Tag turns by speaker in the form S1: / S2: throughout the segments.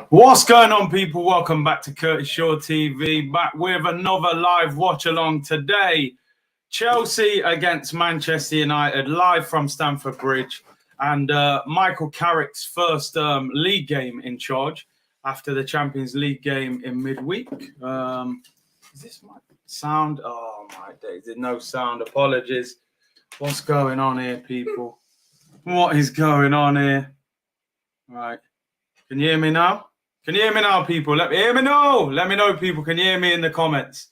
S1: What's going on, people? Welcome back to Curtis Shaw TV, back with another live watch along today. Chelsea against Manchester United, live from Stamford Bridge, and Michael Carrick's first league game in charge after the Champions League game in midweek. Is this my sound? Oh my days, there's no sound. Apologies. What's going on here, people? What is going on here? Right. Can you hear me now? Can you hear me now, people? Let me know, people. Can you hear me in the comments?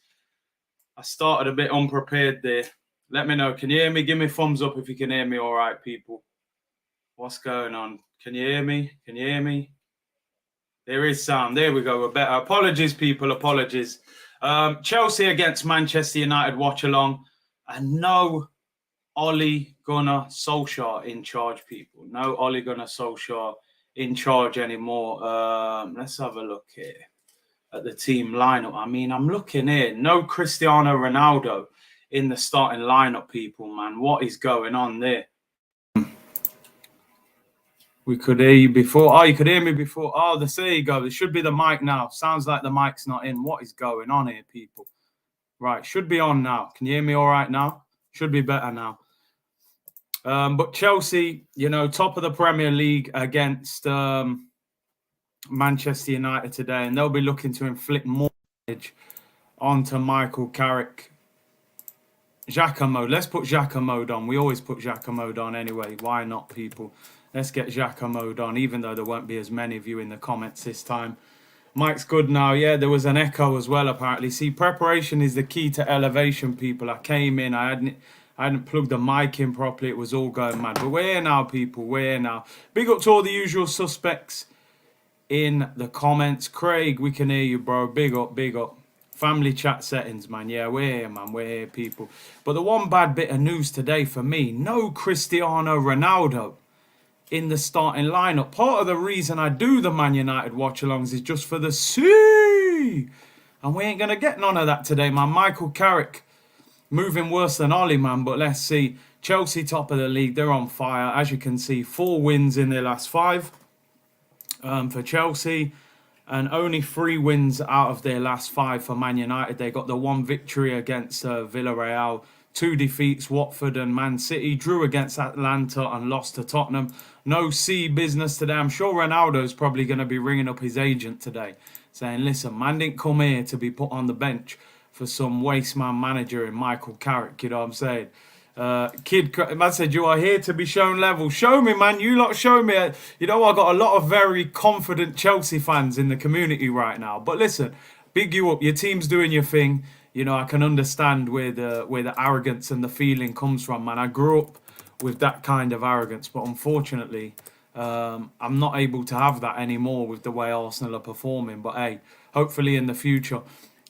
S1: I started a bit unprepared there. Let me know. Can you hear me? Give me a thumbs up if you can hear me all right, people. What's going on? Can you hear me? Can you hear me? There is sound. There we go. We're better. Apologies, people. Apologies. Chelsea against Manchester United watch along. And no Ole Gunnar Solskjaer in charge, people. No Ole Gunnar Solskjaer in charge anymore. Let's have a look here at the team lineup. I mean, I'm looking here. No Cristiano Ronaldo in the starting lineup, people, man. What is going on there? We could hear you before. Oh, you could hear me before. Oh, there you go. There should be the mic now. Sounds like the mic's not in. What is going on here, people? Right, should be on now. Can you hear me all right now? Should be better now. But Chelsea, you know, top of the Premier League against Manchester United today, and they'll be looking to inflict more damage onto Michael Carrick. Xhaka mode. Let's put Xhaka mode on. We always put Xhaka mode on anyway. Why not, people? Let's get Xhaka mode on, even though there won't be as many of you in the comments this time. Mike's good now. Yeah, there was an echo as well, apparently. See, preparation is the key to elevation, people. I came in, I hadn't plugged the mic in properly. It was all going mad. But we're here now, people. We're here now. Big up to all the usual suspects in the comments. Craig, we can hear you, bro. Big up, big up. Family chat settings, man. Yeah, we're here, man. We're here, people. But the one bad bit of news today for me, no Cristiano Ronaldo in the starting lineup. Part of the reason I do the Man United watch-alongs is just for the C. And we ain't going to get none of that today, man. Michael Carrick moving worse than Ollie, man, but let's see. Chelsea top of the league. They're on fire. As you can see, 4 wins in their last 5 for Chelsea, and only 3 wins out of their last 5 for Man United. They got the 1 victory against Villarreal, 2 defeats, Watford and Man City, drew against Atlanta and lost to Tottenham. No C business today. I'm sure Ronaldo's probably going to be ringing up his agent today, saying, listen, man didn't come here to be put on the bench for some waste man manager in Michael Carrick, you know what I'm saying? Man said, you are here to be shown level. Show me, man. You lot show me. You know, I got a lot of very confident Chelsea fans in the community right now. But listen, big you up. Your team's doing your thing. You know, I can understand where the arrogance and the feeling comes from, man. I grew up with that kind of arrogance, but unfortunately, I'm not able to have that anymore with the way Arsenal are performing. But hey, hopefully in the future.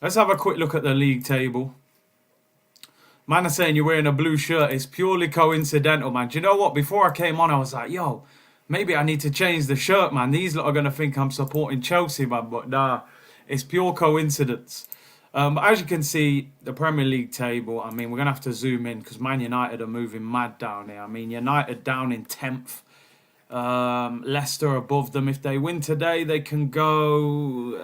S1: Let's have a quick look at the league table. Man is saying you're wearing a blue shirt. It's purely coincidental, man. Do you know what? Before I came on, I was like, yo, maybe I need to change the shirt, man. These lot are going to think I'm supporting Chelsea, man. But nah, it's pure coincidence. But as you can see, the Premier League table, I mean, we're going to have to zoom in because Man United are moving mad down here. I mean, United down in 10th. Leicester above them. If they win today, they could go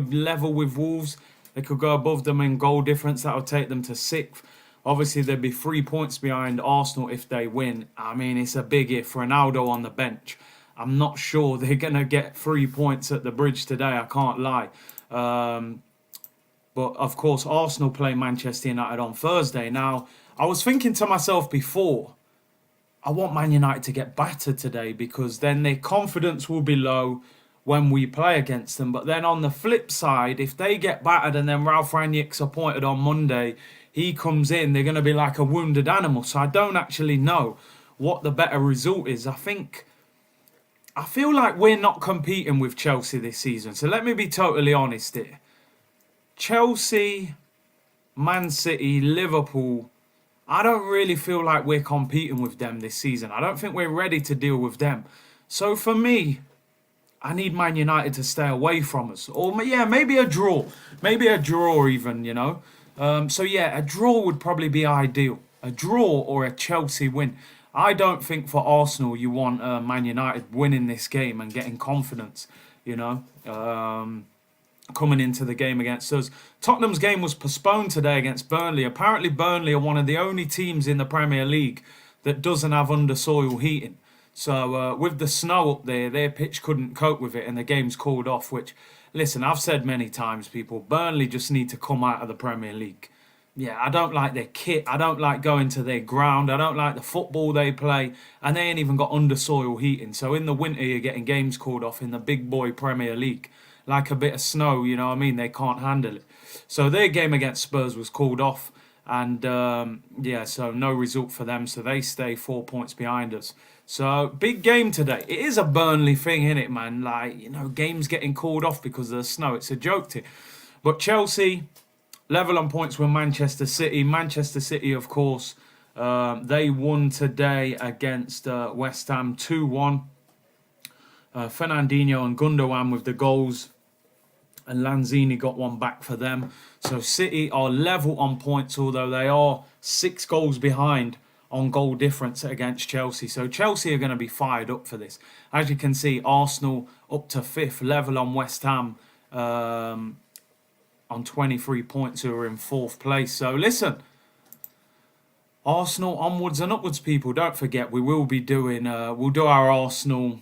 S1: level with Wolves. They could go above them in goal difference. That would take them to 6th. Obviously, there'd be 3 points behind Arsenal if they win. I mean, it's a big if. Ronaldo on the bench. I'm not sure they're going to get 3 points at the bridge today. I can't lie. But, of course, Arsenal play Manchester United on Thursday. Now, I was thinking to myself before, I want Man United to get battered today because then their confidence will be low when we play against them. But then on the flip side, if they get battered and then Ralf Rangnick's appointed on Monday, he comes in, they're going to be like a wounded animal. So I don't actually know what the better result is. I feel like we're not competing with Chelsea this season. So let me be totally honest here. Chelsea, Man City, Liverpool, I don't really feel like we're competing with them this season. I don't think we're ready to deal with them. So for me, I need Man United to stay away from us. Or, yeah, maybe a draw. Maybe a draw even, you know. So, yeah, a draw would probably be ideal. A draw or a Chelsea win. I don't think for Arsenal you want Man United winning this game and getting confidence, you know, coming into the game against us. Tottenham's game was postponed today against Burnley. Apparently Burnley are one of the only teams in the Premier League that doesn't have under-soil heating. So with the snow up there, their pitch couldn't cope with it and the game's called off, which, listen, I've said many times, people, Burnley just need to come out of the Premier League. Yeah, I don't like their kit. I don't like going to their ground. I don't like the football they play. And they ain't even got under-soil heating. So in the winter, you're getting games called off in the big boy Premier League. Like a bit of snow, you know what I mean? They can't handle it. So their game against Spurs was called off. And, yeah, so no result for them. So they stay 4 points behind us. So, big game today. It is a Burnley thing, innit, man? Like, you know, games getting called off because of the snow. It's a joke to it. But Chelsea, level on points with Manchester City. Manchester City, of course, they won today against West Ham 2-1. Fernandinho and Gundogan with the goals. And Lanzini got one back for them. So City are level on points, although they are 6 goals behind on goal difference against Chelsea. So Chelsea are going to be fired up for this. As you can see, Arsenal up to 5th, level on West Ham on 23 points, who are in 4th place. So listen, Arsenal onwards and upwards, people. Don't forget, we will be doing, we'll do our Arsenal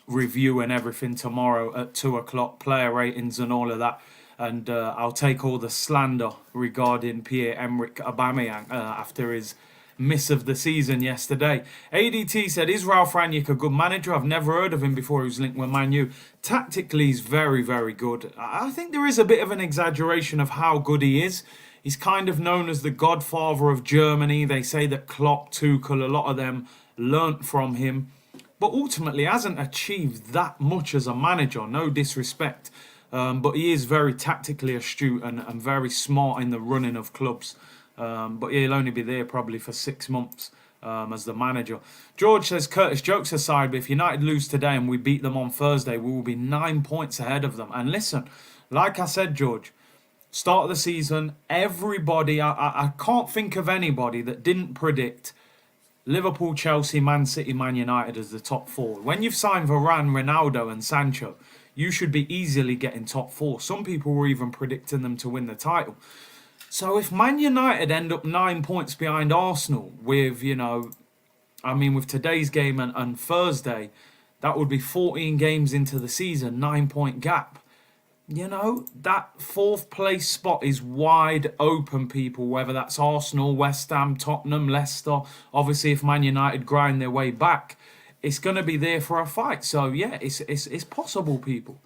S1: review and everything tomorrow at 2 o'clock, player ratings and all of that. And I'll take all the slander regarding Pierre-Emerick Aubameyang after his miss of the season yesterday. ADT said, is Ralf Rangnick a good manager? I've never heard of him before he was linked with Man U. Tactically, he's very, very good. I think there is a bit of an exaggeration of how good he is. He's kind of known as the godfather of Germany. They say that Klopp, Tuchel, a lot of them learnt from him. But ultimately hasn't achieved that much as a manager, no disrespect. But he is very tactically astute and very smart in the running of clubs. But he'll only be there probably for 6 months as the manager. George says, Curtis, jokes aside, but if United lose today and we beat them on Thursday, we will be 9 points ahead of them. And listen, like I said, George, start of the season, everybody, I can't think of anybody that didn't predict Liverpool, Chelsea, Man City, Man United as the top 4. When you've signed Varane, Ronaldo and Sancho, you should be easily getting top 4. Some people were even predicting them to win the title. So if Man United end up 9 points behind Arsenal with, you know, I mean, with today's game and Thursday, that would be 14 games into the season, 9-point gap. You know, that 4th place spot is wide open, people, whether that's Arsenal, West Ham, Tottenham, Leicester. Obviously, if Man United grind their way back, it's going to be there for a fight. So, yeah, it's possible, people.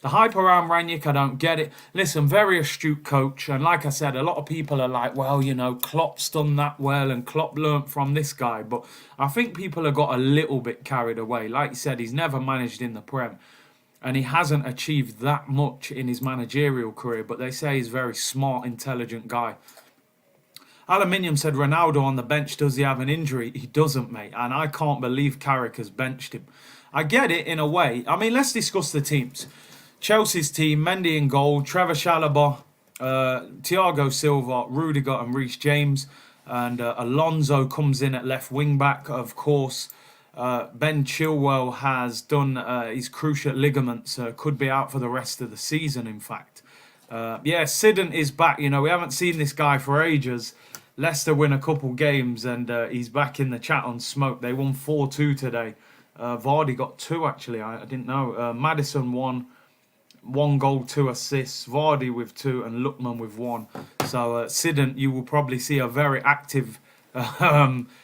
S1: The hype around Rangnick, I don't get it. Listen, very astute coach. And like I said, a lot of people are like, well, you know, Klopp's done that well and Klopp learnt from this guy. But I think people have got a little bit carried away. Like you said, he's never managed in the Prem. And he hasn't achieved that much in his managerial career. But they say he's a very smart, intelligent guy. Aluminium said, Ronaldo on the bench, does he have an injury? He doesn't, mate. And I can't believe Carrick has benched him. I get it in a way. I mean, let's discuss the teams. Chelsea's team, Mendy in goal, Trevor Chalobah, Thiago Silva, Rudiger and Reece James. And Alonso comes in at left wing back, of course. Ben Chilwell has done his cruciate ligaments, could be out for the rest of the season, in fact. Yeah, Sidon is back. You know, we haven't seen this guy for ages. Leicester win a couple games and he's back in the chat on smoke. They won 4-2 today. Vardy got 2, actually. I didn't know. Maddison won. 1 goal, 2 assists. Vardy with 2 and Lookman with 1. So, Sidon, you will probably see a very active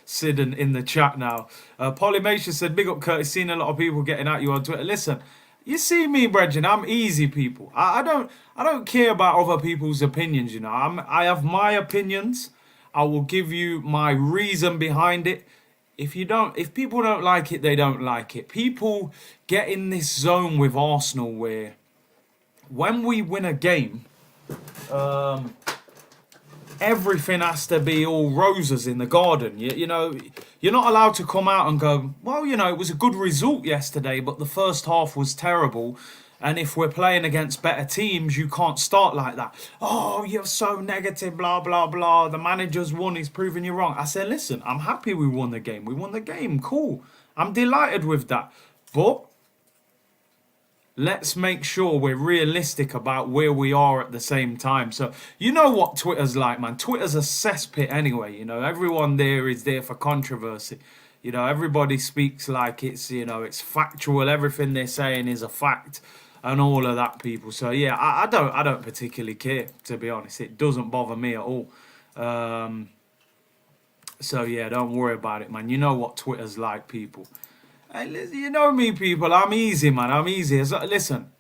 S1: Sidon in the chat now. Polymation said, big up Curtis, seen a lot of people getting at you on Twitter. Listen, you see me, Bregin, I'm easy, people. I don't care about other people's opinions, you know. I have my opinions. I will give you my reason behind it. If people don't like it, they don't like it. People get in this zone with Arsenal where when we win a game, everything has to be all roses in the garden. You know, you're not allowed to come out and go, well, you know, it was a good result yesterday, but the first half was terrible. And if we're playing against better teams, you can't start like that. Oh, you're so negative, blah, blah, blah. The manager's won, he's proving you wrong. I said, listen, I'm happy we won the game. We won the game, cool. I'm delighted with that. But let's make sure we're realistic about where we are at the same time. So, you know what Twitter's like, man. Twitter's a cesspit anyway. You know, everyone there is there for controversy. You know, everybody speaks like it's, you know, it's factual. Everything they're saying is a fact and all of that, people. So, yeah, I don't particularly care, to be honest. It doesn't bother me at all. So, yeah, don't worry about it, man. You know what Twitter's like, people. Hey, you know me, people. I'm easy, man. I'm easy. Listen,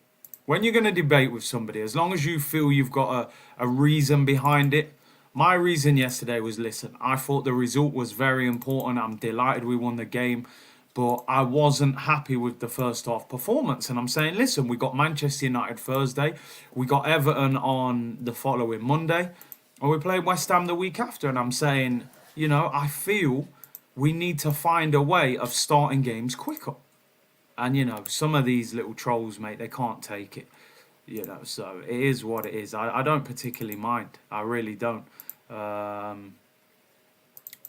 S1: when you're going to debate with somebody, as long as you feel you've got a reason behind it. My reason yesterday was, listen, I thought the result was very important. I'm delighted we won the game. But I wasn't happy with the first half performance. And I'm saying, listen, we got Manchester United Thursday. We got Everton on the following Monday. And we played West Ham the week after. And I'm saying, you know, I feel we need to find a way of starting games quicker. And, you know, some of these little trolls, mate, they can't take it. You know, so it is what it is. I don't particularly mind. I really don't.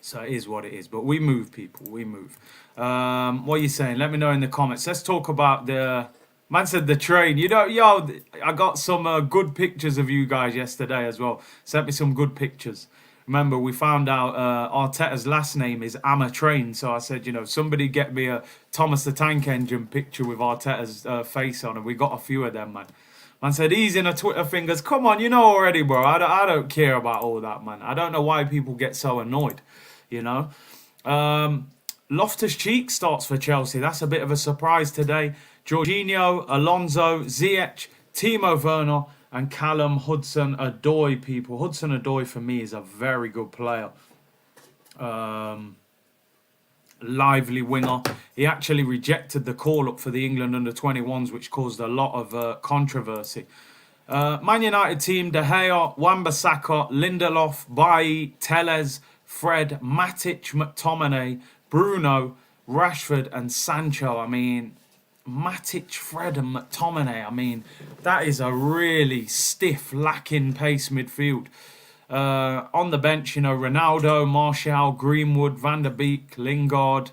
S1: So it is what it is. But we move, people. We move. What are you saying? Let me know in the comments. Let's talk about the... Man said the train. You know, yo, I got some good pictures of you guys yesterday as well. Sent me some good pictures. Remember, we found out Arteta's last name is Train, so I said, you know, somebody get me a Thomas the Tank Engine picture with Arteta's face on, and we got a few of them, man. Man said, he's in a Twitter fingers. Come on, you know already, bro. I don't care about all that, man. I don't know why people get so annoyed, you know. Loftus-Cheek starts for Chelsea. That's a bit of a surprise today. Jorginho, Alonso, Ziyech, Timo Werner, and Callum Hudson-Odoi, people. Hudson-Odoi, for me, is a very good player. Lively winger. He actually rejected the call-up for the England under-21s, which caused a lot of controversy. Man United team, De Gea, Wan-Bissaka, Lindelof, Bailly, Telles, Fred, Matic, McTominay, Bruno, Rashford, and Sancho. I mean... Matic, Fred and McTominay, I mean, that is a really stiff, lacking pace midfield. On the bench, you know, Ronaldo, Martial, Greenwood, Van der Beek, Lingard,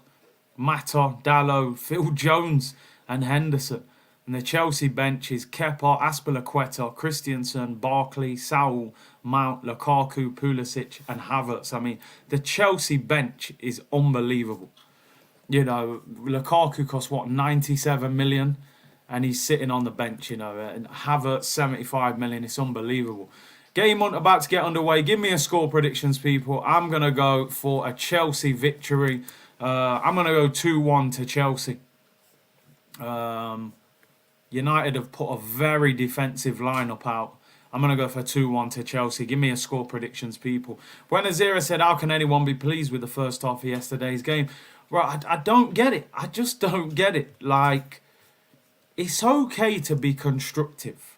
S1: Mata, Dalot, Phil Jones and Henderson. And the Chelsea bench is Kepa, Azpilicueta, Christensen, Barkley, Saul, Mount, Lukaku, Pulisic and Havertz. I mean, the Chelsea bench is unbelievable. You know, Lukaku costs, what, 97 million? And he's sitting on the bench, you know. And Havertz, 75 million. It's unbelievable. Game about to get underway. Give me a score predictions, people. I'm going to go for a Chelsea victory. I'm going to go 2-1 to Chelsea. United have put a very defensive lineup out. I'm going to go for 2-1 to Chelsea. Give me a score predictions, people. When Azira said, how can anyone be pleased with the first half of yesterday's game? Right, I don't get it. I just don't get it. Like, it's okay to be constructive.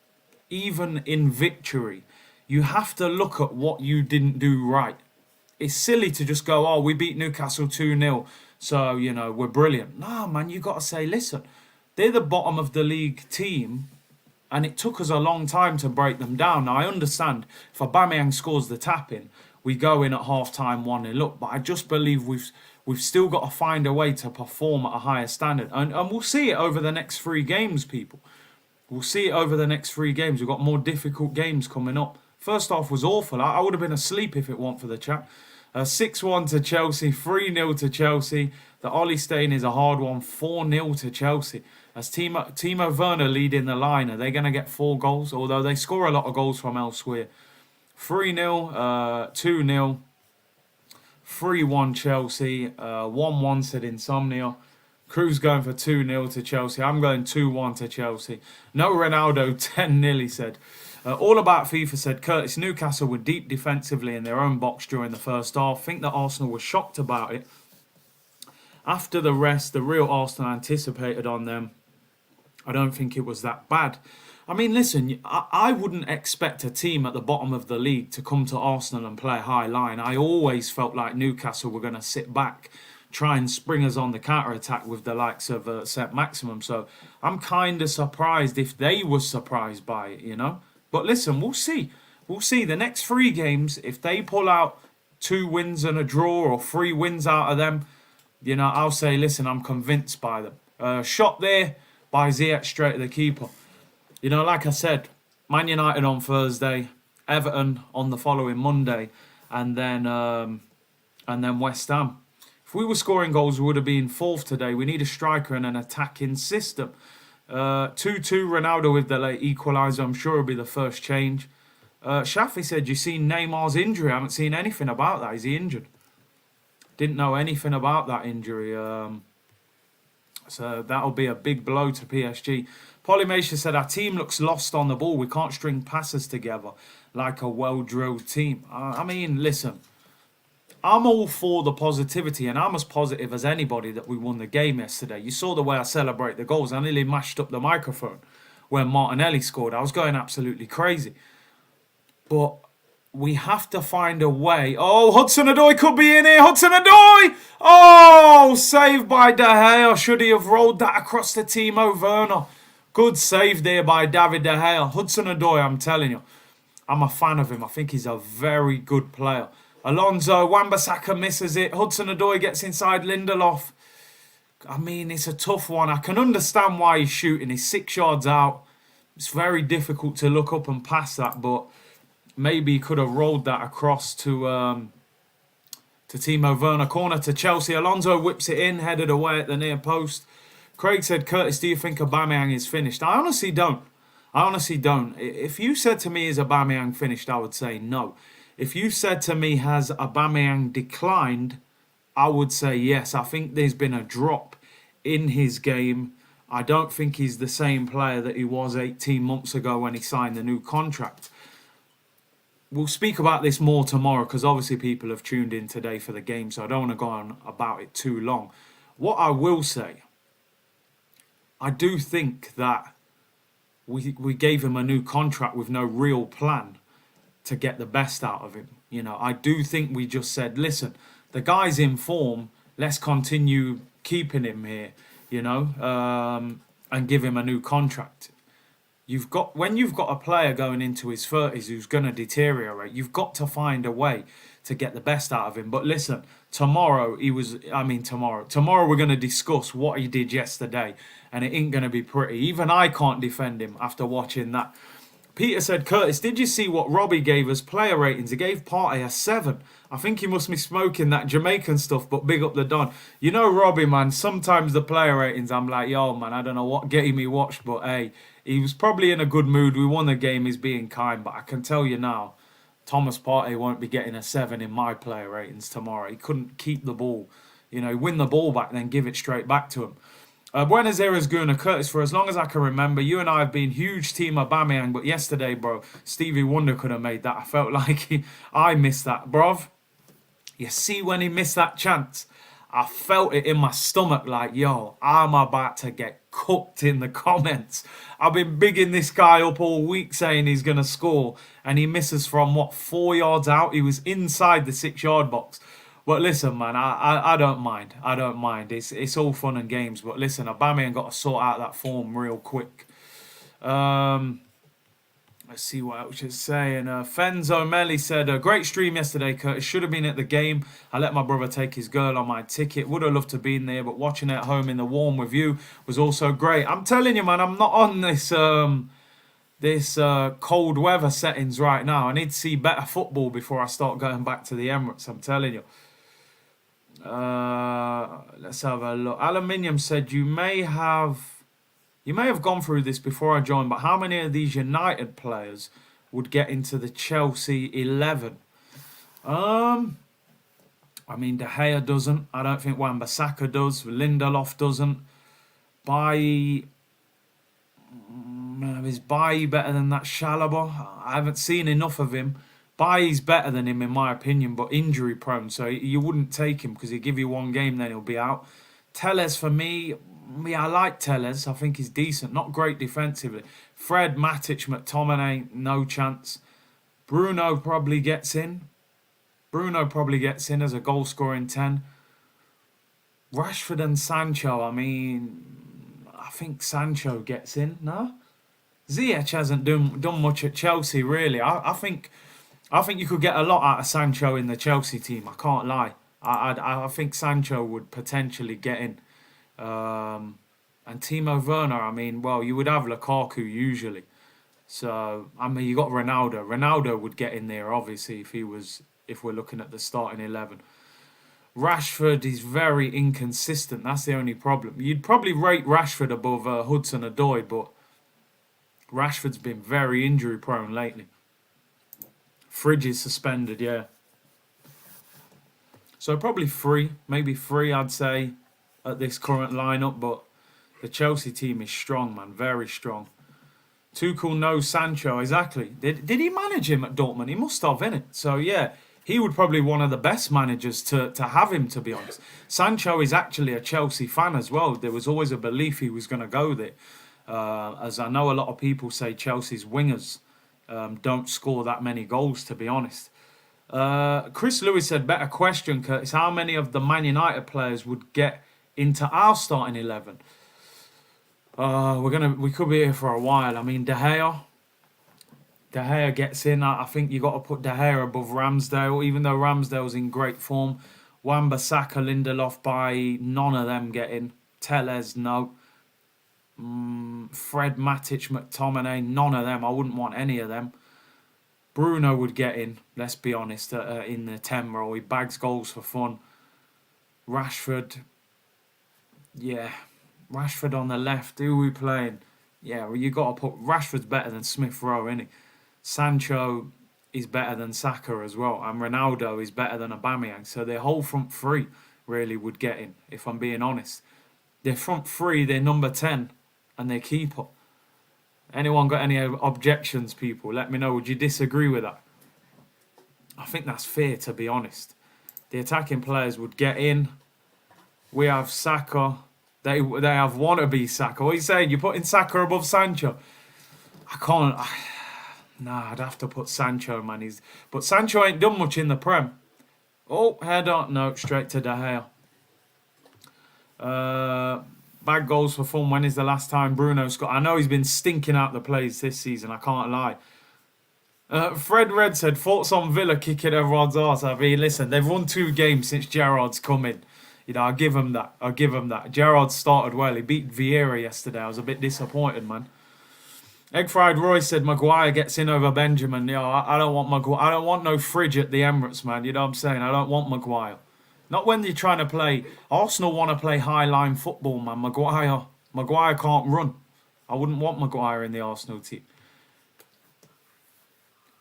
S1: Even in victory, you have to look at what you didn't do right. It's silly to just go, oh, we beat Newcastle 2-0, so, you know, we're brilliant. No, man, you got to say, listen, they're the bottom of the league team, and it took us a long time to break them down. Now, I understand if Aubameyang scores the tap-in, we go in at half-time 1-0 up, but I just believe we've still got to find a way to perform at a higher standard. And we'll see it over the next 3 games, people. We'll see it over the next 3 games. We've got more difficult games coming up. First half was awful. I would have been asleep if it weren't for the chat. 6-1 to Chelsea, 3-0 to Chelsea. The Ollie Stain is a hard one, 4-0 to Chelsea. As Timo Werner leading the line, are they going to get 4 goals? Although they score a lot of goals from elsewhere. 3-0, 2-0. 3-1 Chelsea, 1-1 said Insomnia. Cruz going for 2-0 to Chelsea. I'm going 2-1 to Chelsea. No Ronaldo, 10-0 he said. All About FIFA said, Curtis, Newcastle were deep defensively in their own box during the first half. Think that Arsenal was shocked about it. After the rest, the real Arsenal anticipated on them. I don't think it was that bad. I mean, listen, I wouldn't expect a team at the bottom of the league to come to Arsenal and play high line. I always felt like Newcastle were going to sit back, try and spring us on the counter-attack with the likes of St. Maximum. So I'm kind of surprised if they were surprised by it, you know. But listen, we'll see. We'll see. The next 3 games, if they pull out 2 wins and a draw or 3 wins out of them, you know, I'll say, listen, I'm convinced by them. Shot there by Ziyech straight to the keeper. You know, like I said, Man United on Thursday, Everton on the following Monday, and then West Ham. If we were scoring goals, we would have been 4th today. We need a striker and an attacking system. 2-2 Ronaldo with the late equaliser. I'm sure it'll be the first change. Shafi said, you seen Neymar's injury? I haven't seen anything about that. Is he injured? Didn't know anything about that injury. So that'll be a big blow to PSG. Polymation said, our team looks lost on the ball. We can't string passes together like a well-drilled team. I mean, listen, I'm all for the positivity, and I'm as positive as anybody that we won the game yesterday. You saw the way I celebrate the goals. I nearly mashed up the microphone when Martinelli scored. I was going absolutely crazy. But we have to find a way. Oh, Hudson-Odoi could be in here. Hudson-Odoi! Oh, saved by De Gea. Should he have rolled that across to Timo Werner? Good save there by David De Gea. Hudson-Odoi, I'm telling you. I'm a fan of him. I think he's a very good player. Alonso, Wan-Bissaka misses it. Hudson-Odoi gets inside Lindelof. I mean, it's a tough one. I can understand why he's shooting. He's 6 yards out. It's very difficult to look up and pass that, but maybe he could have rolled that across to Timo Werner. Corner to Chelsea. Alonso whips it in, headed away at the near post. Craig said, Curtis, do you think Aubameyang is finished? I honestly don't. If you said to me, is Aubameyang finished, I would say no. If you said to me, has Aubameyang declined, I would say yes. I think there's been a drop in his game. I don't think he's the same player that he was 18 months ago when he signed the new contract. We'll speak about this more tomorrow because obviously people have tuned in today for the game, so I don't want to go on about it too long. What I will say, I do think that we gave him a new contract with no real plan to get the best out of him. You know, I do think we just said, listen, the guy's in form, let's continue keeping him here, you know, and give him a new contract. When you've got a player going into his 30s who's going to deteriorate, you've got to find a way to get the best out of him. But listen, tomorrow we're going to discuss what he did yesterday, and it ain't going to be pretty. Even I can't defend him after watching that. Peter said, Curtis, did you see what Robbie gave us player ratings? He gave Partey a 7. I think he must be smoking that Jamaican stuff, but big up the Don. You know, Robbie, man, sometimes the player ratings, I'm like, yo, man, I don't know what game he watched, but hey, he was probably in a good mood. We won the game, he's being kind, but I can tell you now, Thomas Partey won't be getting a 7 in my player ratings tomorrow. He couldn't keep the ball. You know, win the ball back, then give it straight back to him. Buenos Aires Guna, Curtis, for as long as I can remember, you and I have been huge team Aubameyang, but yesterday, bro, Stevie Wonder could have made that. I felt like I missed that, bruv. You see when he missed that chance, I felt it in my stomach like, yo, I'm about to get cooked in the comments. I've been bigging this guy up all week saying he's going to score, and he misses from, 4 yards out? He was inside the 6-yard box. But listen, man, I don't mind. I don't mind. It's all fun and games. But listen, Aubameyang got to sort out that form real quick. Let's see what else she's saying. Fenzo Melly said, a great stream yesterday, Curtis. Should have been at the game. I let my brother take his girl on my ticket. Would have loved to have been there, but watching it at home in the warm with you was also great. I'm telling you, man, I'm not on this cold weather settings right now. I need to see better football before I start going back to the Emirates. I'm telling you. Let's have a look. Aluminium said you may have gone through this before I joined, but how many of these United players would get into the Chelsea 11? I mean, De Gea doesn't. I don't think Wan-Bissaka does. Lindelof doesn't. Is Bailly better than that Chalobah? I haven't seen enough of him. Bailly's better than him in my opinion, but injury prone, so you wouldn't take him because he'll give you one game, then he'll be out. Telles for me, Yeah, I like Telles. I think he's decent. Not great defensively. Fred, Matic, McTominay, no chance. Bruno probably gets in. Bruno probably gets in as a goal scoring 10. Rashford and Sancho, I mean, I think Sancho gets in, no? Ziyech hasn't done much at Chelsea, really. I think you could get a lot out of Sancho in the Chelsea team. I can't lie. I think Sancho would potentially get in. And Timo Werner, I mean, well, you would have Lukaku usually. So I mean, you got Ronaldo. Ronaldo would get in there, obviously, if we're looking at the starting 11. Rashford is very inconsistent. That's the only problem. You'd probably rate Rashford above Hudson-Odoi, but Rashford's been very injury prone lately. Fridge is suspended, yeah. So probably maybe 3, I'd say, at this current lineup. But the Chelsea team is strong, man, very strong. Tuchel knows Sancho, exactly. Did he manage him at Dortmund? He must have, innit? So yeah, he would probably be one of the best managers to have him, to be honest. Sancho is actually a Chelsea fan as well. There was always a belief he was going to go there. As I know a lot of people say Chelsea's wingers don't score that many goals, to be honest. Chris Lewis said, better question, Curtis. How many of the Man United players would get into our starting 11? We could be here for a while. I mean, De Gea gets in. I think you got to put De Gea above Ramsdale, even though Ramsdale's in great form. Wan-Bissaka, Lindelof, by none of them get in. Telles, no. Fred, Matic, McTominay, none of them. I wouldn't want any of them. Bruno would get in, let's be honest, in the 10 role. He bags goals for fun. Rashford, yeah. Rashford on the left. Who are we playing? Yeah, well, you got to put... Rashford's better than Smith Rowe, isn't he? Sancho is better than Saka as well. And Ronaldo is better than Aubameyang. So their whole front three really would get in, if I'm being honest. Their front three, their number 10, and their keeper. Anyone got any objections, people? Let me know. Would you disagree with that? I think that's fair, to be honest. The attacking players would get in. We have Saka. They have wannabe Saka. What are you saying? You're putting Saka above Sancho? I can't. Nah, I'd have to put Sancho, man. But Sancho ain't done much in the Prem. Oh, header. No, straight to De Gea. Bad goals for fun. When is the last time Bruno scored? I know he's been stinking out the plays this season. I can't lie. Fred Red said, thoughts on Villa kicking everyone's arse. I mean, listen, they've won 2 games since Gerrard's come in. You know, I'll give him that. Gerrard started well. He beat Vieira yesterday. I was a bit disappointed, man. Egg Fried Roy said Maguire gets in over Benjamin. Yeah, I don't want Maguire. I don't want no Fridge at the Emirates, man. You know what I'm saying? I don't want Maguire. Not when you're trying to play... Arsenal want to play high-line football, man. Maguire can't run. I wouldn't want Maguire in the Arsenal team.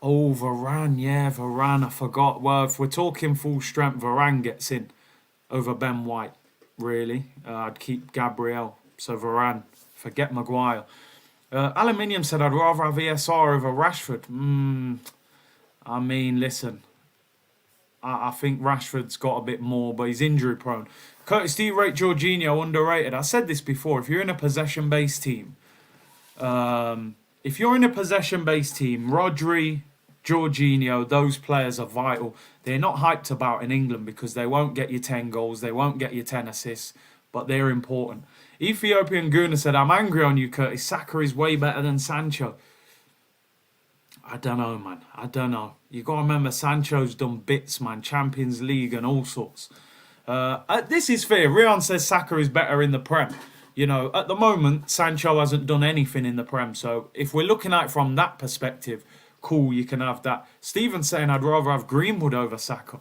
S1: Oh, Varane. Yeah, Varane. I forgot. Well, if we're talking full strength, Varane gets in over Ben White, really. I'd keep Gabriel. So Varane. Forget Maguire. Aluminium said, I'd rather have ESR over Rashford. I mean, listen. I think Rashford's got a bit more, but he's injury prone. Curtis, do you rate Jorginho underrated? I said this before. If you're in a possession-based team, Rodri, Jorginho, those players are vital. They're not hyped about in England because they won't get you 10 goals, they won't get you 10 assists, but they're important. Ethiopian Guna said, I'm angry on you, Curtis. Saka is way better than Sancho. I don't know, man. I don't know. You got to remember, Sancho's done bits, man. Champions League and all sorts. This is fair. Rian says Saka is better in the Prem. You know, at the moment, Sancho hasn't done anything in the Prem. So if we're looking at it from that perspective, cool, you can have that. Stephen's saying I'd rather have Greenwood over Saka.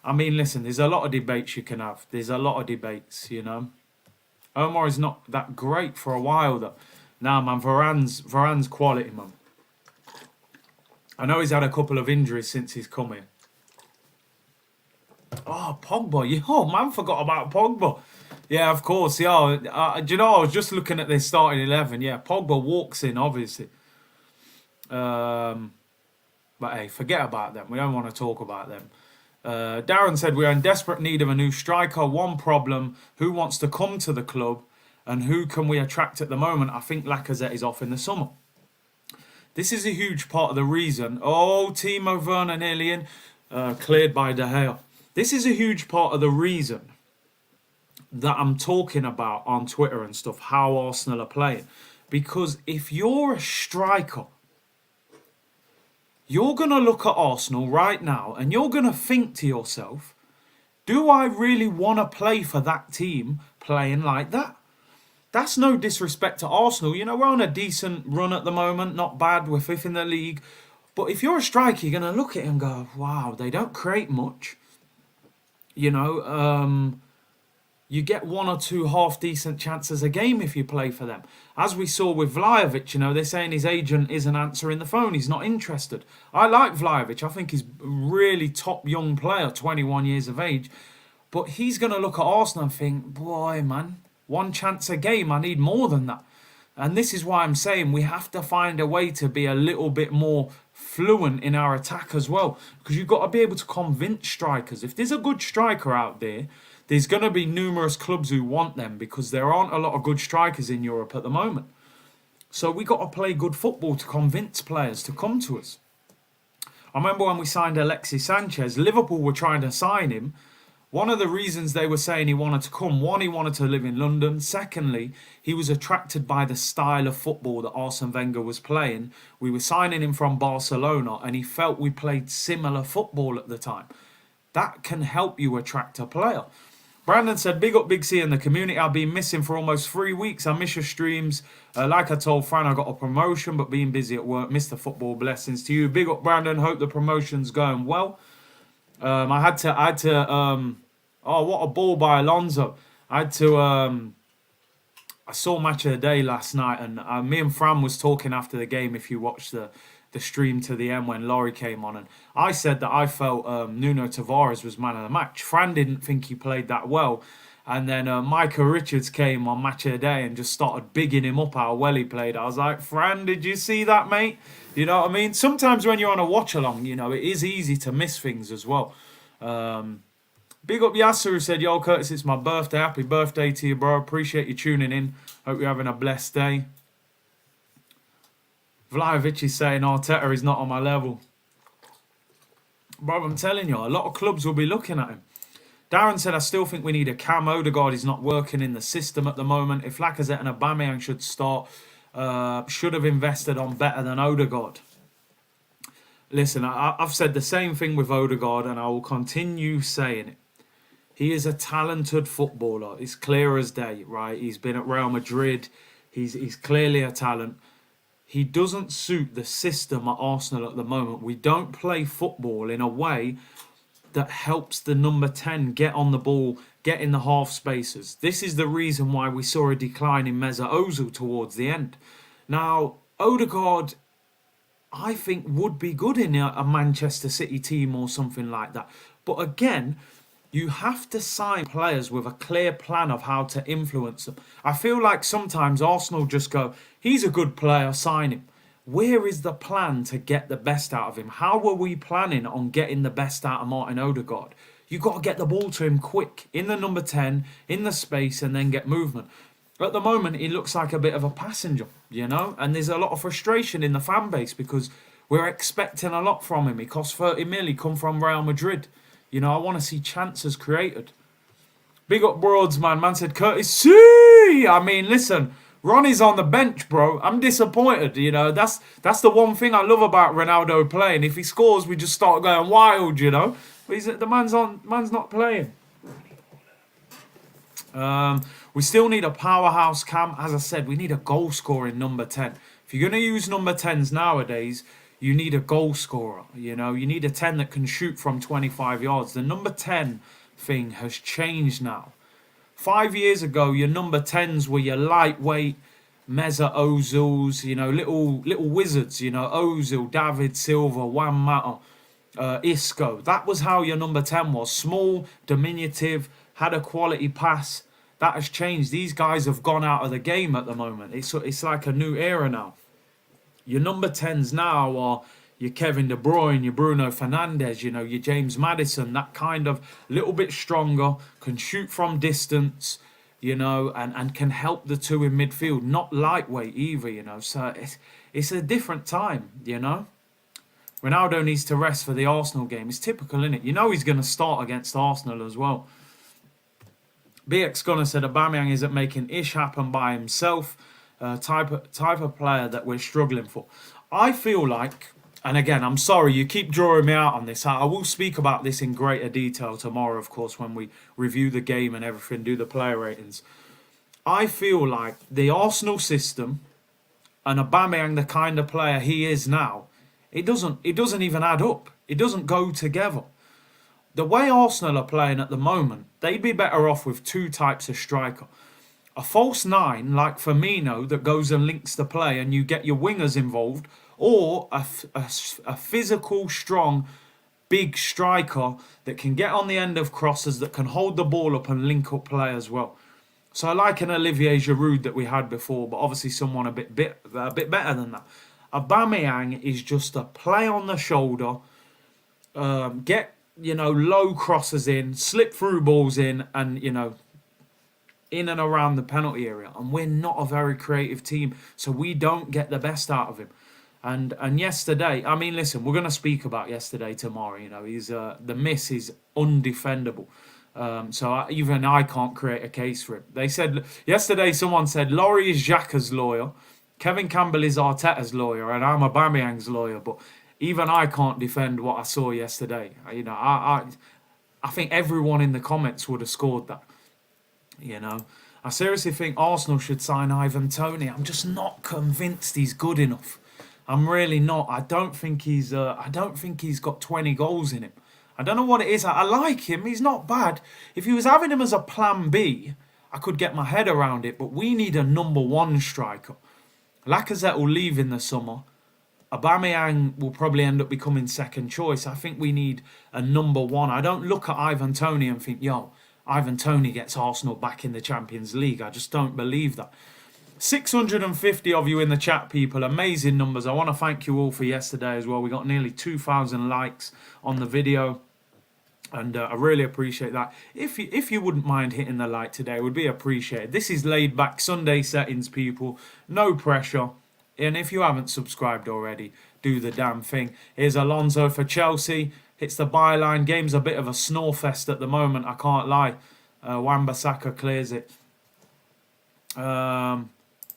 S1: I mean, listen, there's a lot of debates you can have. There's a lot of debates, you know. Omar is not that great for a while, though. Nah, man, Varane's quality, man. I know he's had a couple of injuries since he's come here. Oh, Pogba. Oh, man, forgot about Pogba. Yeah, of course. Yeah, do you know, I was just looking at this starting 11. Yeah, Pogba walks in, obviously. But hey, forget about them. We don't want to talk about them. Darren said, we're in desperate need of a new striker. One problem, who wants to come to the club? And who can we attract at the moment? I think Lacazette is off in the summer. This is a huge part of the reason. Oh, Timo Werner nearly in. Cleared by De Gea. This is a huge part of the reason that I'm talking about on Twitter and stuff, how Arsenal are playing. Because if you're a striker, you're going to look at Arsenal right now and you're going to think to yourself, do I really want to play for that team playing like that? That's no disrespect to Arsenal. You know, we're on a decent run at the moment. Not bad. We're 5th in the league. But if you're a striker, you're going to look at it and go, wow, they don't create much. You know, you get 1 or 2 half-decent chances a game if you play for them. As we saw with Vlahovic, you know, they're saying his agent isn't answering the phone. He's not interested. I like Vlahovic. I think he's a really top young player, 21 years of age. But he's going to look at Arsenal and think, boy, man, 1 chance a game. I need more than that. And this is why I'm saying we have to find a way to be a little bit more fluent in our attack as well. Because you've got to be able to convince strikers. If there's a good striker out there, there's going to be numerous clubs who want them because there aren't a lot of good strikers in Europe at the moment. So we got to play good football to convince players to come to us. I remember when we signed Alexis Sanchez, Liverpool were trying to sign him. One of the reasons they were saying he wanted to come, one, he wanted to live in London. Secondly, he was attracted by the style of football that Arsene Wenger was playing. We were signing him from Barcelona and he felt we played similar football at the time. That can help you attract a player. Brandon said, big up Big C in the community. I've been missing for almost 3 weeks. I miss your streams. Like I told Fran, I got a promotion, but being busy at work, missed the football. Blessings to you. Big up Brandon. Hope the promotion's going well. I had to, oh, what a ball by Alonso. I saw Match of the Day last night, and me and Fran was talking after the game, if you watched the stream to the end when Laurie came on, and I said that I felt Nuno Tavares was man of the match. Fran didn't think he played that well, and then Micah Richards came on Match of the Day and just started bigging him up how well he played. I was like, Fran, did you see that, mate? You know what I mean? Sometimes when you're on a watch-along, you know, it is easy to miss things as well. Big up Yasser, who said, yo, Curtis, it's my birthday. Happy birthday to you, bro. Appreciate you tuning in. Hope you're having a blessed day. Vlahovic is saying Arteta is not on my level. Bro, I'm telling you, a lot of clubs will be looking at him. Darren said, I still think we need a cam. Odegaard is not working in the system at the moment. If Lacazette and Aubameyang should start, should have invested on better than Odegaard. Listen, I've said the same thing with Odegaard and I will continue saying it. He is a talented footballer. It's clear as day, right? He's been at Real Madrid. He's clearly a talent. He doesn't suit the system at Arsenal at the moment. We don't play football in a way that helps the number 10 get on the ball, get in the half spaces. This is the reason why we saw a decline in Mesut Ozil towards the end. Now, Odegaard, I think, would be good in a Manchester City team or something like that. But again, you have to sign players with a clear plan of how to influence them. I feel like sometimes Arsenal just go, he's a good player, sign him. Where is the plan to get the best out of him? How are we planning on getting the best out of Martin Odegaard? You've got to get the ball to him quick, in the number 10, in the space, and then get movement. At the moment, he looks like a bit of a passenger, you know? And there's a lot of frustration in the fan base because we're expecting a lot from him. He costs 30 million, he come from Real Madrid. You know, I want to see chances created. Big up Broads, man. Man said, Curtis, see! I mean, listen, Ronnie's on the bench, bro. I'm disappointed, you know. That's the one thing I love about Ronaldo playing. If he scores, we just start going wild, you know. But the man's not playing. We still need a powerhouse cam. As I said, we need a goal scoring number 10. If you're going to use number 10s nowadays, you need a goal scorer, you know. You need a 10 that can shoot from 25 yards. The number 10 thing has changed now. 5 years ago, your number 10s were your lightweight Mesut Ozils, you know, little wizards, you know, Ozil, David Silva, Juan Mata, Isco. That was how your number 10 was. Small, diminutive, had a quality pass. That has changed. These guys have gone out of the game at the moment. It's like a new era now. Your number 10s now are your Kevin De Bruyne, your Bruno Fernandes, you know, your James Maddison, that kind of little bit stronger, can shoot from distance, you know, and can help the two in midfield. Not lightweight either, you know. So it's a different time, you know. Ronaldo needs to rest for the Arsenal game. It's typical, isn't it? You know he's going to start against Arsenal as well. BX Gunner said Aubameyang isn't making ish happen by himself. Type of player that we're struggling for. I feel like, and again, I'm sorry, you keep drawing me out on this. I will speak about this in greater detail tomorrow, of course, when we review the game and everything, do the player ratings. I feel like the Arsenal system and Aubameyang, the kind of player he is now, it doesn't even add up. It doesn't go together. The way Arsenal are playing at the moment, they'd be better off with two types of striker. A false nine like Firmino that goes and links the play and you get your wingers involved, or a physical, strong, big striker that can get on the end of crosses, that can hold the ball up and link up play as well. So I like an Olivier Giroud that we had before, but obviously someone a bit better than that. Aubameyang is just a play on the shoulder, get, you know, low crosses in, slip through balls in, and, you know, in and around the penalty area. And we're not a very creative team, so we don't get the best out of him. And yesterday, I mean, listen, we're going to speak about yesterday tomorrow. You know, he's the miss is undefendable. So even I can't create a case for him. They said yesterday, someone said Laurie is Xhaka's lawyer, Kevin Campbell is Arteta's lawyer, and I'm Aubameyang's lawyer. But even I can't defend what I saw yesterday. You know, I think everyone in the comments would have scored that. You know, I seriously think Arsenal should sign Ivan Toney. I'm just not convinced he's good enough. I'm really not. I don't think he's got 20 goals in him. I don't know what it is. I like him. He's not bad. If he was having him as a plan B, I could get my head around it. But we need a number one striker. Lacazette will leave in the summer. Aubameyang will probably end up becoming second choice. I think we need a number one. I don't look at Ivan Toney and think, yo, Ivan Toney gets Arsenal back in the Champions League. I just don't believe that. 650 of you in the chat, people. Amazing numbers. I want to thank you all for yesterday as well. We got nearly 2,000 likes on the video. And I really appreciate that. If you wouldn't mind hitting the like today, it would be appreciated. This is laid back Sunday settings, people. No pressure. And if you haven't subscribed already, do the damn thing. Here's Alonso for Chelsea. Hits the byline. Game's a bit of a snore fest at the moment, I can't lie. Wan-Bissaka clears it.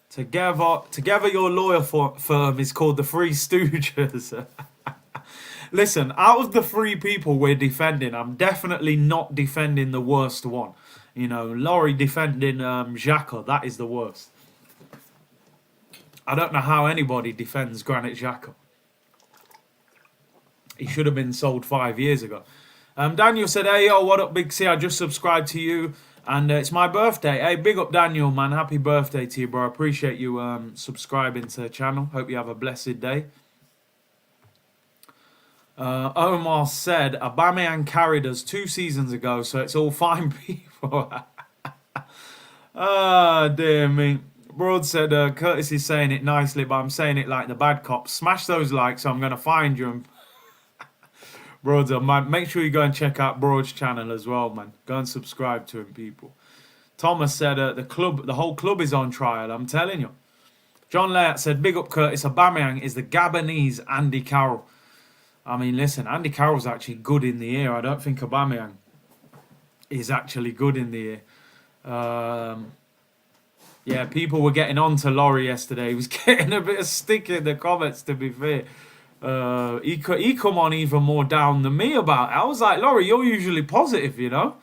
S1: Together your lawyer firm is called the Three Stooges. Listen, out of the three people we're defending, I'm definitely not defending the worst one. You know, Laurie defending Xhaka, that is the worst. I don't know how anybody defends Granit Xhaka. He should have been sold 5 years ago. Daniel said, hey, yo, what up, Big C? I just subscribed to you. And it's my birthday. Hey, big up, Daniel, man. Happy birthday to you, bro. I appreciate you subscribing to the channel. Hope you have a blessed day. Omar said, Aubameyang carried us 2 seasons ago, so it's all fine, people. Ah, dear me. Broad said, Curtis is saying it nicely, but I'm saying it like the bad cops. Smash those likes, so I'm going to find you. And Broad's man. Make sure you go and check out Broad's channel as well, man. Go and subscribe to him, people. Thomas said, the whole club is on trial, I'm telling you. John Layat said, big up Curtis, Aubameyang is the Gabonese Andy Carroll. I mean, listen, Andy Carroll's actually good in the air. I don't think Aubameyang is actually good in the air. Yeah, people were getting on to Laurie yesterday. He was getting a bit of stick in the comments, to be fair. He come on even more down than me about it. I was like, Laurie, you're usually positive, you know.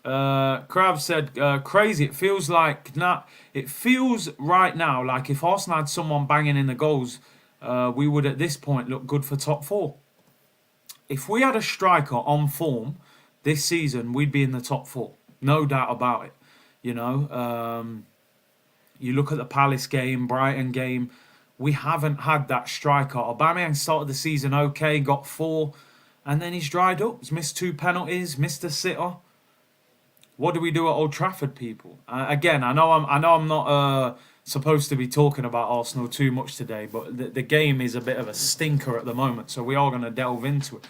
S1: Crab said, crazy. It feels right now like if Arsenal had someone banging in the goals, we would at this point look good for top 4. If we had a striker on form this season, we'd be in the top 4. No doubt about it. You know, you look at the Palace game, Brighton game, we haven't had that striker. Aubameyang started the season okay, got 4, and then he's dried up. He's missed 2 penalties, missed a sitter. What do we do at Old Trafford, people? Again, I know I'm not supposed to be talking about Arsenal too much today, but the game is a bit of a stinker at the moment, so we are going to delve into it.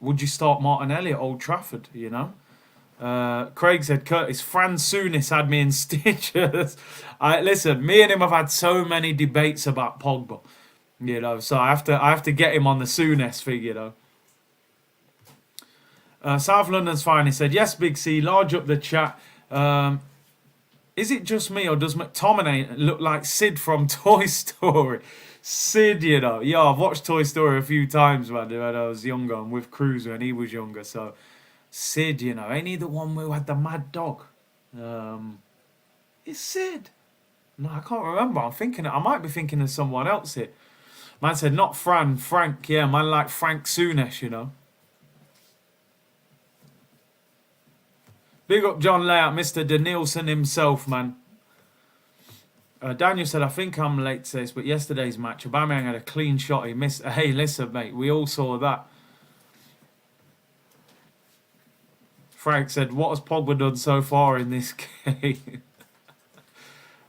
S1: Would you start Martinelli at Old Trafford, you know? Craig said, Curtis, Fransounis had me in stitches. Listen, me and him have had so many debates about Pogba. You know, so I have to get him on the Souness thing, you know. South London's finally said, yes, Big C, large up the chat. Is it just me or does McTominay look like Sid from Toy Story? Sid, you know. Yeah, I've watched Toy Story a few times, man, when I was younger. I'm with Cruz when he was younger. So, Sid, you know. Ain't he the one who had the mad dog? It's Sid. No, I can't remember. I might be thinking of someone else here. Man said, not Frank. Yeah, man like Frank Souness, you know. Big up John Layout, Mr. Danielson himself, man. Daniel said, I think I'm late to this, but yesterday's match, Aubameyang had a clean shot. He missed. Hey, listen, mate, we all saw that. Frank said, what has Pogba done so far in this game?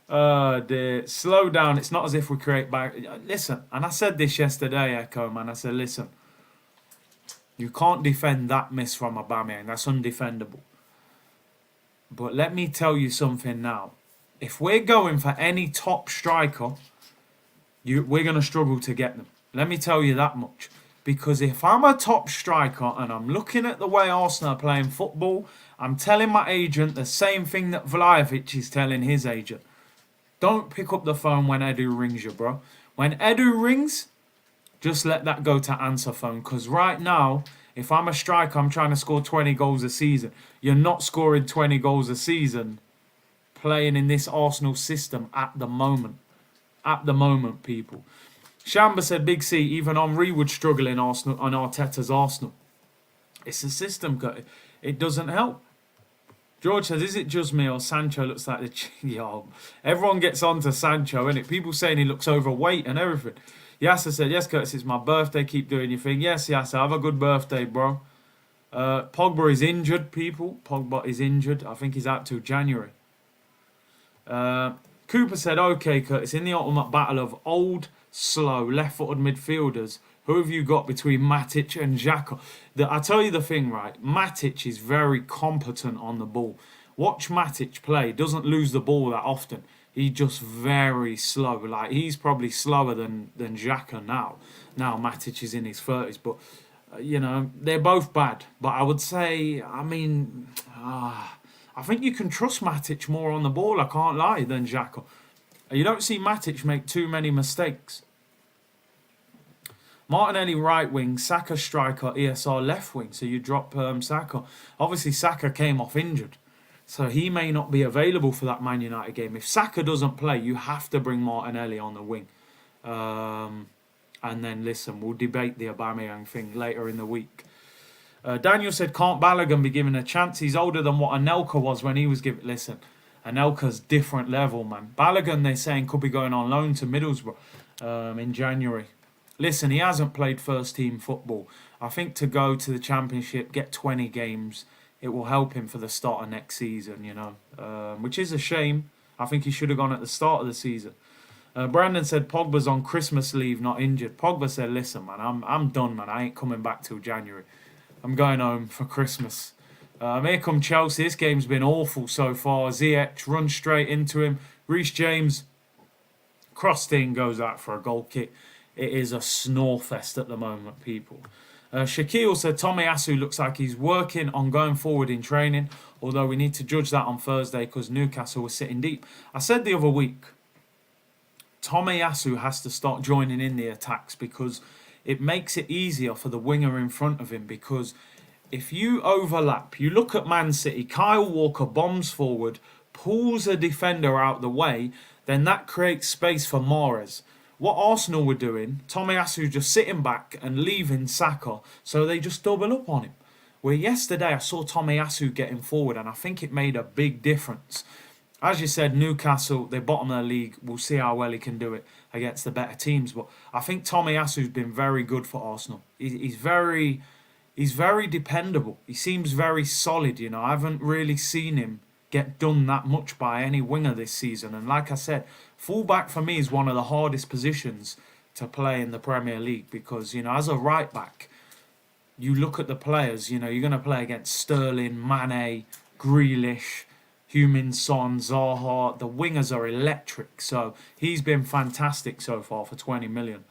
S1: Oh, dear. Slow down. It's not as if we create back. Listen, and I said this yesterday, Echo, man. I said, listen, you can't defend that miss from Aubameyang. That's undefendable. But let me tell you something now. If we're going for any top striker, we're going to struggle to get them. Let me tell you that much. Because if I'm a top striker and I'm looking at the way Arsenal are playing football, I'm telling my agent the same thing that Vlahovic is telling his agent. Don't pick up the phone when Edu rings you, bro. When Edu rings, just let that go to answer phone. Because right now, if I'm a striker, I'm trying to score 20 goals a season. You're not scoring 20 goals a season playing in this Arsenal system at the moment. At the moment, people. Shamba said, Big C, even Henry would struggle in Arsenal on Arteta's Arsenal. It's a system, it doesn't help. George says, is it just me or Sancho looks like the yo? Everyone gets on to Sancho, innit? People saying he looks overweight and everything. Yasser said, yes, Curtis, it's my birthday. Keep doing your thing. Yes, Yasser, have a good birthday, bro. Pogba is injured, people. Pogba is injured. I think he's out till January. Cooper said, okay, Curtis, in the ultimate battle of old, slow, left-footed midfielders, who have you got between Matic and Xhaka? I tell you the thing, right? Matic is very competent on the ball. Watch Matic play. Doesn't lose the ball that often. He's just very slow. Like, he's probably slower than Xhaka now. Now Matic is in his 30s. But, you know, they're both bad. But I would say, I mean, I think you can trust Matic more on the ball, I can't lie, than Xhaka. You don't see Matic make too many mistakes. Martinelli right wing, Saka striker, ESR left wing. So you drop Saka. Obviously, Saka came off injured. So he may not be available for that Man United game. If Saka doesn't play, you have to bring Martinelli on the wing. And then, listen, we'll debate the Aubameyang thing later in the week. Daniel said, can't Balogun be given a chance? He's older than what Anelka was when he was given... Listen, Anelka's different level, man. Balogun, they're saying, could be going on loan to Middlesbrough in January. Listen, he hasn't played first-team football. I think to go to the Championship, get 20 games... it will help him for the start of next season, you know, which is a shame. I think he should have gone at the start of the season. Brandon said Pogba's on Christmas leave, not injured. Pogba said, listen, man, I'm done, man. I ain't coming back till January. I'm going home for Christmas. Here come Chelsea. This game's been awful so far. Ziyech runs straight into him. Reece James, crossed in, goes out for a goal kick. It is a snore fest at the moment, people. Shaquille said Tomiyasu looks like he's working on going forward in training, although we need to judge that on Thursday because Newcastle was sitting deep. I said the other week, Tomiyasu has to start joining in the attacks because it makes it easier for the winger in front of him, because if you overlap, you look at Man City, Kyle Walker bombs forward, pulls a defender out the way, then that creates space for Mahrez. What Arsenal were doing, Tomiyasu just sitting back and leaving Saka, so they just double up on him. Where yesterday I saw Tomiyasu getting forward, and I think it made a big difference. As you said, Newcastle, they're bottom of the league. We'll see how well he can do it against the better teams. But I think Tomiyasu's been very good for Arsenal. He's very dependable. He seems very solid, you know. I haven't really seen him get done that much by any winger this season. And like I said, fullback for me is one of the hardest positions to play in the Premier League because, you know, as a right back, you look at the players, you know, you're going to play against Sterling, Mane, Grealish, Heung-min Son, Zaha. The wingers are electric. So he's been fantastic so far for 20 million.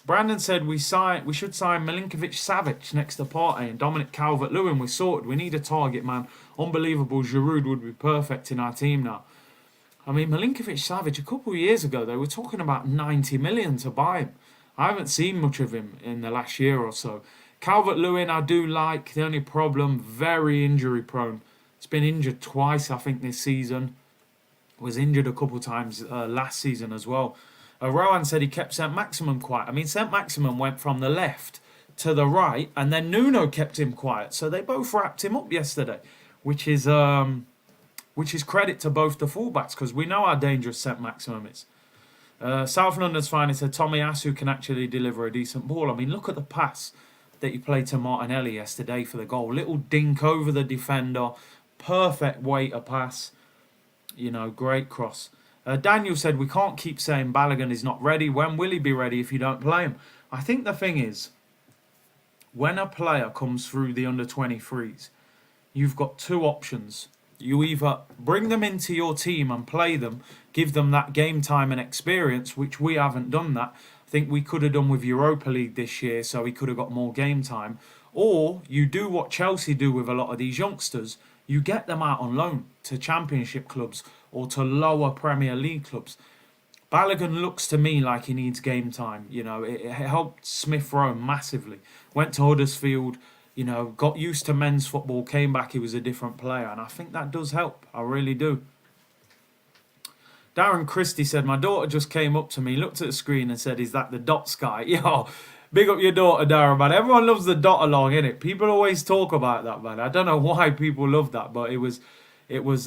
S1: Brandon said we should sign Milinkovic-Savic next to Partey and Dominic Calvert-Lewin. We're sorted. We need a target man. Unbelievable. Giroud would be perfect in our team now. I mean, Milinkovic-Savic, a couple of years ago, they were talking about 90 million to buy him. I haven't seen much of him in the last year or so. Calvert-Lewin, I do like. The only problem, very injury prone. He's been injured twice, I think, this season. Was injured a couple of times last season as well. Rowan said he kept Saint-Maximin quiet. I mean, Saint-Maximin went from the left to the right, and then Nuno kept him quiet. So they both wrapped him up yesterday, which is credit to both the fullbacks, because we know how dangerous Saint-Maximin is. South London's finest said Tomiyasu can actually deliver a decent ball. I mean, look at the pass that he played to Martinelli yesterday for the goal. Little dink over the defender. Perfect way to pass. You know, great cross. Daniel said, we can't keep saying Balogun is not ready. When will he be ready if you don't play him? I think the thing is, when a player comes through the under-23s, you've got two options. You either bring them into your team and play them, give them that game time and experience, which we haven't done that. I think we could have done with Europa League this year, so he could have got more game time. Or you do what Chelsea do with a lot of these youngsters. You get them out on loan to Championship clubs or to lower Premier League clubs. Balogun looks to me like he needs game time. You know, it helped Smith Rowe massively. Went to Huddersfield, you know, got used to men's football, came back, he was a different player. And I think that does help. I really do. Darren Christie said, my daughter just came up to me, looked at the screen and said, is that the Dots guy? Yo, big up your daughter, Darren, man. Everyone loves the dot along, innit? People always talk about that, man. I don't know why people love that, but it was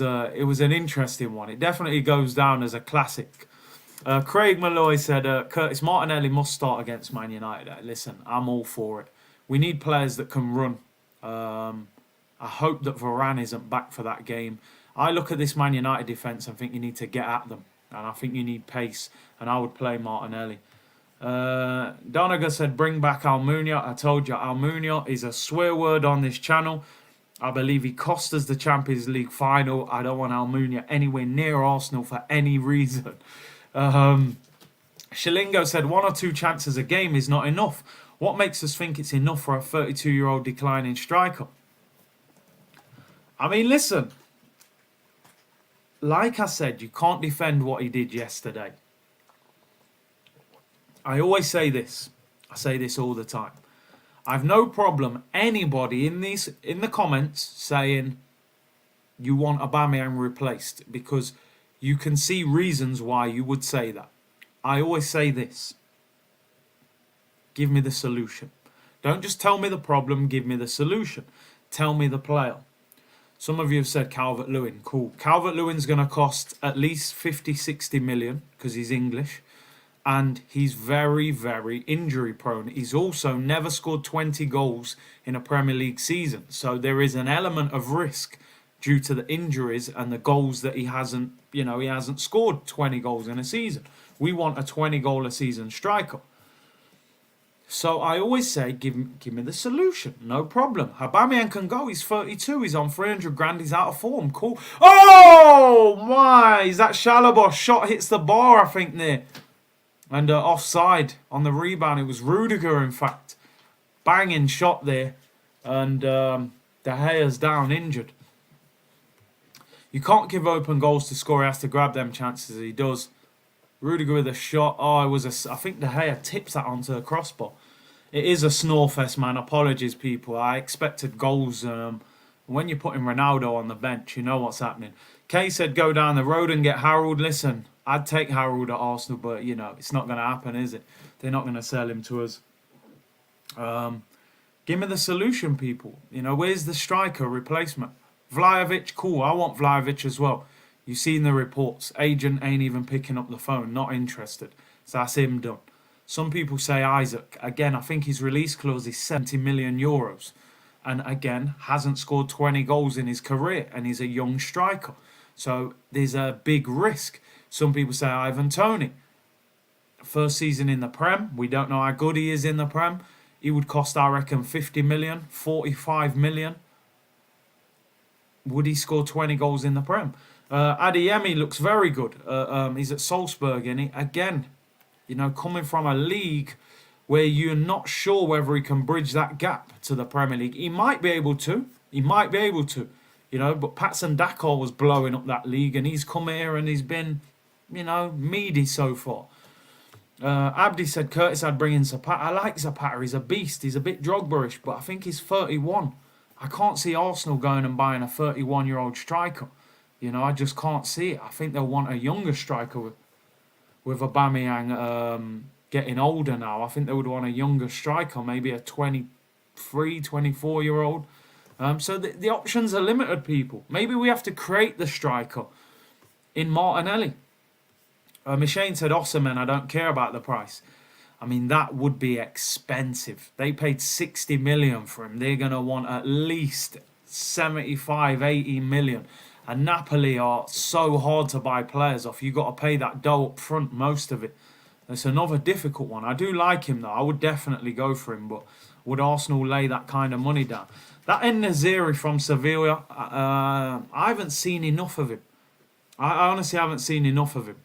S1: an interesting one. It definitely goes down as a classic. Craig Malloy said, Curtis Martinelli must start against Man United. Listen, I'm all for it. We need players that can run. I hope that Varane isn't back for that game. I look at this Man United defence and think you need to get at them. And I think you need pace. And I would play Martinelli. Donegal said, bring back Almunia. I told you, Almunia is a swear word on this channel. I believe he cost us the Champions League final. I don't want Almunia anywhere near Arsenal for any reason. Shalingo said, 1 or 2 chances a game is not enough. What makes us think it's enough for a 32-year-old declining striker? I mean, listen. Like I said, you can't defend what he did yesterday. I always say this. I say this all the time. I've no problem anybody in the comments saying you want Aubameyang replaced, because you can see reasons why you would say that. I always say this. Give me the solution. Don't just tell me the problem, give me the solution. Tell me the player. Some of you have said Calvert-Lewin. Cool. Calvert-Lewin's going to cost at least 50, 60 million because he's English. And he's very, very injury prone. He's also never scored 20 goals in a Premier League season. So there is an element of risk due to the injuries and the goals that he hasn't scored 20 goals in a season. We want a 20 goal a season striker. So I always say, give me the solution. No problem. Aubameyang can go. He's 32. He's on 300 grand. He's out of form. Cool. Oh, my. Is that Shalabah? Shot hits the bar, I think, there. And offside on the rebound. It was Rudiger, in fact. Banging shot there. And De Gea's down, injured. You can't give open goals to score. He has to grab them chances. He does. Rudiger with a shot. Oh, I think De Gea tips that onto the crossbar. It is a snore fest, man. Apologies, people. I expected goals. When you're putting Ronaldo on the bench, you know what's happening. Kay said, go down the road and get Harold. Listen, I'd take Harold at Arsenal, but, you know, it's not going to happen, is it? They're not going to sell him to us. Give me the solution, people. You know, where's the striker replacement? Vlahovic, cool. I want Vlahovic as well. You've seen the reports. Agent ain't even picking up the phone. Not interested. So that's him done. Some people say Isaac. Again, I think his release clause is 70 million euros. And again, hasn't scored 20 goals in his career. And he's a young striker. So there's a big risk. Some people say Ivan Toney. First season in the Prem. We don't know how good he is in the Prem. He would cost, I reckon, 50 million, 45 million. would he score 20 goals in the Prem? Adeyemi looks very good. He's at Salzburg, and again, coming from a league where you're not sure whether he can bridge that gap to the Premier League. He might be able to. But Patson Daka was blowing up that league, and he's come here and he's been, meaty so far. Abdi said Curtis I'd bring in Zapata. I like Zapata. He's a beast. He's a bit Drogba-ish, but I think he's 31. I can't see Arsenal going and buying a 31-year-old striker. I just can't see it. I think they'll want a younger striker with Aubameyang getting older now. I think they would want a younger striker, maybe a 23, 24-year-old. So the options are limited, people. Maybe we have to create the striker in Martinelli. Mishane said, Osimhen, I don't care about the price. I mean, that would be expensive. They paid 60 million for him. They're going to want at least 75, 80 million. And Napoli are so hard to buy players off. You've got to pay that dough up front, most of it. It's another difficult one. I do like him, though. I would definitely go for him. But would Arsenal lay that kind of money down? That En-Nesyri from Sevilla, I haven't seen enough of him. I honestly haven't seen enough of him.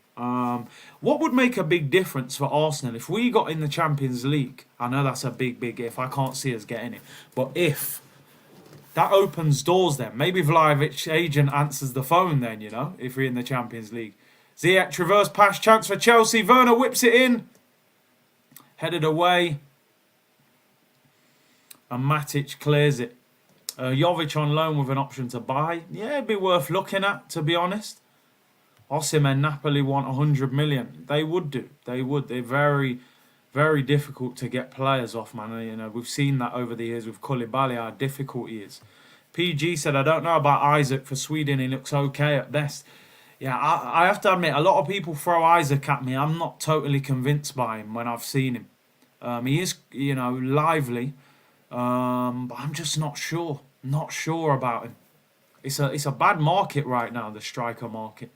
S1: What would make a big difference for Arsenal if we got in the Champions League? I know that's a big if. I can't see us getting it. But if that opens doors then. Maybe Vlahovic's agent answers the phone then, if we're in the Champions League. Ziyech reverse pass chance for Chelsea. Werner whips it in. Headed away. And Matic clears it. Jovic on loan with an option to buy. Yeah, it'd be worth looking at, to be honest. Osimhen, Napoli want 100 million. They would do. They would. They're very, very difficult to get players off, man. We've seen that over the years with Koulibaly, how difficult he is. PG said, I don't know about Isaac for Sweden. He looks okay at best. Yeah, I have to admit, a lot of people throw Isaac at me. I'm not totally convinced by him when I've seen him. He is, lively. But I'm just not sure. Not sure about him. It's a bad market right now, the striker market.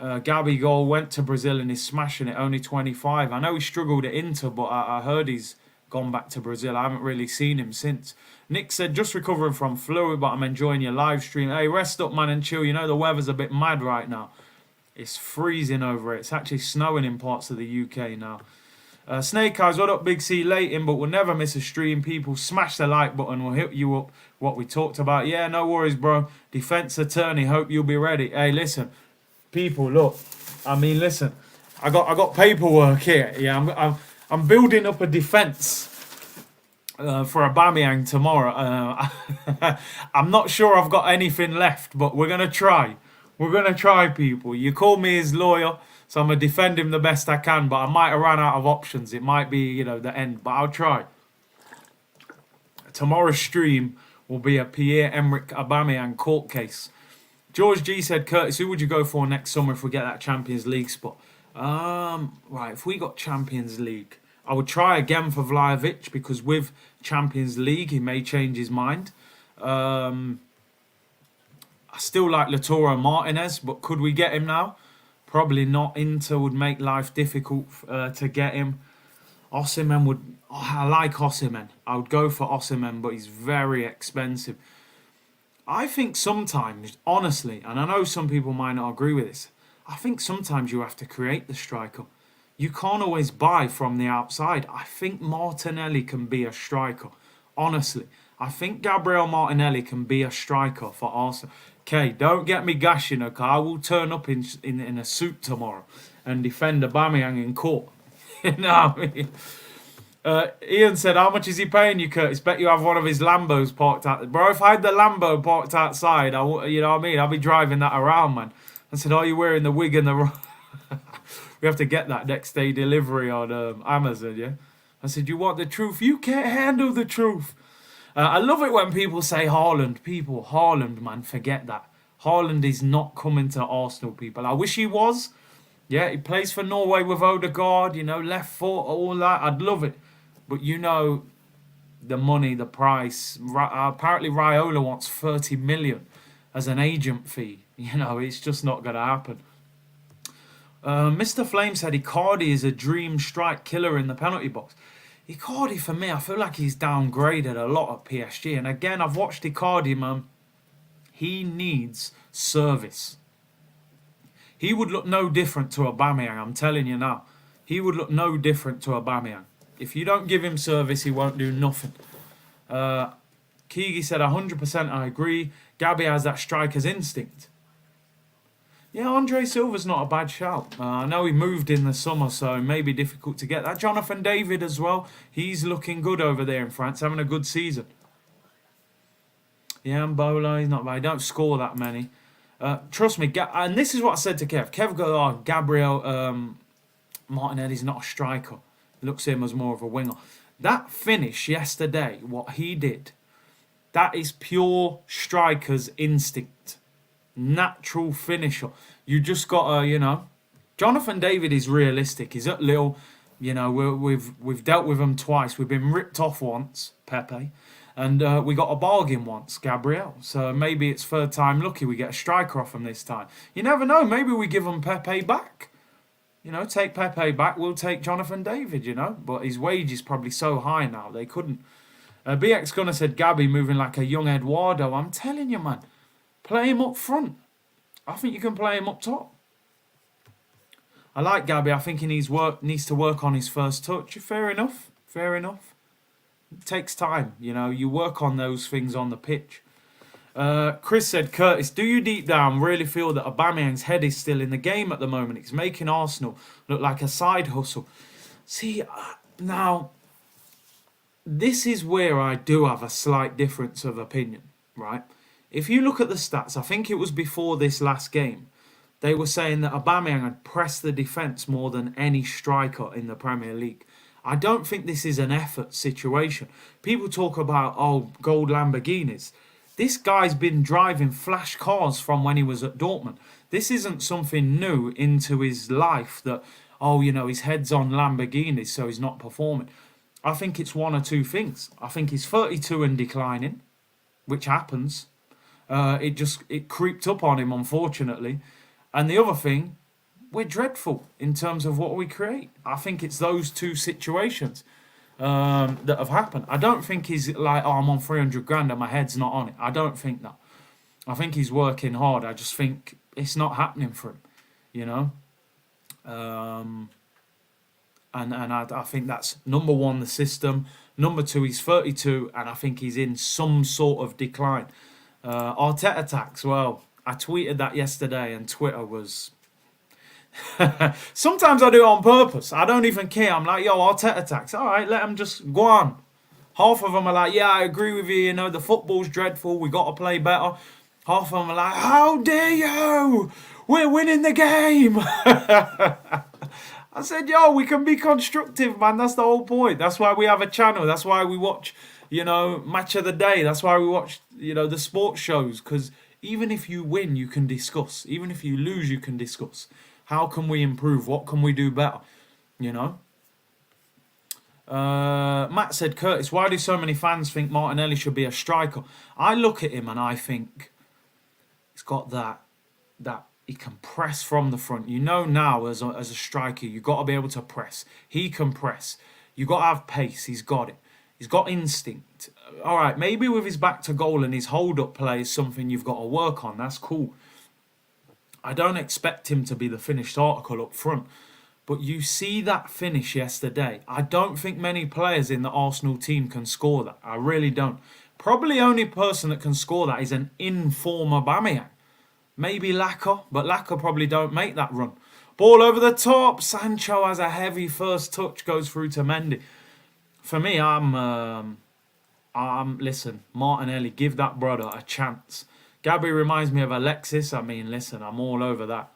S1: Gabigol went to Brazil and he's smashing it, only 25. I know he struggled at Inter, but I heard he's gone back to Brazil. I haven't really seen him since. Nick said, just recovering from flu, but I'm enjoying your live stream. Hey, rest up, man, and chill. The weather's a bit mad right now. It's freezing over it. It's actually snowing in parts of the UK now. Snake Eyes, what up, Big C? Late in, but we'll never miss a stream. People, smash the like button. We'll hit you up what we talked about. Yeah, no worries, bro. Defense attorney, hope you'll be ready. Hey, listen. People, look. I mean, listen. I got paperwork here. Yeah, I'm building up a defense for Aubameyang tomorrow. I'm not sure I've got anything left, but we're gonna try. We're gonna try, people. You call me his lawyer, so I'm gonna defend him the best I can. But I might have run out of options. It might be, the end. But I'll try. Tomorrow's stream will be a Pierre-Emerick Aubameyang court case. George G said, Curtis, who would you go for next summer if we get that Champions League spot? Right, if we got Champions League, I would try again for Vlahovic, because with Champions League, he may change his mind. I still like Lautaro Martinez, but could we get him now? Probably not. Inter would make life difficult to get him. Osimhen would... I like Osimhen. I would go for Osimhen, but he's very expensive. I think sometimes, honestly, and I know some people might not agree with this, I think sometimes you have to create the striker. You can't always buy from the outside. I think Martinelli can be a striker. Honestly, I think Gabriel Martinelli can be a striker for Arsenal. Okay, don't get me gashing, okay? I will turn up in a suit tomorrow and defend Aubameyang in court. You know what I mean? Ian said, how much is he paying you, Curtis? Bet you have one of his Lambos parked out. Bro, if I had the Lambo parked outside, you know what I mean? I'd be driving that around, man. I said, are you wearing the wig and the... We have to get that next day delivery on Amazon, yeah? I said, you want the truth? You can't handle the truth. I love it when people say Haaland. People, Haaland, man, forget that. Haaland is not coming to Arsenal, people. I wish he was. Yeah, he plays for Norway with Odegaard, left foot, all that. I'd love it. But the money, the price. Apparently Raiola wants 30 million as an agent fee. It's just not going to happen. Mr. Flame said Icardi is a dream strike killer in the penalty box. Icardi, for me, I feel like he's downgraded a lot at PSG. And again, I've watched Icardi, man. He needs service. He would look no different to Aubameyang, I'm telling you now. He would look no different to Aubameyang. If you don't give him service, he won't do nothing. Keegi said, 100% I agree. Gabby has that striker's instinct. Yeah, Andre Silva's not a bad shout. I know he moved in the summer, so it may be difficult to get that. Jonathan David as well. He's looking good over there in France, having a good season. Yeah, Mbola, he's not bad. He don't score that many. Trust me, and this is what I said to Kev. Kev goes, oh, Gabriel Martinelli's not a striker. He looks at him as more of a winger. That finish yesterday, what he did, that is pure striker's instinct. Natural finisher. You just got to, Jonathan David is realistic. He's at Lille. We've dealt with him twice. We've been ripped off once, Pepe. And we got a bargain once, Gabriel. So maybe it's third time lucky we get a striker off him this time. You never know. Maybe we give him Pepe back. Take Pepe back. We'll take Jonathan David, But his wage is probably so high now. They couldn't. BX Gunner said, Gabby moving like a young Eduardo. I'm telling you, man. Play him up front. I think you can play him up top. I like Gabby. I think he needs to work on his first touch. Fair enough. It takes time. You work on those things on the pitch. Chris said, Curtis, do you deep down really feel that Aubameyang's head is still in the game at the moment? It's making Arsenal look like a side hustle. See, now, this is where I do have a slight difference of opinion, right? If you look at the stats, I think it was before this last game, they were saying that Aubameyang had pressed the defence more than any striker in the Premier League. I don't think this is an effort situation. People talk about, gold Lamborghinis. This guy's been driving flash cars from when he was at Dortmund. This isn't something new into his life that, his head's on Lamborghinis, so he's not performing. I think it's one or two things. I think he's 32 and declining, which happens. It creeped up on him, unfortunately. And the other thing, we're dreadful in terms of what we create. I think it's those two situations that have happened. I don't think he's like, I'm on 300 grand and my head's not on it. I don't think that. I think he's working hard. I just think it's not happening for him, And I think that's number one, the system. Number two, he's 32 and I think he's in some sort of decline. Arteta attacks, well, I tweeted that yesterday and Twitter was... Sometimes I do it on purpose. I don't even care. I'm like, Arteta attacks. All right, let them just go on. Half of them are like, yeah, I agree with you. The football's dreadful. We got to play better. Half of them are like, how dare you? We're winning the game. I said, we can be constructive, man. That's the whole point. That's why we have a channel. That's why we watch, Match of the Day. That's why we watch, the sports shows. Because even if you win, you can discuss. Even if you lose, you can discuss. How can we improve? What can we do better? Matt said, Curtis, why do so many fans think Martinelli should be a striker? I look at him and I think he's got that he can press from the front. Now as a striker, you've got to be able to press. He can press. You've got to have pace. He's got it. He's got instinct. All right, maybe with his back to goal and his hold-up play is something you've got to work on. That's cool. I don't expect him to be the finished article up front. But you see that finish yesterday. I don't think many players in the Arsenal team can score that. I really don't. Probably only person that can score that is an in-form Aubameyang. Maybe Laka, but Laka probably don't make that run. Ball over the top. Sancho has a heavy first touch, goes through to Mendy. For me, listen, Martinelli, give that brother a chance. Gabby reminds me of Alexis. Listen, I'm all over that.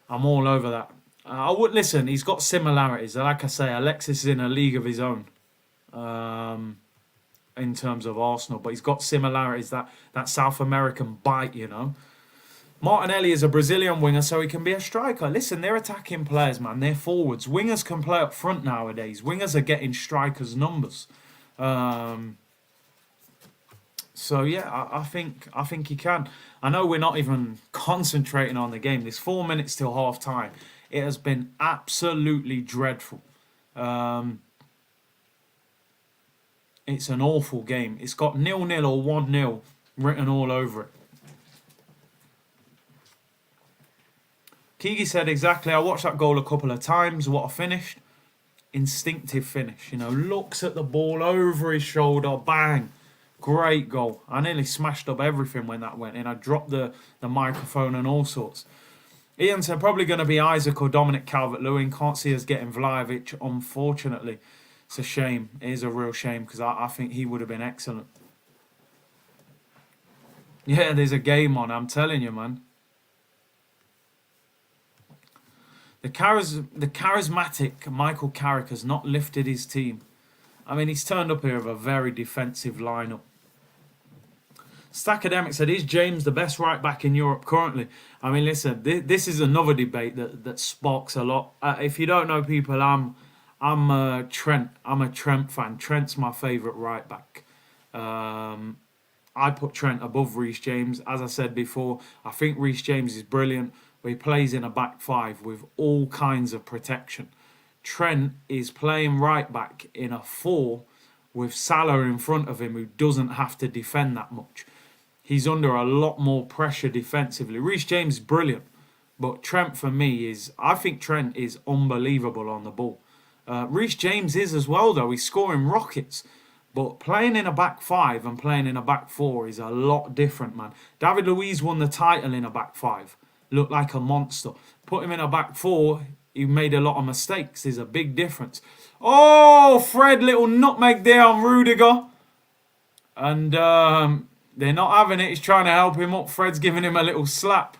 S1: I would listen. He's got similarities. Like I say, Alexis is in a league of his own, in terms of Arsenal. But he's got similarities. That South American bite, Martinelli is a Brazilian winger, so he can be a striker. Listen, they're attacking players, man. They're forwards. Wingers can play up front nowadays. Wingers are getting strikers' numbers. So yeah, I think he can. I know we're not even concentrating on the game. There's 4 minutes till half time. It has been absolutely dreadful. It's an awful game. It's got 0-0 or 1-0 written all over it. Kiki said exactly. I watched that goal a couple of times. What a finish. Instinctive finish. You know, looks at the ball over his shoulder. Bang. Great goal. I nearly smashed up everything when that went in. I dropped the microphone and all sorts. Ian said probably going to be Isaac or Dominic Calvert-Lewin. Can't see us getting Vlahovic, unfortunately. It's a shame. It is a real shame because I think he would have been excellent. Yeah, there's a game on. I'm telling you, man. The charismatic Michael Carrick has not lifted his team. I mean, he's turned up here with a very defensive lineup. Stackademic said, is James the best right back in Europe currently? I mean, listen, this is another debate that sparks a lot. If you don't know, people, I'm Trent. I'm a Trent fan. Trent's my favourite right back. I put Trent above Reece James. As I said before, I think Reece James is brilliant, but he plays in a back five with all kinds of protection. Trent is playing right back in a 4 with Salah in front of him who doesn't have to defend that much. He's under a lot more pressure defensively. Reece James is brilliant, but Trent for me is... I think Trent is unbelievable on the ball. Reece James is as well, though. He's scoring rockets. But playing in a back 5 and playing in a back 4 is a lot different, man. David Luiz won the title in a back 5. Looked like a monster. Put him in a back 4, he made a lot of mistakes. There's a big difference. Oh, Fred, little nutmeg there on Rudiger. And they're not having it. He's trying to help him up. Fred's giving him a little slap.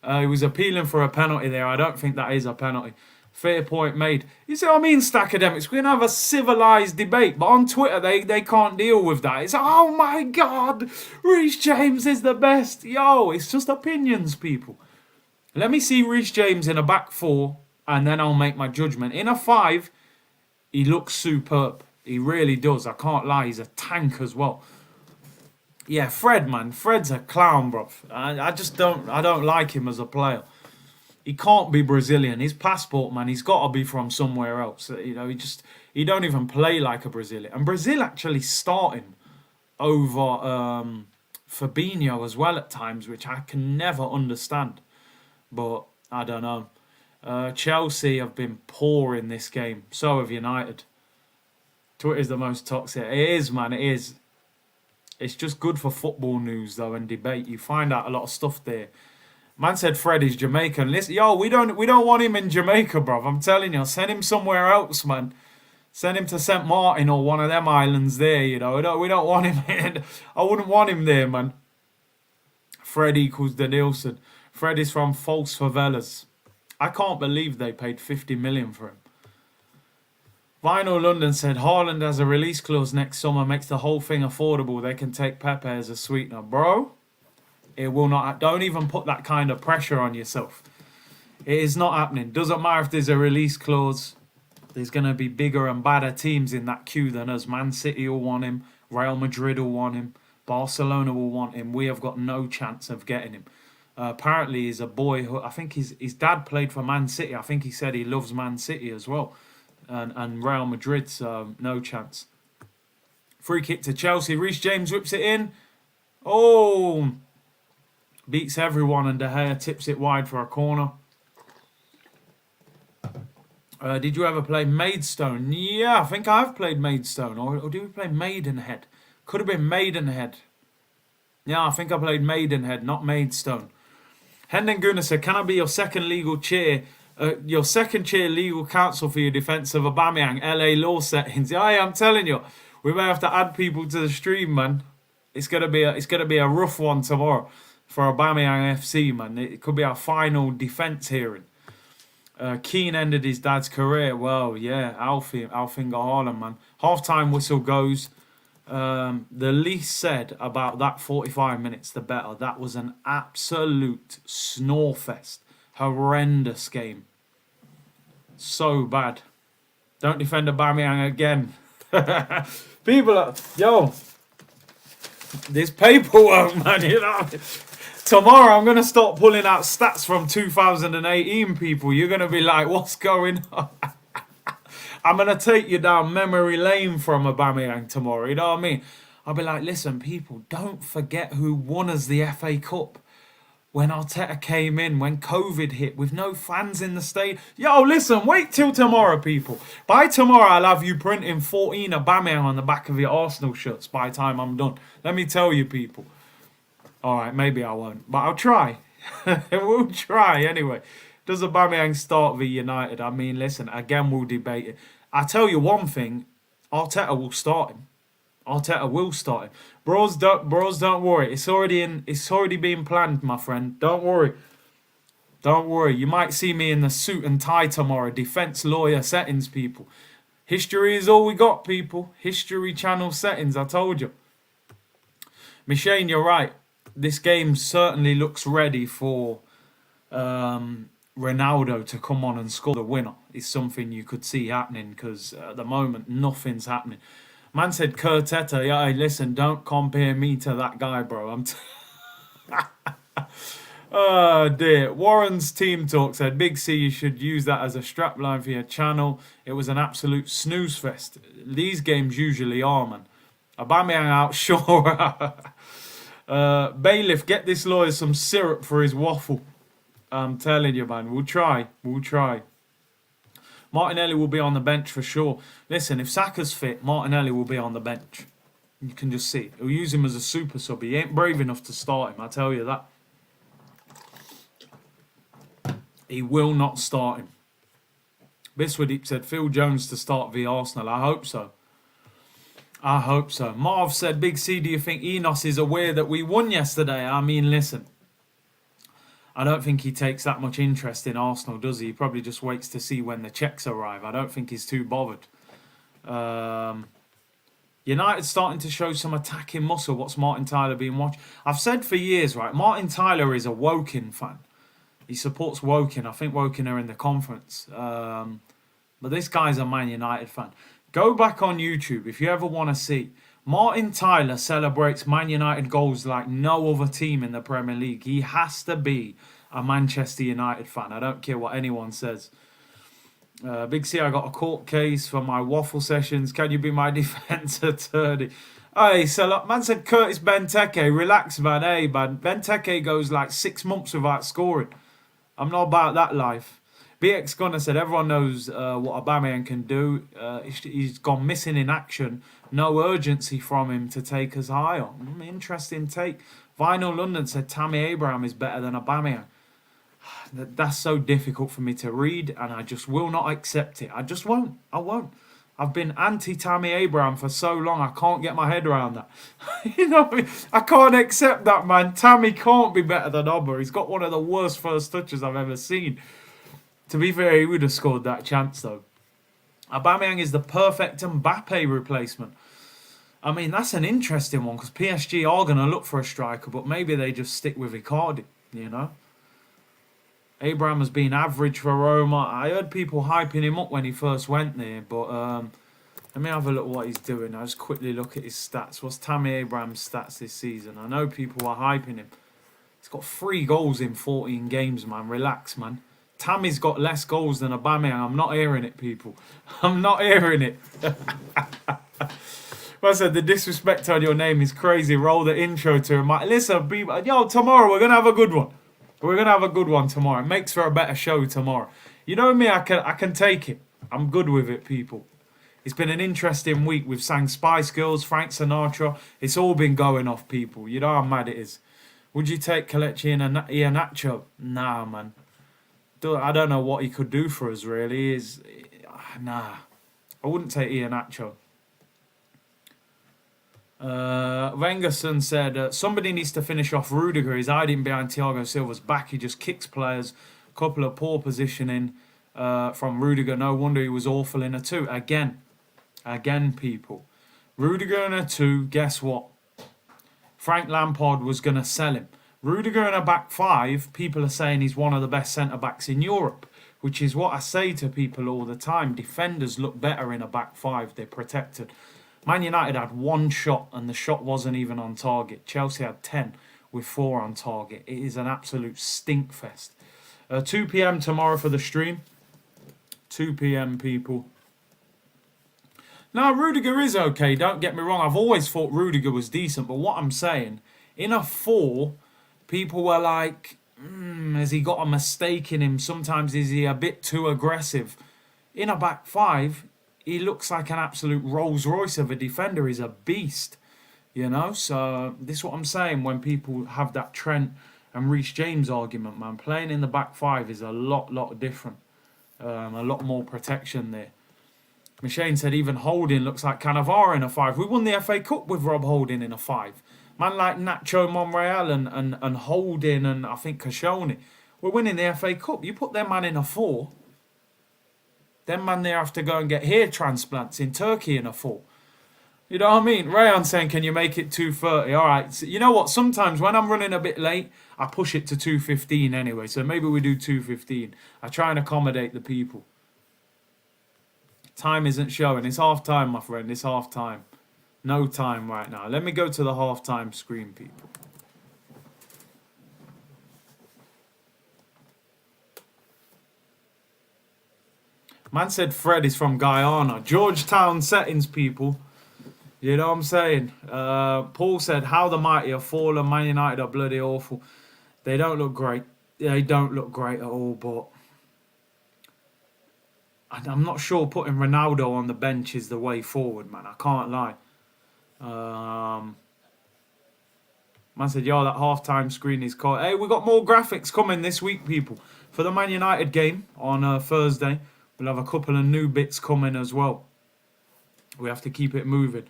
S1: He was appealing for a penalty there. I don't think that is a penalty. Fair point made. You see what I mean, Stackademics? We're going to have a civilised debate. But on Twitter, they can't deal with that. It's, oh my God, Reece James is the best. Yo, it's just opinions, people. Let me see Reece James in a back 4, and then I'll make my judgment. In a 5, he looks superb. He really does. I can't lie. He's a tank as well. Yeah, Fred, man. Fred's a clown, bro. I don't like him as a player. He can't be Brazilian. His passport, man, he's got to be from somewhere else. You know, he don't even play like a Brazilian. And Brazil actually start him over Fabinho as well at times, which I can never understand. But I don't know. Chelsea have been poor in this game. So have United. Twitter is the most toxic. It is, man. It is. It's just good for football news, though, and debate. You find out a lot of stuff there. Man said Fred is Jamaican. Listen, yo, we don't want him in Jamaica, bruv. I'm telling you, send him somewhere else, man. Send him to St. Martin or one of them islands there, you know. We don't want him in. I wouldn't want him there, man. Fred equals Denilson. Fred is from False Favelas. I can't believe they paid 50 million for him. Vinyl London said Haaland has a release clause next summer, makes the whole thing affordable. They can take Pepe as a sweetener. Bro, it will not. Don't even put that kind of pressure on yourself. It is not happening. Doesn't matter if there's a release clause. There's going to be bigger and badder teams in that queue than us. Man City will want him. Real Madrid will want him. Barcelona will want him. We have got no chance of getting him. Apparently, he's a boy who... I think his dad played for Man City. I think he said he loves Man City as well. And Real Madrid, so no chance. Free kick to Chelsea. Reece James whips it in. Oh! Beats everyone and De Gea tips it wide for a corner. Did you ever play Maidstone? Yeah, I think I've played Maidstone. Or did we play Maidenhead? Could have been Maidenhead. Yeah, I think I played Maidenhead, not Maidstone. Hendon Gunnar said, can I be your second legal chair? Your second chair legal counsel for your defence of Aubameyang, LA law settings. Yeah, I'm telling you, we may have to add people to the stream, man. It's gonna be a rough one tomorrow for Aubameyang FC, man. It could be our final defence hearing. Keane ended his dad's career. Well, yeah, Alfinger Haaland, man. Half-time whistle goes. The least said about that 45 minutes, the better. That was an absolute snorefest. Horrendous game. So bad. Don't defend Aubameyang again. People are... Yo. This paperwork, man, you know. Tomorrow I'm going to start pulling out stats from 2018, people. You're going to be like, what's going on? I'm going to take you down memory lane from Aubameyang tomorrow. You know what I mean? I'll be like, listen, people, don't forget who won us the FA Cup. when Arteta came in, when COVID hit, with no fans in the stadium. Yo, listen, wait till tomorrow, people. By tomorrow, I'll have you printing 14 Aubameyang on the back of your Arsenal shirts by the time I'm done. Let me tell you, people. All right, maybe I won't, but I'll try. We'll try anyway. Does Aubameyang start v United? I mean, listen, again, we'll debate it. I tell you one thing, Arteta will start him. Arteta will start him. Bros, don't worry. It's already being planned, my friend. Don't worry. Don't worry. You might see me in the suit and tie tomorrow. Defense lawyer settings, people. History is all we got, people. History channel settings, I told you. Michelle, you're right. This game certainly looks ready for Ronaldo to come on and score the winner. It's something you could see happening because at the moment, nothing's happening. Man said, Kurteta, yeah, listen, don't compare me to that guy, bro. Oh, dear. Warren's Team Talk said, Big C, you should use that as a strapline for your channel. It was an absolute snooze fest. These games usually are, man. Aubameyang out, sure. Bailiff, get this lawyer some syrup for his waffle. I'm telling you, man. We'll try. Martinelli will be on the bench for sure. Listen, if Saka's fit, Martinelli will be on the bench. You can just see. He'll use him as a super sub. He ain't brave enough to start him, I tell you that. He will not start him. Biswadeep said, Phil Jones to start v Arsenal. I hope so. Marv said, Big C, do you think Enos is aware that we won yesterday? I mean, listen. I don't think he takes that much interest in Arsenal, does he? He probably just waits to see when the checks arrive. I don't think he's too bothered. United starting to show some attacking muscle. What's Martin Tyler being watched? I've said for years, right, Martin Tyler is a Woking fan. He supports Woking. I think Woking are in the conference. But this guy's a Man United fan. Go back on YouTube if you ever want to see. Martin Tyler celebrates Man United goals like no other team in the Premier League. He has to be a Manchester United fan. I don't care what anyone says. Big C, I got a court case for my waffle sessions. Can you be my defence attorney? Hey, so look, man said Curtis Benteke. Relax, man. Hey, man. Benteke goes like 6 months without scoring. I'm not about that life. BX Gunner said everyone knows what Aubameyang can do. He's gone missing in action. No urgency from him to take us higher. Interesting take. Vinyl London said Tammy Abraham is better than Aubameyang. That's so difficult for me to read, and I just will not accept it. I just won't. I won't. I've been anti-Tammy Abraham for so long, I can't get my head around that. You know, I can't accept that, man. Tammy can't be better than Oba. He's got one of the worst first touches I've ever seen. To be fair, he would have scored that chance, though. Aubameyang is the perfect Mbappe replacement. I mean, that's an interesting one, because PSG are going to look for a striker, but maybe they just stick with Icardi, you know? Abraham has been average for Roma. I heard people hyping him up when he first went there, but let me have a look at what he's doing. I'll just quickly look at his stats. What's Tammy Abraham's stats this season? I know people are hyping him. He's got 3 goals in 14 games, man. Relax, man. Tammy's got less goals than Aubameyang. I'm not hearing it, people. I'm not hearing it. I said the disrespect on your name is crazy. Roll the intro to him. Listen, yo, tomorrow we're going to have a good one. We're going to have a good one tomorrow. It makes for a better show tomorrow. You know me, I can take it. I'm good with it, people. It's been an interesting week. We've sang Spice Girls, Frank Sinatra. It's all been going off, people. You know how mad it is. Would you take Kelechi and Iheanacho? Nah, man. I don't know what he could do for us, really. Nah. I wouldn't take Iheanacho. Wengerson said, somebody needs to finish off Rudiger. He's hiding behind Thiago Silva's back. He just kicks players. Couple of poor positioning from Rudiger. No wonder he was awful in a 2. Again, people. Rudiger in a 2, guess what? Frank Lampard was going to sell him. Rudiger in a back 5, people are saying he's one of the best centre-backs in Europe, which is what I say to people all the time. Defenders look better in a back 5. They're protected. Man United had 1 shot and the shot wasn't even on target. Chelsea had 10 with 4 on target. It is an absolute stink fest. 2 p.m. tomorrow for the stream. 2 p.m. people. Now, Rudiger is okay, don't get me wrong. I've always thought Rudiger was decent, but what I'm saying, in a 4, people were like, Has he got a mistake in him? Sometimes is he a bit too aggressive? In a back five, he looks like an absolute Rolls Royce of a defender. He's a beast, you know. So this is what I'm saying when people have that Trent and Reece James argument, man. Playing in the back five is a lot different. A lot more protection there. Machine said even Holding looks like Cannavaro in a five. We won the FA Cup with Rob Holding in a five. Man like Nacho Monreal and Holding and I think Koscielny. We're winning the FA Cup. You put them man in a four. Them man there have to go and get hair transplants in Turkey in a four. You know what I mean? Rayan saying, can you make it 2:30? All right. So, you know what? Sometimes when I'm running a bit late, I push it to 2:15 anyway. So maybe we do 2:15. I try and accommodate the people. Time isn't showing. It's half time, my friend. It's half time. No time right now. Let me go to the half time screen, people. Man said Fred is from Guyana. Georgetown settings, people. You know what I'm saying? Paul said, how the mighty are fallen. Man United are bloody awful. They don't look great. They don't look great at all, but I'm not sure putting Ronaldo on the bench is the way forward, man. I can't lie. Man said, yo, that half-time screen is caught. Hey, we got more graphics coming this week, people. For the Man United game on Thursday, we'll have a couple of new bits coming as well. We have to keep it moving.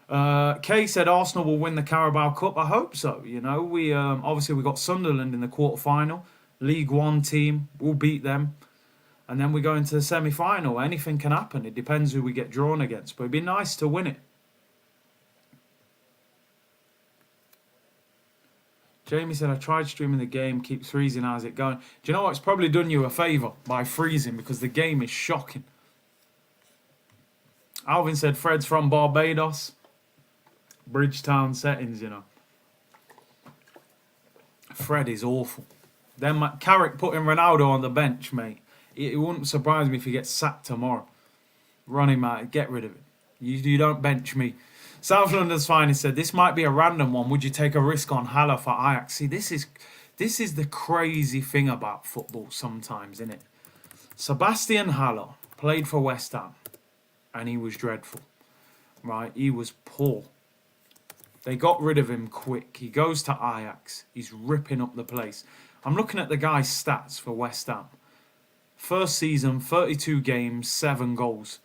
S1: Kay said Arsenal will win the Carabao Cup. I hope so. You know, we obviously we got Sunderland in the quarter-final. League One team. We'll beat them. And then we go into the semi-final. Anything can happen. It depends who we get drawn against. But it'd be nice to win it. Jamie said, I tried streaming the game, keeps freezing. How's it going? Do you know what? It's probably done you a favour by freezing because the game is shocking. Alvin said, Fred's from Barbados. Bridgetown settings, you know. Fred is awful. Then Carrick putting Ronaldo on the bench, mate. It wouldn't surprise me if he gets sacked tomorrow. Run him out. Get rid of it. You don't bench me. South London's Finest said, this might be a random one. Would you take a risk on Haller for Ajax? See, this is the crazy thing about football sometimes, isn't it? Sebastian Haller played for West Ham, and he was dreadful, right? He was poor. They got rid of him quick. He goes to Ajax. He's ripping up the place. I'm looking at the guy's stats for West Ham. First season, 32 games, 7 goals.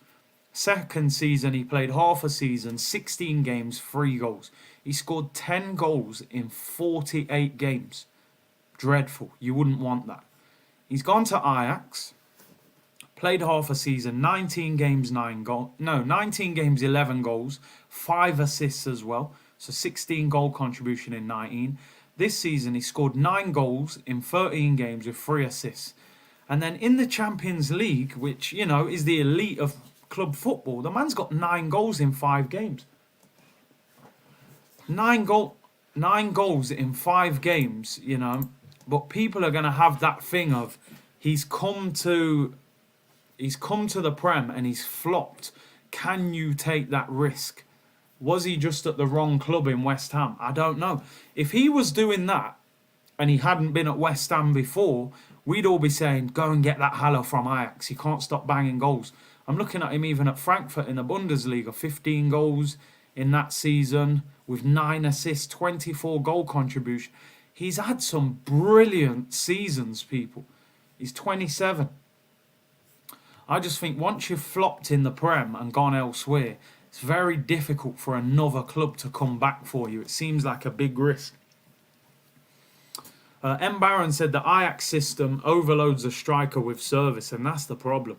S1: Second season, he played half a season, 16 games, 3 goals. He scored 10 goals in 48 games. Dreadful. You wouldn't want that. He's gone to Ajax, played half a season, 19 games, 19 games, 11 goals, 5 assists as well. So 16 goal contribution in 19. This season, he scored 9 goals in 13 games with 3 assists. And then in the Champions League, which, you know, is the elite of club football, the man's got 9 goals in 5 games. 9 goals in 5 games, you know. But people are going to have that thing of he's come to the Prem and he's flopped. Can you take that risk? Was he just at the wrong club in West Ham? I don't know. If he was doing that and he hadn't been at West Ham before, we'd all be saying, go and get that Haller from Ajax. He can't stop banging goals. I'm looking at him even at Frankfurt in the Bundesliga. 15 goals in that season with 9 assists, 24 goal contribution. He's had some brilliant seasons, people. He's 27. I just think once you've flopped in the Prem and gone elsewhere, it's very difficult for another club to come back for you. It seems like a big risk. M. Barron said the Ajax system overloads a striker with service, and that's the problem.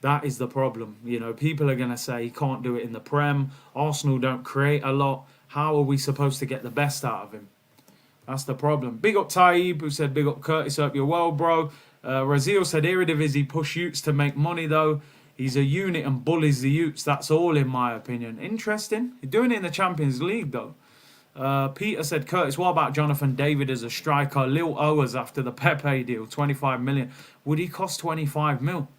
S1: That is the problem. You know, people are going to say he can't do it in the Prem. Arsenal don't create a lot. How are we supposed to get the best out of him? That's the problem. Big up Taib, who said, big up Curtis, hope you're well, bro. Razil said, Eredivisie push Utes to make money, though. He's a unit and bullies the Utes. That's all, in my opinion. Interesting. You're doing it in the Champions League, though. Peter said, Curtis, what about Jonathan David as a striker? Lil Owers after the Pepe deal, 25 million. Would he cost 25 mil?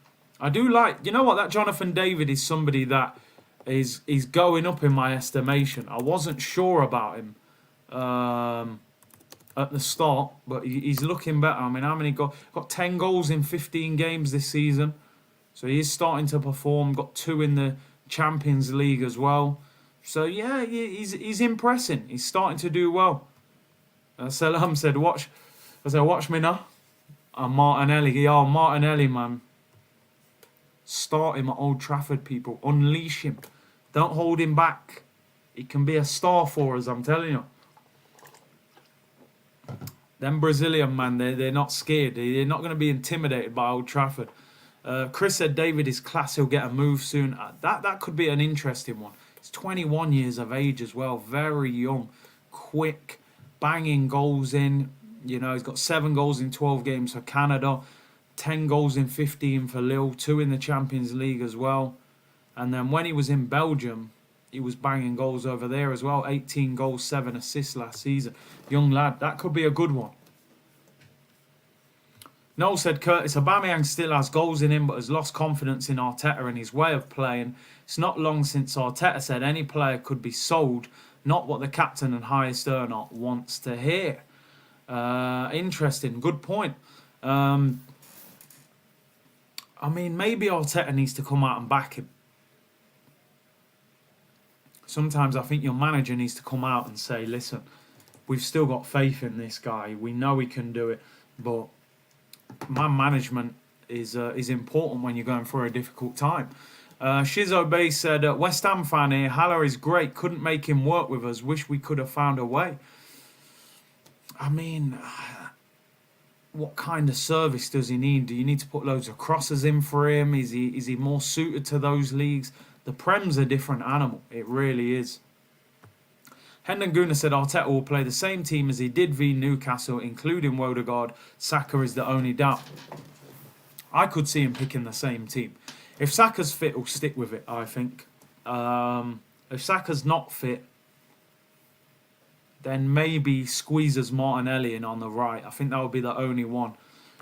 S1: I do like, you know what, that Jonathan David is somebody that is going up in my estimation. I wasn't sure about him at the start, but he's looking better. I mean, how many got 10 goals in 15 games this season, so he's starting to perform. Got 2 in the Champions League as well. So yeah, he's impressing. He's starting to do well. Salam said, "Watch." I said, "Watch me now." And Martinelli, yeah, Martinelli, man. Start him at Old Trafford, people. Unleash him. Don't hold him back. He can be a star for us, I'm telling you. Them Brazilian, man, they're not scared. They're not going to be intimidated by Old Trafford. Chris said David is class. He'll get a move soon. That could be an interesting one. He's 21 years of age as well. Very young. Quick. Banging goals in. You know, he's got 7 goals in 12 games for Canada. 10 goals in 15 for Lille. 2 in the Champions League as well. And then when he was in Belgium, he was banging goals over there as well. 18 goals, 7 assists last season. Young lad. That could be a good one. Noel said Curtis Aubameyang still has goals in him but has lost confidence in Arteta and his way of playing. It's not long since Arteta said any player could be sold, not what the captain and highest earner wants to hear. Interesting. Good point. I mean, maybe Arteta needs to come out and back him. Sometimes I think your manager needs to come out and say, listen, we've still got faith in this guy. We know he can do it, but man management is important when you're going through a difficult time. Shizzo Bay said, West Ham fan here, Haller is great, couldn't make him work with us, wish we could have found a way. I mean, what kind of service does he need? Do you need to put loads of crosses in for him? Is he more suited to those leagues? The Prem's a different animal. It really is. Hendon Guna said Arteta will play the same team as he did v Newcastle, including Odegaard. Saka is the only doubt. I could see him picking the same team. If Saka's fit, he'll stick with it, I think. If Saka's not fit, then maybe squeezes Martinelli in on the right. I think that would be the only one.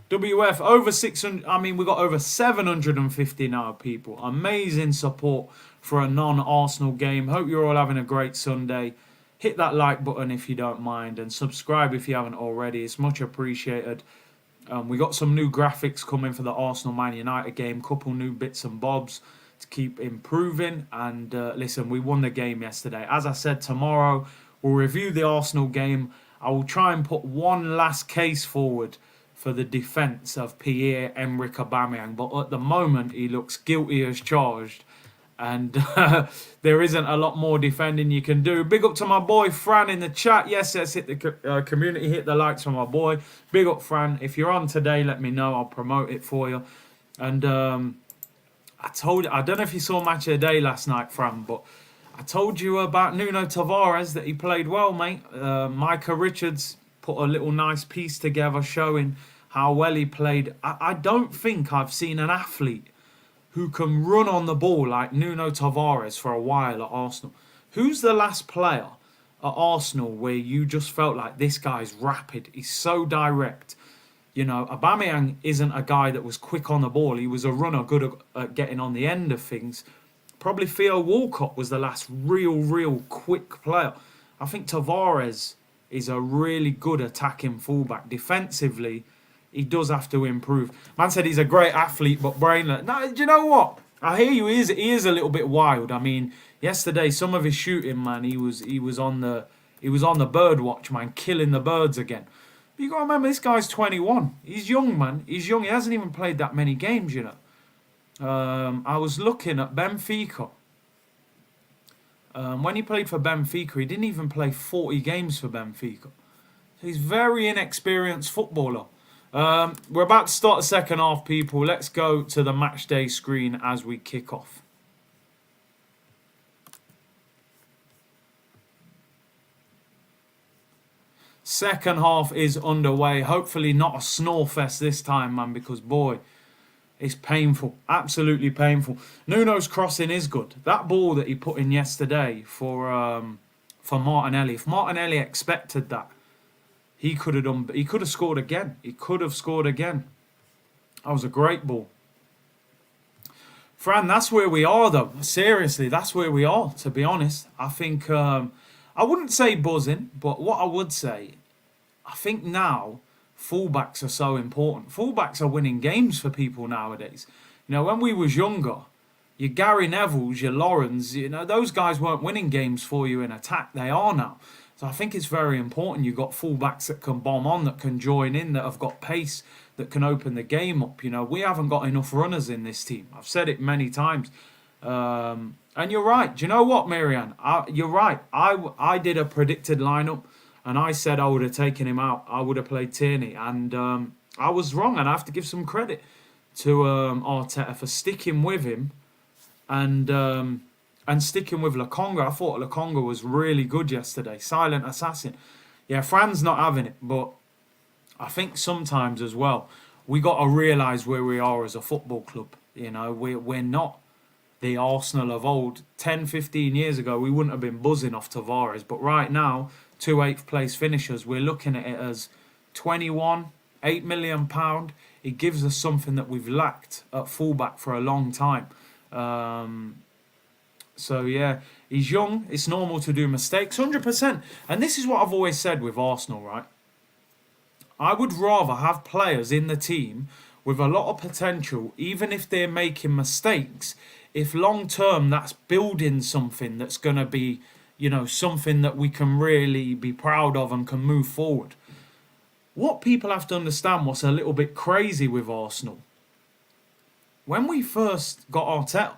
S1: WF, over 600, I mean, we got over 750 now, people. Amazing support for a non-Arsenal game. Hope you're all having a great Sunday. Hit that like button if you don't mind, and subscribe if you haven't already. It's much appreciated. We got some new graphics coming for the Arsenal-Man United game. Couple new bits and bobs to keep improving. And listen, we won the game yesterday. As I said, tomorrow we'll review the Arsenal game. I will try and put one last case forward for the defence of Pierre-Emerick Aubameyang. But at the moment, he looks guilty as charged. And there isn't a lot more defending you can do. Big up to my boy Fran in the chat. Yes, hit the community, hit the likes for my boy. Big up, Fran. If you're on today, let me know. I'll promote it for you. And I told you, I don't know if you saw Match of the Day last night, Fran, but I told you about Nuno Tavares, that he played well, mate. Micah Richards put a little nice piece together showing how well he played. I don't think I've seen an athlete who can run on the ball like Nuno Tavares for a while at Arsenal. Who's the last player at Arsenal where you just felt like this guy's rapid? He's so direct. You know, Aubameyang isn't a guy that was quick on the ball. He was a runner, good at getting on the end of things. Probably Theo Walcott was the last real quick player. I think Tavares is a really good attacking fullback. Defensively, he does have to improve. Man said he's a great athlete, but brainless. No, do you know what? I hear you. He is a little bit wild. I mean, yesterday some of his shooting, man, he was on the bird watch, man, killing the birds again. But you got to remember, this guy's 21. He's young, man. He's young. He hasn't even played that many games, you know. I was looking at Benfica. When he played for Benfica, he didn't even play 40 games for Benfica. He's a very inexperienced footballer. We're about to start the second half, people. Let's go to the match day screen as we kick off. Second half is underway. Hopefully not a snore fest this time, man, because, boy, it's painful. Absolutely painful. Nuno's crossing is good. That ball that he put in yesterday for Martinelli, if Martinelli expected that, he could have scored again. He could have scored again. That was a great ball. Fran, that's where we are, though. Seriously, that's where we are, to be honest. I think, I wouldn't say buzzing, but what I would say, I think now fullbacks are so important. Fullbacks are winning games for people nowadays. You know, when we was younger, your Gary Nevilles, your Laurens, you know, those guys weren't winning games for you in attack. They are now. So I think it's very important you've got fullbacks that can bomb on, that can join in, that have got pace, that can open the game up. You know, we haven't got enough runners in this team. I've said it many times. And you're right. Do you know what, Miriam? You're right. I did a predicted lineup, and I said I would have taken him out. I would have played Tierney, and I was wrong. And I have to give some credit to Arteta for sticking with him, and sticking with Lokonga. I thought Lokonga was really good yesterday. Silent assassin. Yeah, Fran's not having it, but I think sometimes as well we got to realise where we are as a football club. You know, we're not the Arsenal of old. 10, 15 years ago, we wouldn't have been buzzing off Tavares. But right now, 2 8th place finishers, we're looking at it as 21, £8 million. It gives us something that we've lacked at fullback for a long time. So yeah, he's young. It's normal to do mistakes, 100%. And this is what I've always said with Arsenal, right? I would rather have players in the team with a lot of potential, even if they're making mistakes, if long term that's building something that's going to be, you know, something that we can really be proud of and can move forward. What people have to understand, what's a little bit crazy with Arsenal, when we first got Arteta,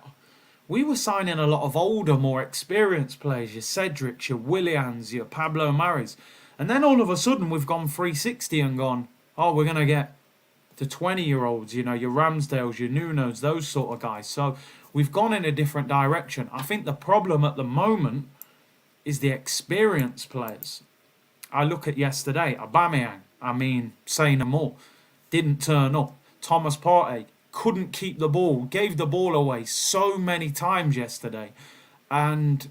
S1: we were signing a lot of older, more experienced players, your Cedrics, your Willians, your Pablo Maris. And then all of a sudden we've gone 360 and gone, oh, we're going to get to 20-year-olds, you know, your Ramsdales, your Nunos, those sort of guys. So we've gone in a different direction. I think the problem at the moment is the experienced players. I look at yesterday, Aubameyang, I mean, say no more, didn't turn up. Thomas Partey couldn't keep the ball, gave the ball away so many times yesterday. And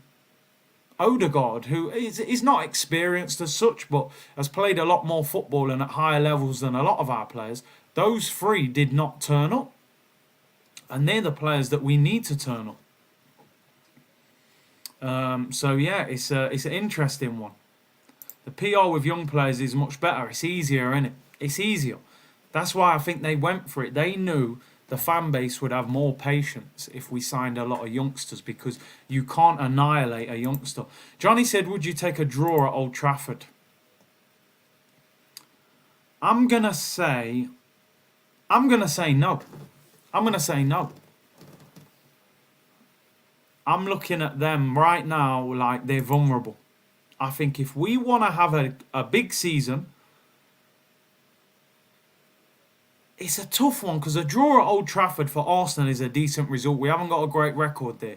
S1: Odegaard, who is not experienced as such, but has played a lot more football and at higher levels than a lot of our players, those three did not turn up. And they're the players that we need to turn up. So yeah, it's an interesting one. The PR with young players is much better. It's easier, isn't it? It's easier. That's why I think they went for it. They knew the fan base would have more patience if we signed a lot of youngsters, because you can't annihilate a youngster. Johnny said, would you take a draw at Old Trafford? I'm going to say no. I'm going to say no. I'm looking at them right now like they're vulnerable. I think if we want to have a big season, it's a tough one, because a draw at Old Trafford for Arsenal is a decent result. We haven't got a great record there.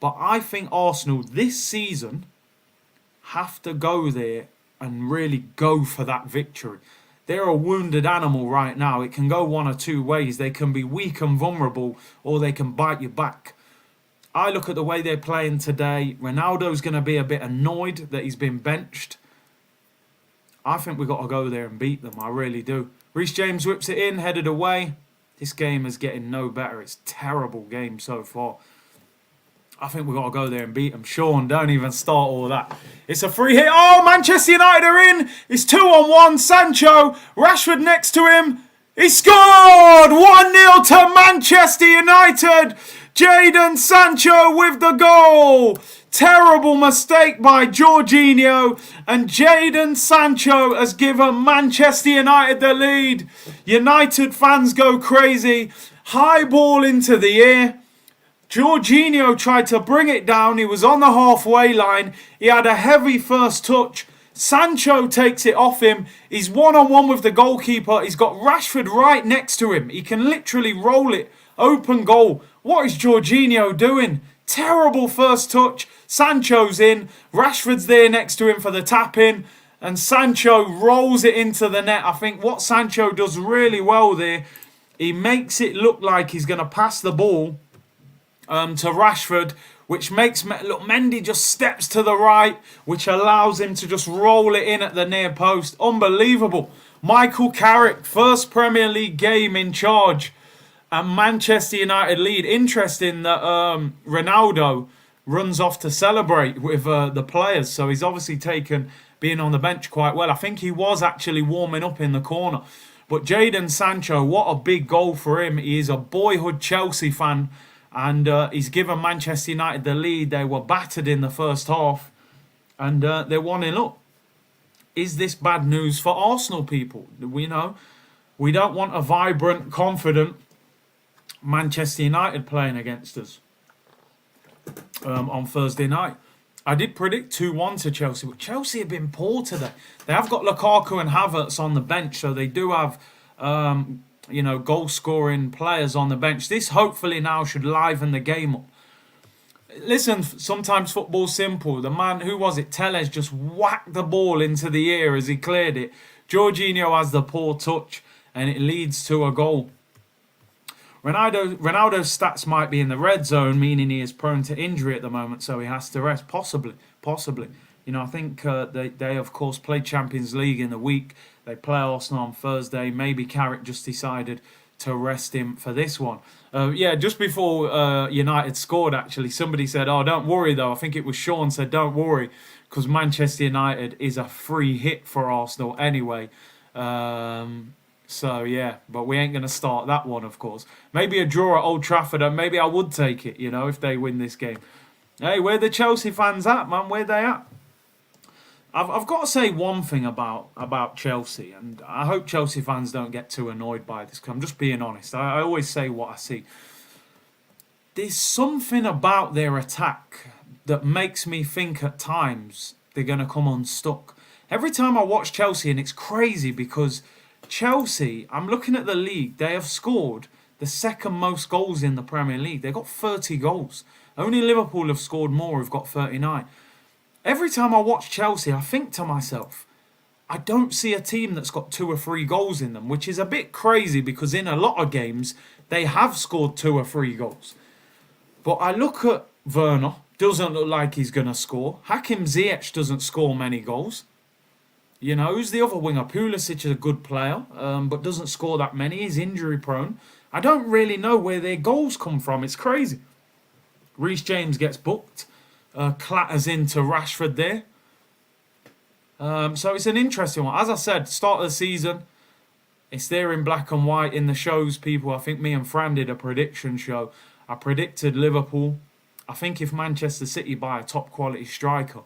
S1: But I think Arsenal this season have to go there and really go for that victory. They're a wounded animal right now. It can go one or two ways. They can be weak and vulnerable, or they can bite you back. I look at the way they're playing today. Ronaldo's going to be a bit annoyed that he's been benched. I think we've got to go there and beat them. I really do. Reece James whips it in, headed away. This game is getting no better. It's a terrible game so far. I think we've got to go there and beat them. Sean, don't even start all that. It's a free hit. Oh, Manchester United are in. It's 2-on-1. Sancho. Rashford next to him. He scored! 1-0 to Manchester United. Jadon Sancho with the goal. Terrible mistake by Jorginho, and Jadon Sancho has given Manchester United the lead. United fans go crazy. High ball into the air. Jorginho tried to bring it down. He was on the halfway line. He had a heavy first touch. Sancho takes it off him. He's one-on-one with the goalkeeper. He's got Rashford right next to him. He can literally roll it. Open goal. What is Jorginho doing? Terrible first touch. Sancho's in. Rashford's there next to him for the tap-in. And Sancho rolls it into the net. I think what Sancho does really well there, he makes it look like he's going to pass the ball to Rashford, which makes, look, Mendy just steps to the right, which allows him to just roll it in at the near post. Unbelievable. Michael Carrick, first Premier League game in charge. And Manchester United lead. Interesting that Ronaldo runs off to celebrate with the players. So he's obviously taken a being on the bench quite well. I think he was actually warming up in the corner. But Jadon Sancho, what a big goal for him. He is a boyhood Chelsea fan, and he's given Manchester United the lead. They were battered in the first half, and they're 1-0 up. Is this bad news for Arsenal, people? We don't want a vibrant, confident Manchester United playing against us on Thursday night. I did predict 2-1 to Chelsea, but Chelsea have been poor today. They have got Lukaku and Havertz on the bench, so they do have, goal-scoring players on the bench. This hopefully now should liven the game up. Listen, sometimes football's simple. The man, who was it? Telles just whacked the ball into the air as he cleared it. Jorginho has the poor touch, and it leads to a goal. Ronaldo's stats might be in the red zone, meaning he is prone to injury at the moment, so he has to rest. Possibly. I think they of course play Champions League in the week. They play Arsenal on Thursday. Maybe Carrick just decided to rest him for this one. Just before United scored, actually, somebody said, "Oh, don't worry though." I think it was Sean said, "Don't worry, because Manchester United is a free hit for Arsenal anyway." But we ain't going to start that one, of course. Maybe a draw at Old Trafford, and maybe I would take it, if they win this game. Hey, where the Chelsea fans at, man? Where they at? I've got to say one thing about Chelsea, and I hope Chelsea fans don't get too annoyed by this, because I'm just being honest. I always say what I see. There's something about their attack that makes me think at times they're going to come unstuck. Every time I watch Chelsea, and it's crazy because Chelsea, I'm looking at the league, they have scored the second most goals in the Premier League. They've got 30 goals. Only Liverpool have scored more, who've got 39. Every time I watch Chelsea, I think to myself, I don't see a team that's got 2 or 3 goals in them, which is a bit crazy because in a lot of games, they have scored 2 or 3 goals. But I look at Werner, doesn't look like he's going to score. Hakim Ziyech doesn't score many goals. Who's the other winger? Pulisic is a good player, but doesn't score that many. He's injury prone. I don't really know where their goals come from. It's crazy. Reece James gets booked. Clatters into Rashford there. So it's an interesting one. As I said, start of the season, it's there in black and white in the shows, people. I think me and Fran did a prediction show. I predicted Liverpool. I think if Manchester City buy a top quality striker,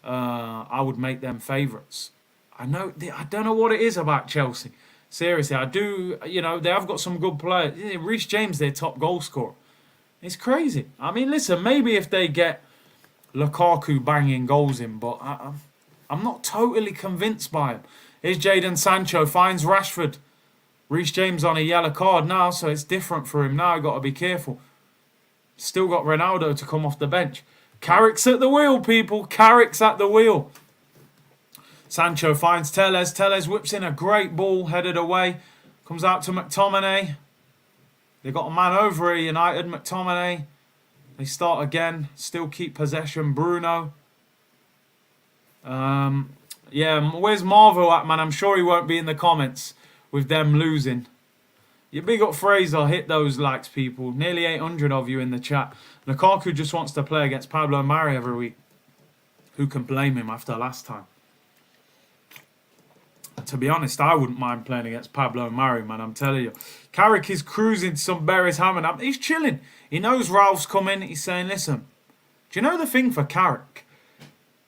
S1: I would make them favourites. I don't know what it is about Chelsea. Seriously, I do. They have got some good players. Reece James, their top goal scorer. It's crazy. I mean, listen, maybe if they get Lukaku banging goals in, but I'm not totally convinced by him. Here's Jadon Sancho, finds Rashford. Reece James on a yellow card now, so it's different for him now. Got to be careful. Still got Ronaldo to come off the bench. Carrick's at the wheel, people. Carrick's at the wheel. Sancho finds Telles. Telles whips in a great ball, headed away. Comes out to McTominay. They got a man over here, United. McTominay. They start again. Still keep possession. Bruno. Where's Marvel at, man? I'm sure he won't be in the comments with them losing. You big up Fraser. Hit those likes, people. Nearly 800 of you in the chat. Lukaku just wants to play against Pablo Mari every week. Who can blame him after last time? To be honest, I wouldn't mind playing against Pablo Mari, man. I'm telling you. Carrick is cruising some Berries Hammond. He's chilling. He knows Ralph's coming. He's saying, listen, do you know the thing for Carrick?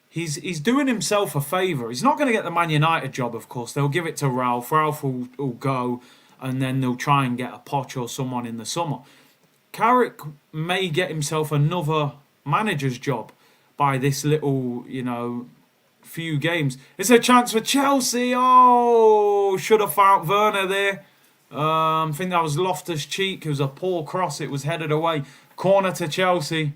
S1: He's doing himself a favour. He's not going to get the Man United job, of course. They'll give it to Ralph. Ralph will go, and then they'll try and get a Poch or someone in the summer. Carrick may get himself another manager's job by this little, few games. It's a chance for Chelsea. Oh, should have found Werner there. I think that was Loftus-Cheek. It was a poor cross. It was headed away. Corner to Chelsea.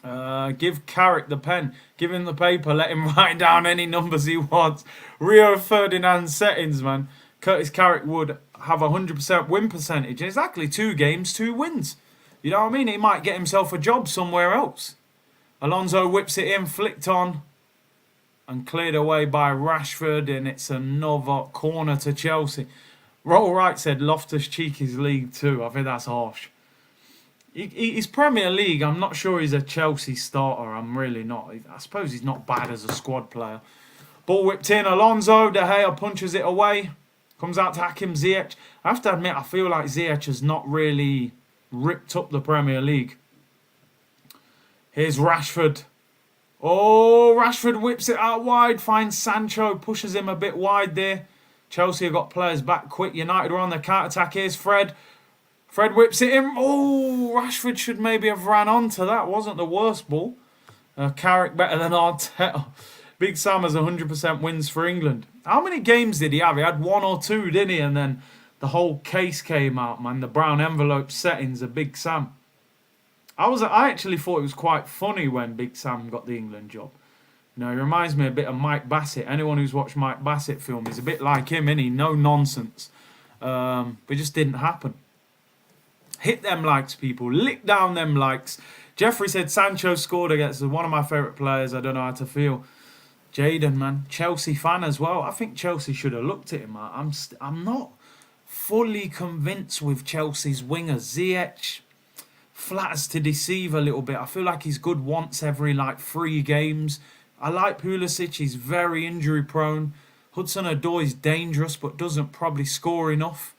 S1: Give Carrick the pen. Give him the paper. Let him write down any numbers he wants. Rio Ferdinand settings, man. Curtis Carrick would have 100% win percentage. Exactly 2 games, 2 wins. You know what I mean? He might get himself a job somewhere else. Alonso whips it in, flicked on, and cleared away by Rashford, and it's another corner to Chelsea. Roll Right said Loftus-Cheek is League 2. I think that's harsh. He's Premier League. I'm not sure he's a Chelsea starter. I'm really not. I suppose he's not bad as a squad player. Ball whipped in. Alonso, De Gea punches it away. Comes out to Hakim Ziyech. I have to admit, I feel like Ziyech has not really ripped up the Premier League. Here's Rashford. Oh, Rashford whips it out wide. Finds Sancho. Pushes him a bit wide there. Chelsea have got players back quick. United are on the counter-attack. Here's Fred. Fred whips it in. Oh, Rashford should maybe have ran onto that. Wasn't the worst ball. Carrick better than Arteta. Big Sam has 100% wins for England. How many games did he have? He had 1 or 2, didn't he? And then the whole case came out, man. The brown envelope settings of Big Sam. I actually thought it was quite funny when Big Sam got the England job. You know, he reminds me a bit of Mike Bassett. Anyone who's watched Mike Bassett film is a bit like him, isn't he? No nonsense. But it just didn't happen. Hit them likes, people. Lick down them likes. Jeffrey said Sancho scored against one of my favourite players. I don't know how to feel. Jaden, man. Chelsea fan as well. I think Chelsea should have looked at him. I'm not fully convinced with Chelsea's wingers. Ziyech flatters to deceive a little bit. I feel like he's good once every 3 games. I like Pulisic. He's very injury prone. Hudson-Odoi is dangerous but doesn't probably score enough.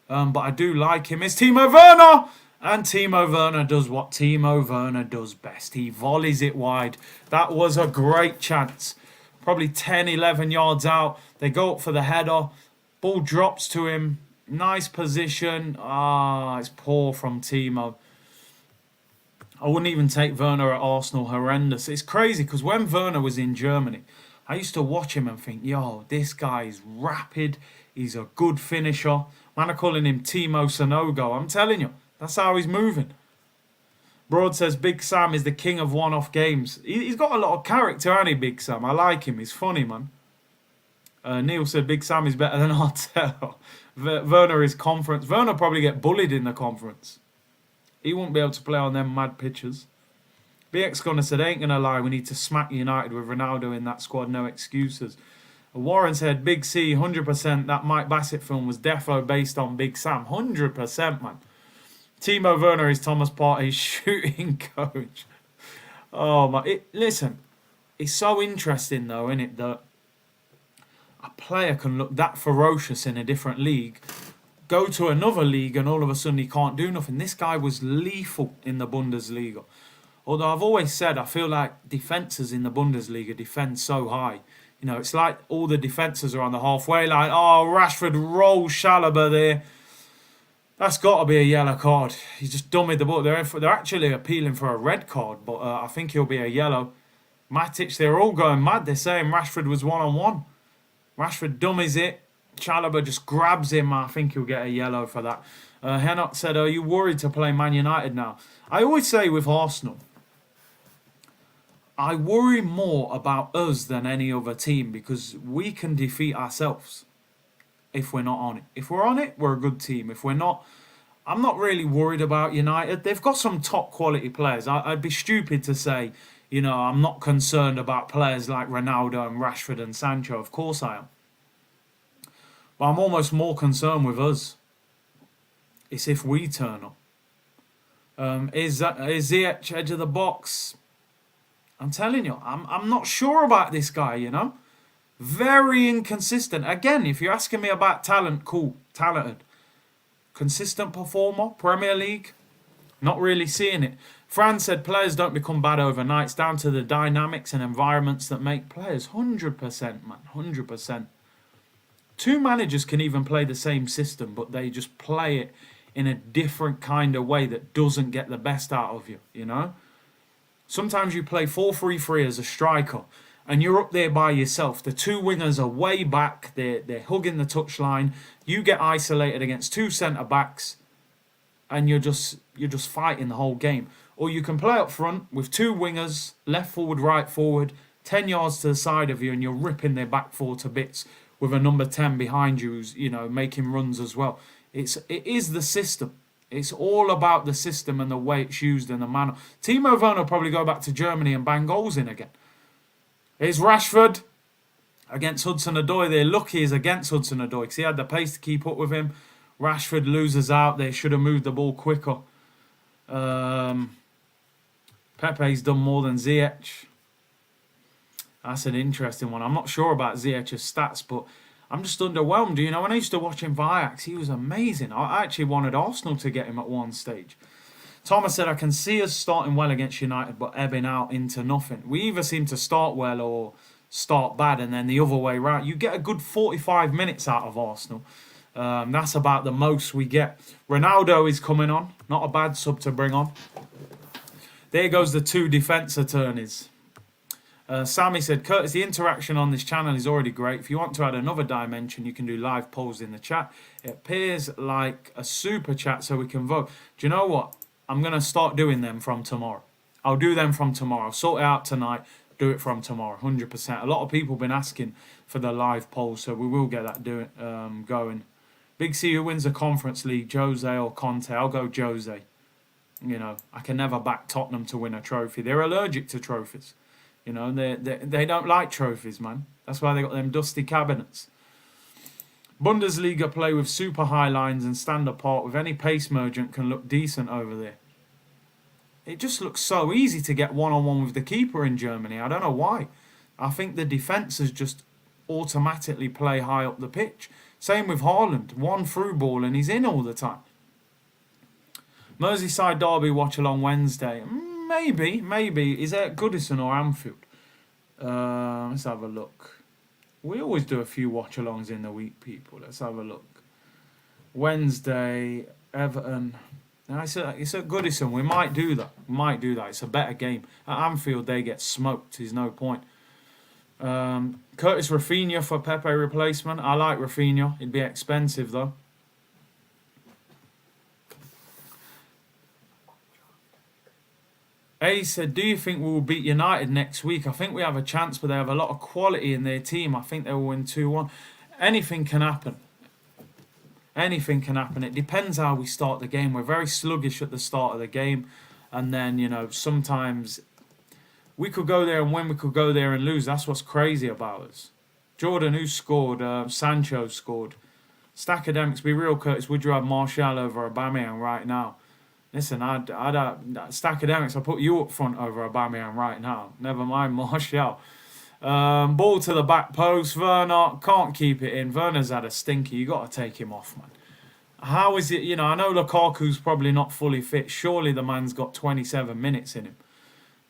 S1: But I do like him. It's Timo Werner! And Timo Werner does what Timo Werner does best. He volleys it wide. That was a great chance. Probably 10, 11 yards out. They go up for the header. Ball drops to him. Nice position. It's poor from Timo. I wouldn't even take Werner at Arsenal. Horrendous. It's crazy because when Werner was in Germany, I used to watch him and think, yo, this guy is rapid. He's a good finisher. Man are calling him Timo Sonogo. I'm telling you, that's how he's moving. Broad says Big Sam is the king of one-off games. He's got a lot of character, hasn't he, Big Sam? I like him. He's funny, man. Neil said Big Sam is better than Arteta. Werner is conference. Werner probably get bullied in the conference. He won't be able to play on them mad pitches. BX Gunner said, ain't going to lie, we need to smack United with Ronaldo in that squad. No excuses. Warren said, Big C, 100%. That Mike Bassett film was defo based on Big Sam. 100%, man. Timo Werner is Thomas Partey's shooting coach. Oh, my. Listen, it's so interesting, though, isn't it, that a player can look that ferocious in a different league, go to another league, and all of a sudden he can't do nothing. This guy was lethal in the Bundesliga. Although I've always said I feel like defences in the Bundesliga defend so high. You know, it's like all the defences are on the halfway line. Oh, Rashford rolls Chalobah there. That's got to be a yellow card. He's just dummied the ball. They're actually appealing for a red card, but I think he'll be a yellow. Matic, they're all going mad. They're saying Rashford was one-on-one. Rashford dummies it. Chalobah just grabs him. I think he'll get a yellow for that. Henok said, are you worried to play Man United now? I always say with Arsenal, I worry more about us than any other team because we can defeat ourselves if we're not on it. If we're on it, we're a good team. If we're not, I'm not really worried about United. They've got some top quality players. I'd be stupid to say, you know, I'm not concerned about players like Ronaldo and Rashford and Sancho. Of course I am. But I'm almost more concerned with us. It's if we turn up. Is Ziyech edge of the box? I'm telling you, I'm not sure about this guy, you know. Very inconsistent. Again, if you're asking me about talent, cool, talented. Consistent performer, Premier League, not really seeing it. Fran said players don't become bad overnight. It's down to the dynamics and environments that make players. 100%, man, 100%. Two managers can even play the same system, but they just play it in a different kind of way that doesn't get the best out of you, you know. Sometimes you play 4-3-3 as a striker and you're up there by yourself. The two wingers are way back. They're hugging the touchline. You get isolated against two centre-backs and you're just fighting the whole game. Or you can play up front with two wingers, left forward, right forward, 10 yards to the side of you and you're ripping their back four to bits with a number 10 behind you who's, you know, making runs as well. It is the system. It's all about the system and the way it's used and the manner. Timo Werner will probably go back to Germany and bang goals in again. Here's Rashford against Hudson-Odoi. They're lucky he's against Hudson-Odoi because he had the pace to keep up with him. Rashford loses out. They should have moved the ball quicker. Pepe's done more than Ziyech. That's an interesting one. I'm not sure about Ziyech's stats, but I'm just underwhelmed. You know, when I used to watch him for Ajax, he was amazing. I actually wanted Arsenal to get him at one stage. Thomas said, I can see us starting well against United, but ebbing out into nothing. We either seem to start well or start bad, and then the other way round. You get a good 45 minutes out of Arsenal. That's about the most we get. Ronaldo is coming on. Not a bad sub to bring on. There goes the two defence attorneys. Sammy said, Curtis, the interaction on this channel is already great. If you want to add another dimension, you can do live polls in the chat. It appears like a super chat so we can vote. Do you know what? I'm going to start doing them from tomorrow. I'll do them from tomorrow. I'll sort it out tonight. Do it from tomorrow, 100%. A lot of people have been asking for the live polls, so we will get that going. Big C, who wins the Conference League, Jose or Conte? I'll go Jose. You know, I can never back Tottenham to win a trophy. They're allergic to trophies. You know, they don't like trophies, man. That's why they got them dusty cabinets. Bundesliga play with super high lines and stand apart with any pace merchant can look decent over there. It just looks so easy to get one-on-one with the keeper in Germany. I don't know why. I think the defences just automatically play high up the pitch. Same with Haaland. One through ball and he's in all the time. Merseyside derby watch along Wednesday. Maybe. Is it Goodison or Anfield? Let's have a look. We always do a few watch-alongs in the week, people. Let's have a look. Wednesday, Everton. Now, it's at Goodison. We might do that. It's a better game. At Anfield, they get smoked. There's no point. Curtis Rafinha for Pepe replacement. I like Rafinha. It'd be expensive, though. A said, do you think we will beat United next week? I think we have a chance, but they have a lot of quality in their team. I think they will win 2-1. Anything can happen. Anything can happen. It depends how we start the game. We're very sluggish at the start of the game. And then, you know, sometimes we could go there and win. We could go there and lose. That's what's crazy about us. Jordan, who scored? Sancho scored. Stackademics, be real, Curtis. Would you have Martial over Aubameyang right now? Listen, Stackademics, I'll put you up front over Aubameyang right now. Never mind Martial. Ball to the back post. Werner can't keep it in. Werner's had a stinker. You got to take him off, man. How is it? You know, I know Lukaku's probably not fully fit. Surely the man's got 27 minutes in him.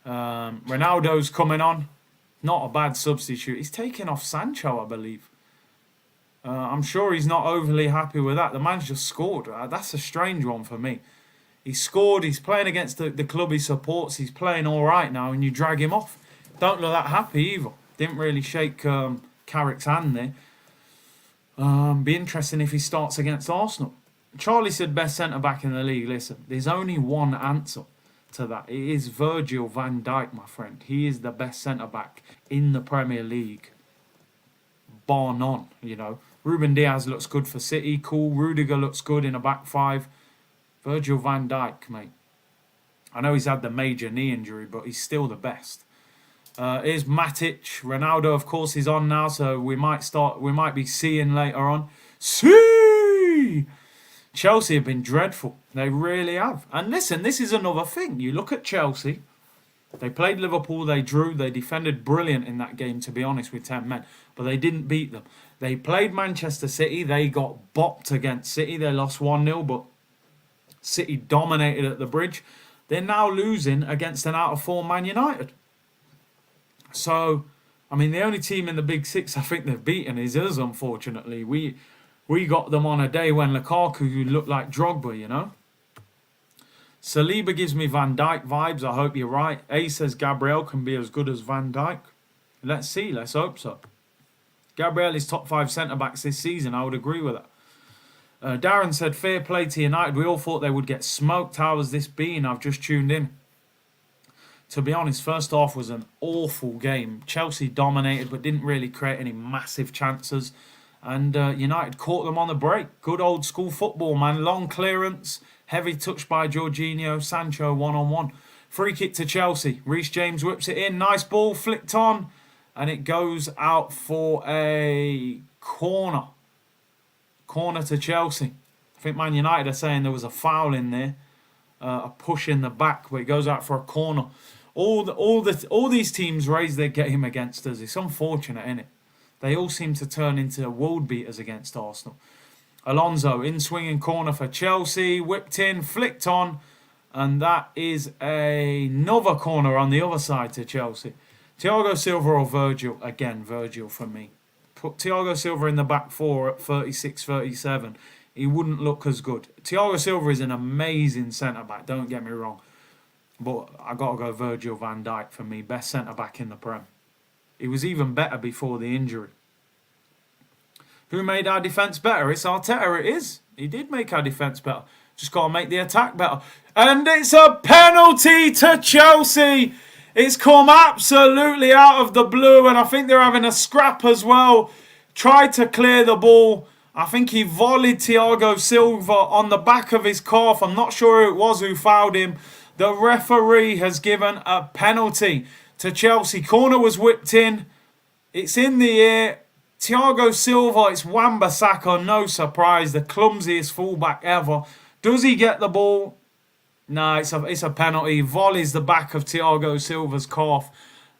S1: Ronaldo's coming on. Not a bad substitute. He's taking off Sancho, I believe. I'm sure he's not overly happy with that. The man's just scored. That's a strange one for me. He scored. He's playing against the club he supports. He's playing all right now, and you drag him off. Don't look that happy either. Didn't really shake Carrick's hand there. Be interesting if he starts against Arsenal. Charlie said best centre-back in the league. Listen, there's only one answer to that. It is Virgil van Dijk, my friend. He is the best centre-back in the Premier League. Bar none, you know. Ruben Diaz looks good for City. Cool. Rudiger looks good in a back five. Virgil van Dijk, mate. I know he's had the major knee injury, but he's still the best. Here's Matic. Ronaldo, of course, is on now, so we might be seeing later on. See! Chelsea have been dreadful. They really have. And listen, this is another thing. You look at Chelsea. They played Liverpool, they drew, they defended brilliant in that game, to be honest, with 10 men. But they didn't beat them. They played Manchester City. They got bopped against City. They lost 1-0, but City dominated at the Bridge. They're now losing against an out-of-form Man United. So, I mean, the only team in the Big Six I think they've beaten is us, unfortunately. We got them on a day when Lukaku looked like Drogba, you know. Saliba gives me Van Dijk vibes. I hope you're right. A says Gabriel can be as good as Van Dijk. Let's see. Let's hope so. Gabriel is top 5 centre-backs this season. I would agree with that. Darren said, fair play to United. We all thought they would get smoked. How has this been? I've just tuned in. To be honest, first half was an awful game. Chelsea dominated but didn't really create any massive chances. And United caught them on the break. Good old school football, man. Long clearance. Heavy touch by Jorginho. Sancho one-on-one. Free kick to Chelsea. Reece James whips it in. Nice ball. Flicked on. And it goes out for a corner. Corner to Chelsea. I think Man United are saying there was a foul in there. a push in the back, but it goes out for a corner. All these teams raise their game against us. It's unfortunate, isn't it? They all seem to turn into world beaters against Arsenal. Alonso in swinging corner for Chelsea, whipped in, flicked on, and that is another corner on the other side to Chelsea. Thiago Silva or Virgil? Again, Virgil for me. Put Thiago Silva in the back four at 36, 37. He wouldn't look as good. Thiago Silva is an amazing centre-back, don't get me wrong. But I got to go Virgil van Dijk for me. Best centre-back in the Prem. He was even better before the injury. Who made our defence better? It's Arteta, it is. He did make our defence better. Just got to make the attack better. And it's a penalty to Chelsea. It's come absolutely out of the blue, and I think they're having a scrap as well. Tried to clear the ball. I think he volleyed Thiago Silva on the back of his calf. I'm not sure who it was who fouled him. The referee has given a penalty to Chelsea. Corner was whipped in. It's in the air. Thiago Silva, it's Wan-Bissaka, no surprise. The clumsiest fullback ever. Does he get the ball? No, it's a penalty. Volleys the back of Thiago Silva's calf.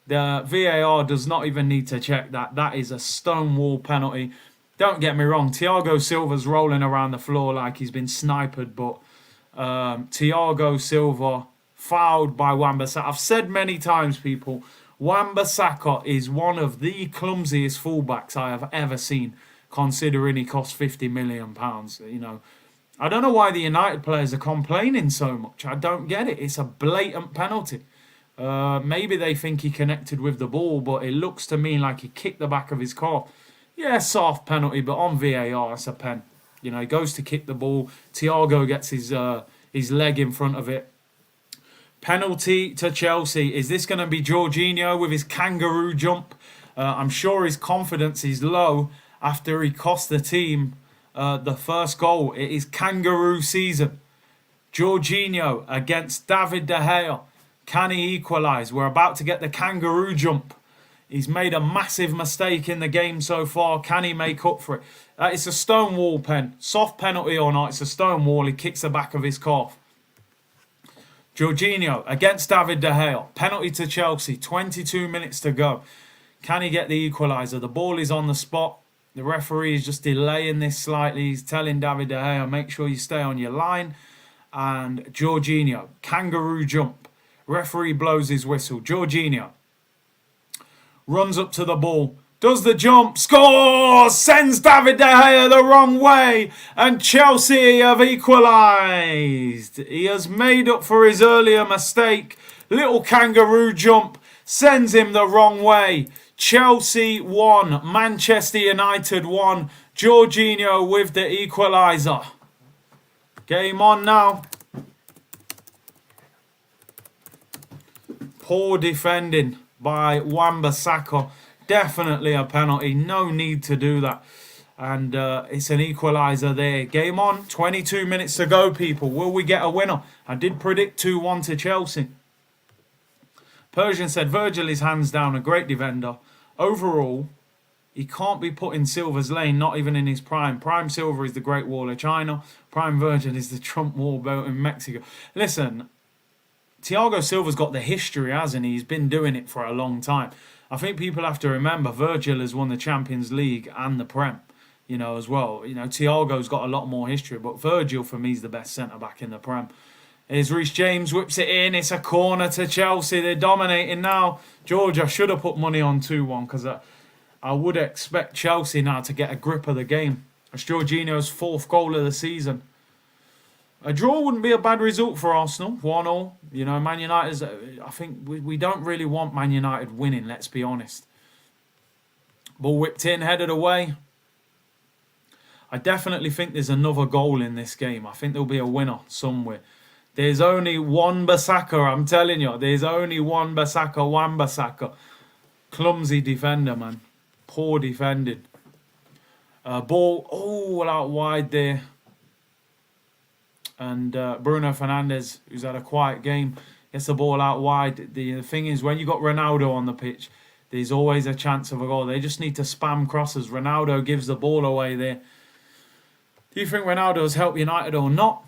S1: The VAR does not even need to check that. That is a stonewall penalty. Don't get me wrong. Thiago Silva's rolling around the floor like he's been sniped, but Thiago Silva fouled by Wan-Bissaka. I've said many times, people, Wan-Bissaka is one of the clumsiest fullbacks I have ever seen, considering he cost £50 million. You know, I don't know why the United players are complaining so much. I don't get it. It's a blatant penalty. Maybe they think he connected with the ball, but it looks to me like he kicked the back of his calf. Yeah, soft penalty, but on VAR, it's a pen. You know, he goes to kick the ball. Thiago gets his leg in front of it. Penalty to Chelsea. Is this going to be Jorginho with his kangaroo jump? I'm sure his confidence is low after he cost the team the first goal. It is kangaroo season. Jorginho against David De Gea. Can he equalise? We're about to get the kangaroo jump. He's made a massive mistake in the game so far. Can he make up for it? It's a stonewall pen. Soft penalty or not, it's a stonewall. He kicks the back of his calf. Jorginho against David De Gea. Penalty to Chelsea. 22 minutes to go. Can he get the equaliser? The ball is on the spot. The referee is just delaying this slightly. He's telling David De Gea, make sure you stay on your line. And Jorginho, kangaroo jump. Referee blows his whistle. Jorginho runs up to the ball. Does the jump, scores, sends David De Gea the wrong way, and Chelsea have equalised. He has made up for his earlier mistake. Little kangaroo jump sends him the wrong way. Chelsea 1, Manchester United 1. Jorginho with the equaliser. Game on now. Poor defending by Wan-Bissaka. Definitely a penalty. No need to do that. And it's an equaliser there. Game on. 22 minutes to go, people. Will we get a winner? I did predict 2-1 to Chelsea. Persian said, Virgil is hands down a great defender. Overall, he can't be put in Silva's lane, not even in his prime. Prime Silva is the Great Wall of China. Prime Virgil is the Trump Wall built in Mexico. Listen, Thiago Silva's got the history, hasn't he? He's been doing it for a long time. I think people have to remember Virgil has won the Champions League and the Prem, you know, as well. You know, Thiago's got a lot more history, but Virgil, for me, is the best centre-back in the Prem. Here's Reece James, whips it in. It's a corner to Chelsea. They're dominating now. George, I should have put money on 2-1 because I would expect Chelsea now to get a grip of the game. It's Jorginho's 4th goal of the season. A draw wouldn't be a bad result for Arsenal. 1-1. You know, Man United, I think we don't really want Man United winning, let's be honest. Ball whipped in, headed away. I definitely think there's another goal in this game. I think there'll be a winner somewhere. There's only Wan-Bissaka, I'm telling you. There's only Wan-Bissaka, Wan-Bissaka. Clumsy defender, man. Poor defending. Ball, out wide there. And Bruno Fernandes, who's had a quiet game, gets the ball out wide. The thing is, when you got Ronaldo on the pitch, there's always a chance of a goal. They just need to spam crosses. Ronaldo gives the ball away there. Do you think Ronaldo's helped United or not?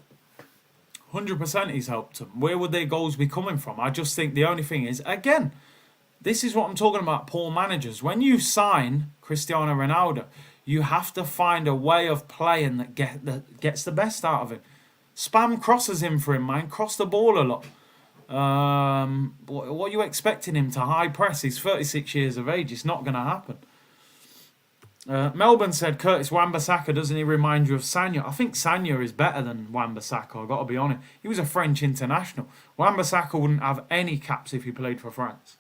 S1: 100% he's helped them. Where would their goals be coming from? I just think the only thing is, again, this is what I'm talking about, poor managers. When you sign Cristiano Ronaldo, you have to find a way of playing that gets the best out of him. Spam crosses in for him, man. Cross the ball a lot. What are you expecting him to high press? He's 36 years of age. It's not going to happen. Melbourne said, Curtis Wan-Bissaka, doesn't he remind you of Sagna? I think Sagna is better than Wan-Bissaka, I've got to be honest. He was a French international. Wan-Bissaka wouldn't have any caps if he played for France.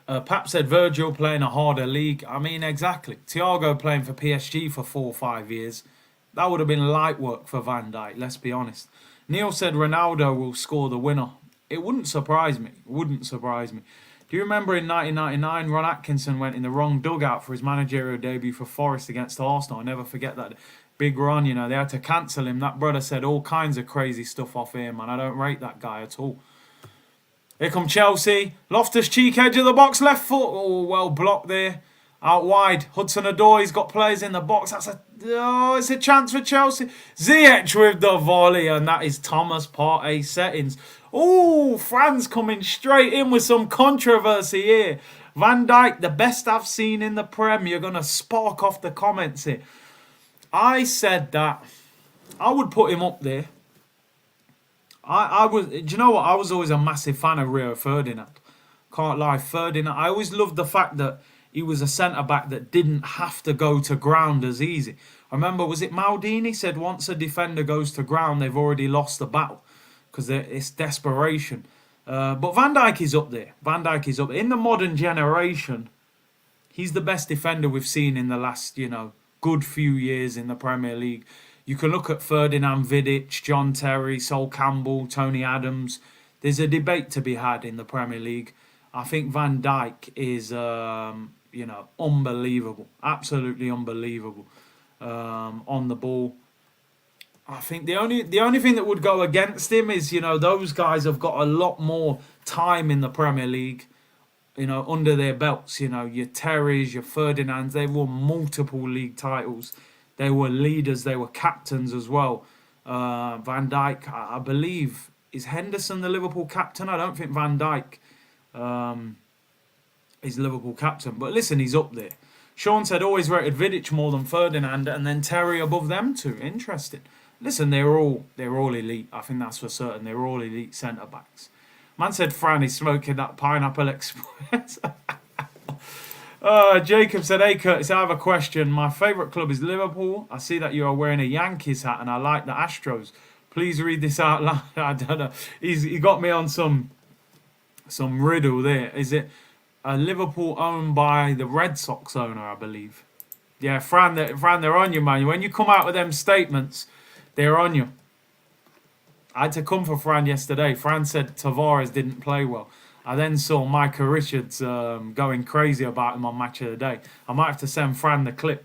S1: Pap said, Virgil playing a harder league. I mean, exactly. Thiago playing for PSG for 4 or 5 years. That would have been light work for Van Dijk, let's be honest. Neil said Ronaldo will score the winner. It wouldn't surprise me. Wouldn't surprise me. Do you remember in 1999, Ron Atkinson went in the wrong dugout for his managerial debut for Forest against Arsenal? I'll never forget that. Big Ron, you know, they had to cancel him. That brother said all kinds of crazy stuff off here, man. I don't rate that guy at all. Here come Chelsea. Loftus-Cheek, edge of the box, left foot. Oh, well blocked there. Out wide. Hudson-Odoi, he's got players in the box. It's a chance for Chelsea. Ziyech with the volley, and that is Thomas Partey settings. Oh, Fran's coming straight in with some controversy here. Van Dijk, the best I've seen in the Prem. You're going to spark off the comments here. I said that I would put him up there. I was, do you know what? I was always a massive fan of Rio Ferdinand. Can't lie, Ferdinand. I always loved the fact that he was a centre-back that didn't have to go to ground as easy. I remember, was it Maldini said once a defender goes to ground, they've already lost the battle because it's desperation. But Van Dijk is up there. Van Dijk is up there. In the modern generation, he's the best defender we've seen in the last, good few years in the Premier League. You can look at Ferdinand, Vidic, John Terry, Sol Campbell, Tony Adams. There's a debate to be had in the Premier League. I think Van Dijk is, unbelievable. Absolutely unbelievable on the ball. I think the only thing that would go against him is, those guys have got a lot more time in the Premier League, under their belts. Your Terrys, your Ferdinands, they've won multiple league titles. They were leaders, they were captains as well. Van Dijk, I believe, is Henderson the Liverpool captain? I don't think Van Dijk is Liverpool captain. But listen, he's up there. Sean said always rated Vidic more than Ferdinand and then Terry above them two. Interesting. Listen, they're all elite. I think that's for certain. They're all elite centre-backs. Man said Fran is smoking that Pineapple Express. Jacob said, hey Curtis, I have a question. My favourite club is Liverpool. I see that you are wearing a Yankees hat and I like the Astros. Please read this out loud. I don't know. He got me on some riddle there. Is it Liverpool owned by the Red Sox owner, I believe? Yeah, Fran, they're on you, man. When you come out with them statements, they're on you. I had to come for Fran yesterday. Fran said Tavares didn't play well. I then saw Micah Richards going crazy about him on Match of the Day. I might have to send Fran the clip.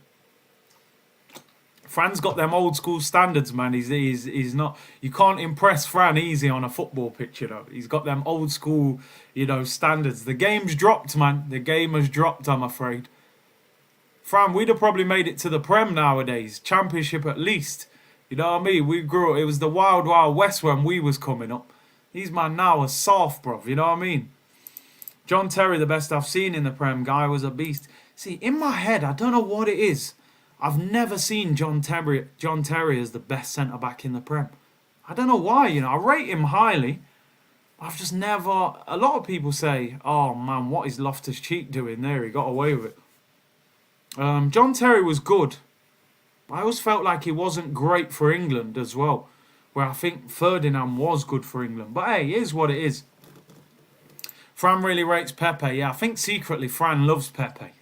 S1: Fran's got them old school standards, man. He's not. You can't impress Fran easy on a football pitch, He's got them old school, standards. The game's dropped, man. The game has dropped, I'm afraid. Fran, we'd have probably made it to the Prem nowadays. Championship at least. You know what I mean? We grew up. It was the wild, wild west when we was coming up. These man now are soft, bruv. You know what I mean? John Terry, the best I've seen in the Prem. Guy was a beast. See, in my head, I don't know what it is. I've never seen John Terry as the best centre-back in the Prem. I don't know why, I rate him highly. I've just never... A lot of people say, oh, man, what is Loftus-Cheek doing there? He got away with it. John Terry was good. I always felt like he wasn't great for England as well. Where I think Ferdinand was good for England. But hey, it is what it is. Fran really rates Pepe. Yeah, I think secretly Fran loves Pepe.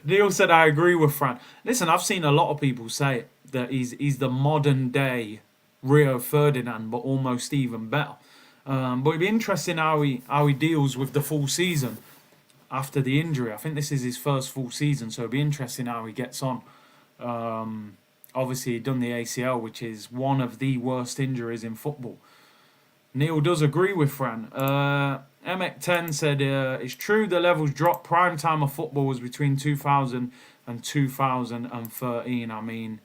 S1: Neil said, I agree with Fran. Listen, I've seen a lot of people say it, that he's the modern day Rio Ferdinand, but almost even better. But it'd be interesting how he deals with the full season after the injury. I think this is his first full season, so it'd be interesting how he gets on. Obviously, he'd done the ACL, which is one of the worst injuries in football. Neil does agree with Fran. Emek10 said, it's true the levels dropped. Prime time of football was between 2000 and 2013. I mean,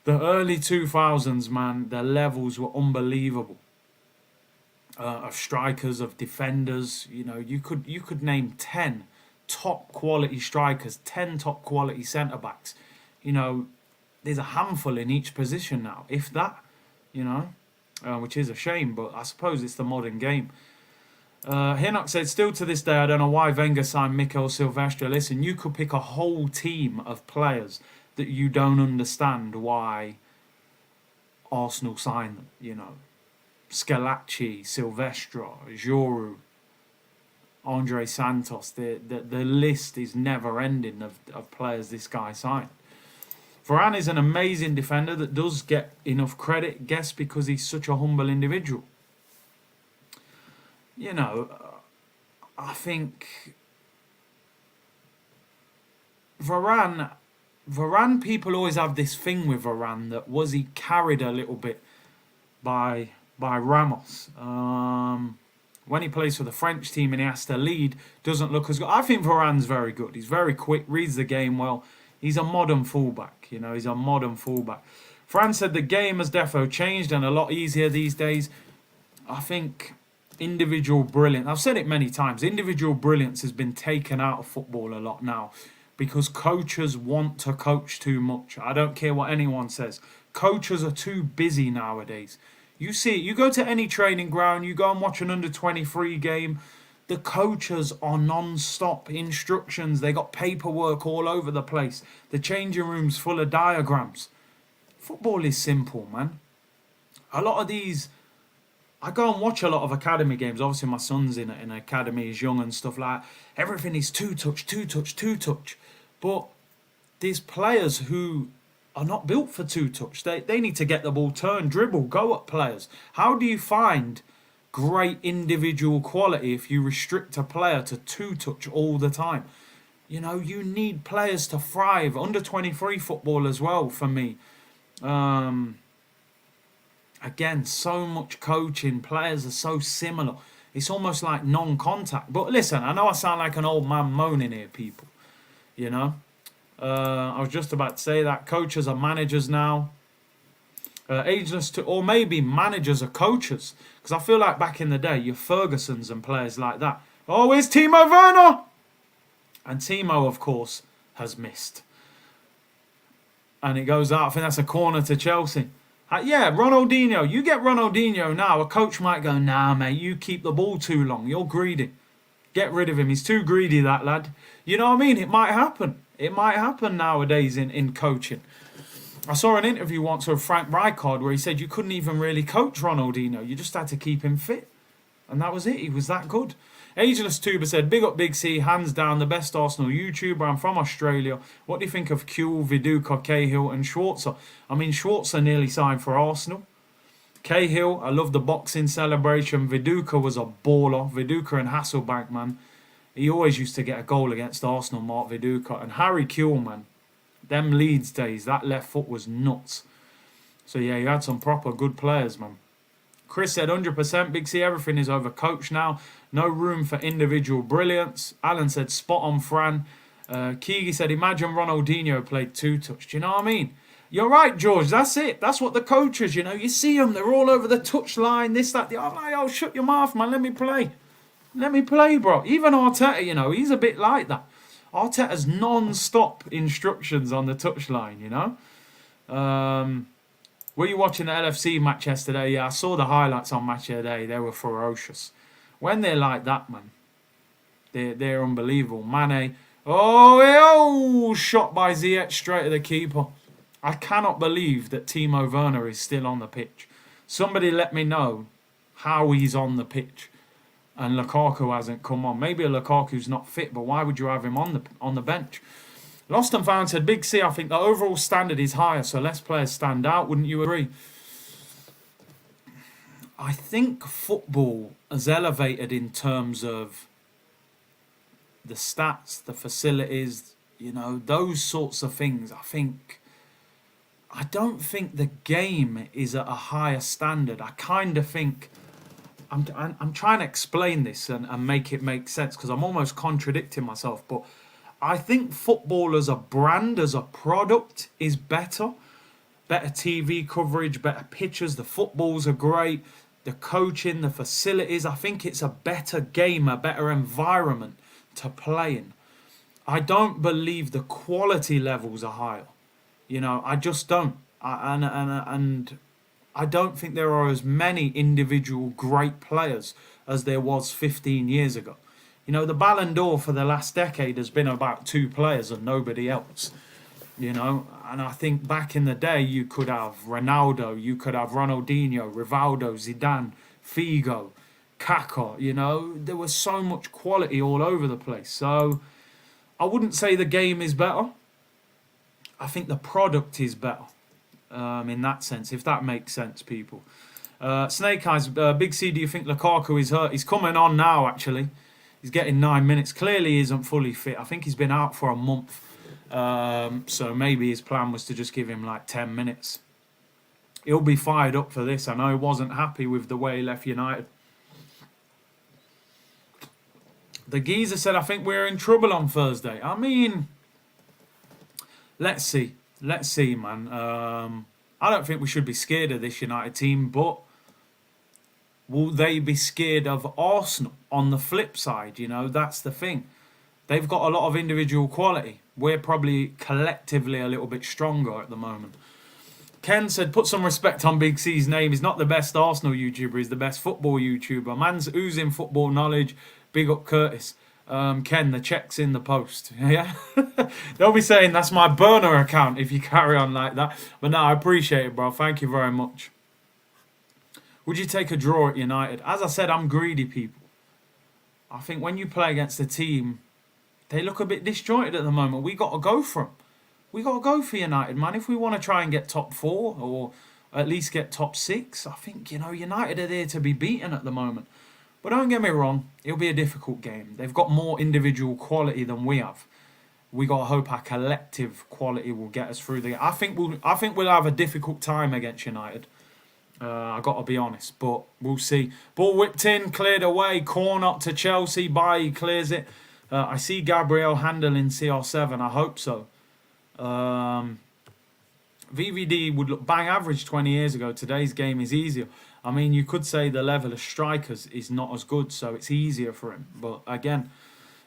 S1: The early 2000s, man, the levels were unbelievable. Of strikers, of defenders, you could name 10 top quality strikers, 10 top quality centre backs. There's a handful in each position now, if that. Which is a shame, but I suppose it's the modern game. Hinnock said, still to this day, I don't know why Wenger signed Mikel Silvestre. Listen, you could pick a whole team of players that you don't understand why Arsenal signed them, Scalacci, Silvestre, Giroud, Andre Santos. The list is never ending of players this guy signed. Varane is an amazing defender that does get enough credit, guess because he's such a humble individual. I think Varane, people always have this thing with Varane that was he carried a little bit by Ramos. When he plays for the French team and he has to lead, doesn't look as good. I think Varane's very good. He's very quick, reads the game well. He's a modern fullback, he's a modern fullback. Fran said the game has defo changed and a lot easier these days. I think individual brilliance, I've said it many times, individual brilliance has been taken out of football a lot now because coaches want to coach too much. I don't care what anyone says. Coaches are too busy nowadays. You see it, you go to any training ground, you go and watch an under-23 game, the coaches are non-stop instructions. They got paperwork all over the place. The changing room's full of diagrams. Football is simple, man. A lot of these, I go and watch a lot of academy games. Obviously, my son's in an academy, he's young and stuff like that. Everything is two-touch. But there's players who are not built for two-touch. They need to get the ball turned, dribble, go at players. How do you find great individual quality if you restrict a player to two-touch all the time? You need players to thrive. Under-23 football as well, for me. Again, so much coaching. Players are so similar. It's almost like non-contact. But listen, I know I sound like an old man moaning here, people. I was just about to say that. Coaches are managers now. Ageless to, or maybe managers are coaches. Because I feel like back in the day, your Fergusons and players like that. Oh, where's Timo Werner? And Timo, of course, has missed. And it goes out. I think that's a corner to Chelsea. Yeah, Ronaldinho. You get Ronaldinho now. A coach might go, nah, mate, you keep the ball too long. You're greedy. Get rid of him. He's too greedy, that lad. You know what I mean? It might happen. It might happen nowadays in coaching. I saw an interview once with Frank Rijkaard where he said you couldn't even really coach Ronaldinho. You just had to keep him fit. And that was it. He was that good. Ageless Tuber said, big up Big C, hands down the best Arsenal YouTuber. I'm from Australia. What do you think of Kuehl, Viduka, Cahill and Schwarzer? I mean, Schwarzer nearly signed for Arsenal. Cahill, I love the boxing celebration. Viduka was a baller. Viduka and Hasselbank, man. He always used to get a goal against Arsenal, Mark Viduka. And Harry Kuehl, man. Them Leeds days, that left foot was nuts. So yeah, you had some proper good players, man. Chris said 100%, Big C, everything is overcoached now. No room for individual brilliance. Alan said spot on, Fran. Keegi said, imagine Ronaldinho played two-touch. Do you know what I mean? You're right, George, that's it. That's what the coaches, you see them, they're all over the touch line, this, that, the other. Oh, shut your mouth, man, let me play. Let me play, bro. Even Arteta, he's a bit like that. Arteta's non-stop instructions on the touchline, Were you watching the LFC match yesterday? Yeah, I saw the highlights on Match of the Day. They were ferocious. When they're like that, man, they're unbelievable. Mane, shot by Ziyech straight at the keeper. I cannot believe that Timo Werner is still on the pitch. Somebody let me know how he's on the pitch. And Lukaku hasn't come on. Maybe Lukaku's not fit, but why would you have him on the bench? Lost and Found said, Big C, I think the overall standard is higher, so less players stand out. Wouldn't you agree? I think football has elevated in terms of the stats, the facilities, those sorts of things. I don't think the game is at a higher standard. I kind of think... I'm trying to explain this and make it make sense because I'm almost contradicting myself. But I think football as a brand, as a product, is better. better TV coverage, better pictures. The footballs are great. The coaching, the facilities. I think it's a better game, a better environment to play in. I don't believe the quality levels are higher. I just don't. And I don't think there are as many individual great players as there was 15 years ago. The Ballon d'Or for the last decade has been about 2 players and nobody else. And I think back in the day you could have Ronaldo, you could have Ronaldinho, Rivaldo, Zidane, Figo, Kaká. There was so much quality all over the place. So I wouldn't say the game is better. I think the product is better in that sense, if that makes sense, people. Snake Eyes, Big C, do you think Lukaku is hurt? He's coming on now, actually. He's getting 9 minutes. Clearly he isn't fully fit. I think he's been out for a month. So maybe his plan was to just give him like 10 minutes. He'll be fired up for this. I know he wasn't happy with the way he left United. The geezer said, I think we're in trouble on Thursday. I mean, let's see. Let's see, man. I don't think we should be scared of this United team, but will they be scared of Arsenal on the flip side? That's the thing. They've got a lot of individual quality. We're probably collectively a little bit stronger at the moment. Ken said, put some respect on Big C's name. He's not the best Arsenal YouTuber. He's the best football YouTuber. Man's oozing football knowledge. Big up Curtis. Ken, the check's in the post. Yeah? They'll be saying that's my burner account if you carry on like that. But no, I appreciate it, bro. Thank you very much. Would you take a draw at United? As I said, I'm greedy, people. I think when you play against a team, they look a bit disjointed at the moment. We got to go for them. We got to go for United, man. If we want to try and get top 4 or at least get top 6, I think, United are there to be beaten at the moment. But don't get me wrong, it'll be a difficult game. They've got more individual quality than we have. We got to hope our collective quality will get us through the game. I think we'll have a difficult time against United. I got to be honest, but we'll see. Ball whipped in, cleared away, corner to Chelsea. Bailly clears it. I see Gabriel handling CR7. I hope so. VVD would look bang average 20 years ago. Today's game is easier. I mean, you could say the level of strikers is not as good, so it's easier for him. But again,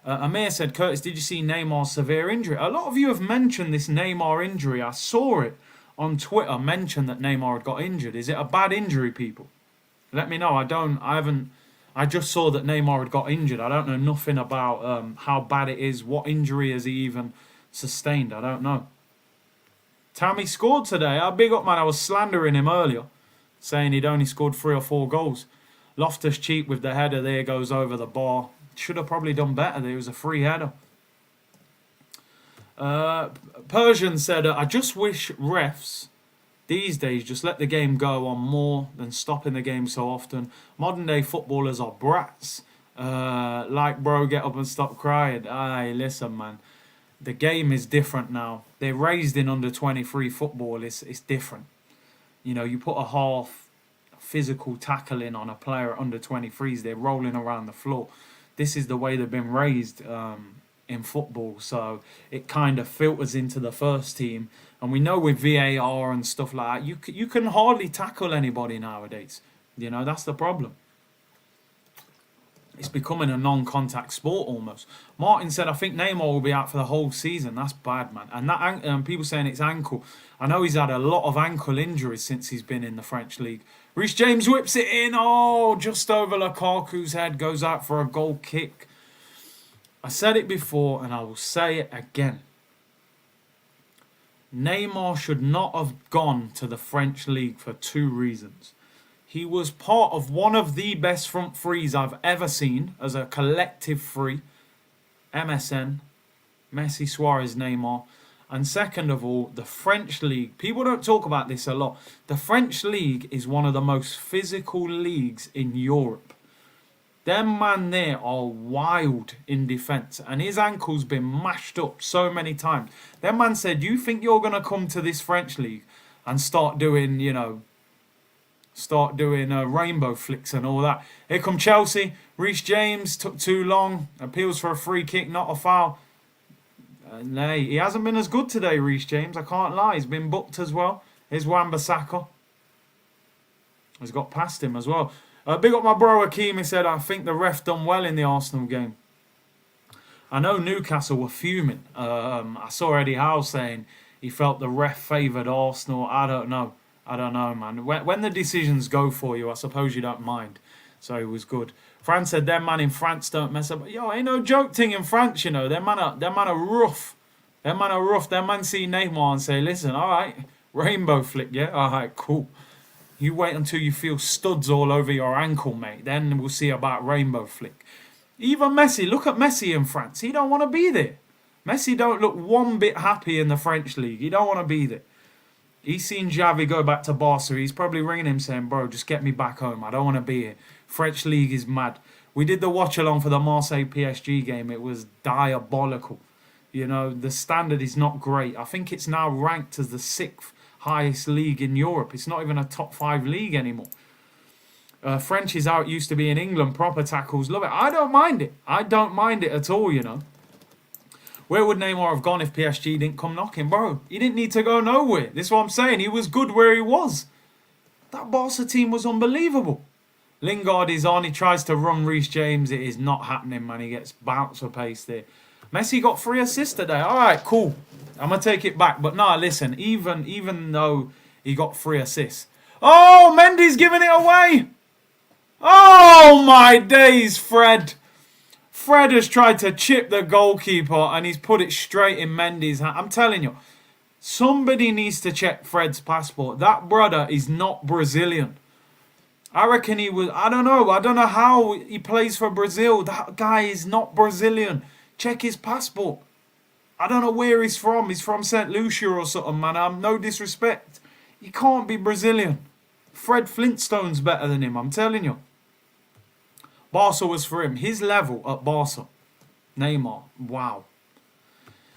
S1: Amir said, Curtis, did you see Neymar's severe injury? A lot of you have mentioned this Neymar injury. I saw it on Twitter mentioned that Neymar had got injured. Is it a bad injury, people? Let me know. I just saw that Neymar had got injured. I don't know nothing about how bad it is. What injury has he even sustained? I don't know. Tammy scored today. Big up, man. I was slandering him earlier, saying he'd only scored 3 or 4 goals. Loftus-Cheek with the header there goes over the bar. Should have probably done better. There was a free header. Persian said, I just wish refs these days just let the game go on more than stopping the game so often. Modern day footballers are brats. Like, bro, get up and stop crying. Aye, listen, man. The game is different now. They're raised in under 23 football. It's different. You put a half physical tackle in on a player at under 23s, they're rolling around the floor. This is the way they've been raised in football, so it kind of filters into the first team. And we know with VAR and stuff like that, you can hardly tackle anybody nowadays. That's the problem. It's becoming a non-contact sport almost. Martin said, I think Neymar will be out for the whole season. That's bad, man. And that people saying it's ankle. I know he's had a lot of ankle injuries since he's been in the French league. Reece James whips it in. Oh, just over Lukaku's head. Goes out for a goal kick. I said it before and I will say it again. Neymar should not have gone to the French league for 2 reasons. He was part of one of the best front threes I've ever seen as a collective three. MSN, Messi, Suarez, Neymar. And second of all, the French league. People don't talk about this a lot. The French league is one of the most physical leagues in Europe. Them man there are wild in defence. And his ankle's been mashed up so many times. Them man said, you think you're going to come to this French league and start doing, rainbow flicks and all that. Here come Chelsea. Reece James took too long. Appeals for a free kick, not a foul. Nay, he hasn't been as good today, Reece James. I can't lie. He's been booked as well. Here's Wan-Bissaka. He's got past him as well. Big up my bro Hakeem. He said, I think the ref done well in the Arsenal game. I know Newcastle were fuming. I saw Eddie Howe saying he felt the ref favoured Arsenal. I don't know, man. When the decisions go for you, I suppose you don't mind. So it was good. Fran said, them man in France don't mess up. Yo, ain't no joke thing in France, you know. Them man are rough. Them man are rough. Them man see Neymar and say, listen, all right, rainbow flick, yeah? All right, cool. You wait until you feel studs all over your ankle, mate. Then we'll see about rainbow flick. Even Messi, look at Messi in France. He don't want to be there. Messi don't look one bit happy in the French league. He don't want to be there. He's seen Xavi go back to Barca. He's probably ringing him saying, bro, just get me back home. I don't want to be here. French league is mad. We did the watch along for the Marseille PSG game. It was diabolical. You know, the standard is not great. I think it's now ranked as the 6th highest league in Europe. It's not even a top 5 league anymore. French is how it used to be in England. Proper tackles. Love it. I don't mind it. I don't mind it at all, you know. Where would Neymar have gone if PSG didn't come knocking? Bro, he didn't need to go nowhere. This is what I'm saying. He was good where he was. That Barca team was unbelievable. Lingard is on. He tries to run Reece James. It is not happening, man. He gets bouncer pace there. Messi got 3 assists today. All right, cool. I'm going to take it back. But nah, listen. Even though he got 3 assists. Oh, Mendy's giving it away. Oh, my days, Fred. Fred has tried to chip the goalkeeper and he's put it straight in Mendy's hand. I'm telling you, somebody needs to check Fred's passport. That brother is not Brazilian. I reckon he was, I don't know how he plays for Brazil. That guy is not Brazilian. Check his passport. I don't know where he's from. He's from St. Lucia or something, man. No disrespect. He can't be Brazilian. Fred Flintstone's better than him, I'm telling you. Barca was for him. His level at Barca. Neymar. Wow.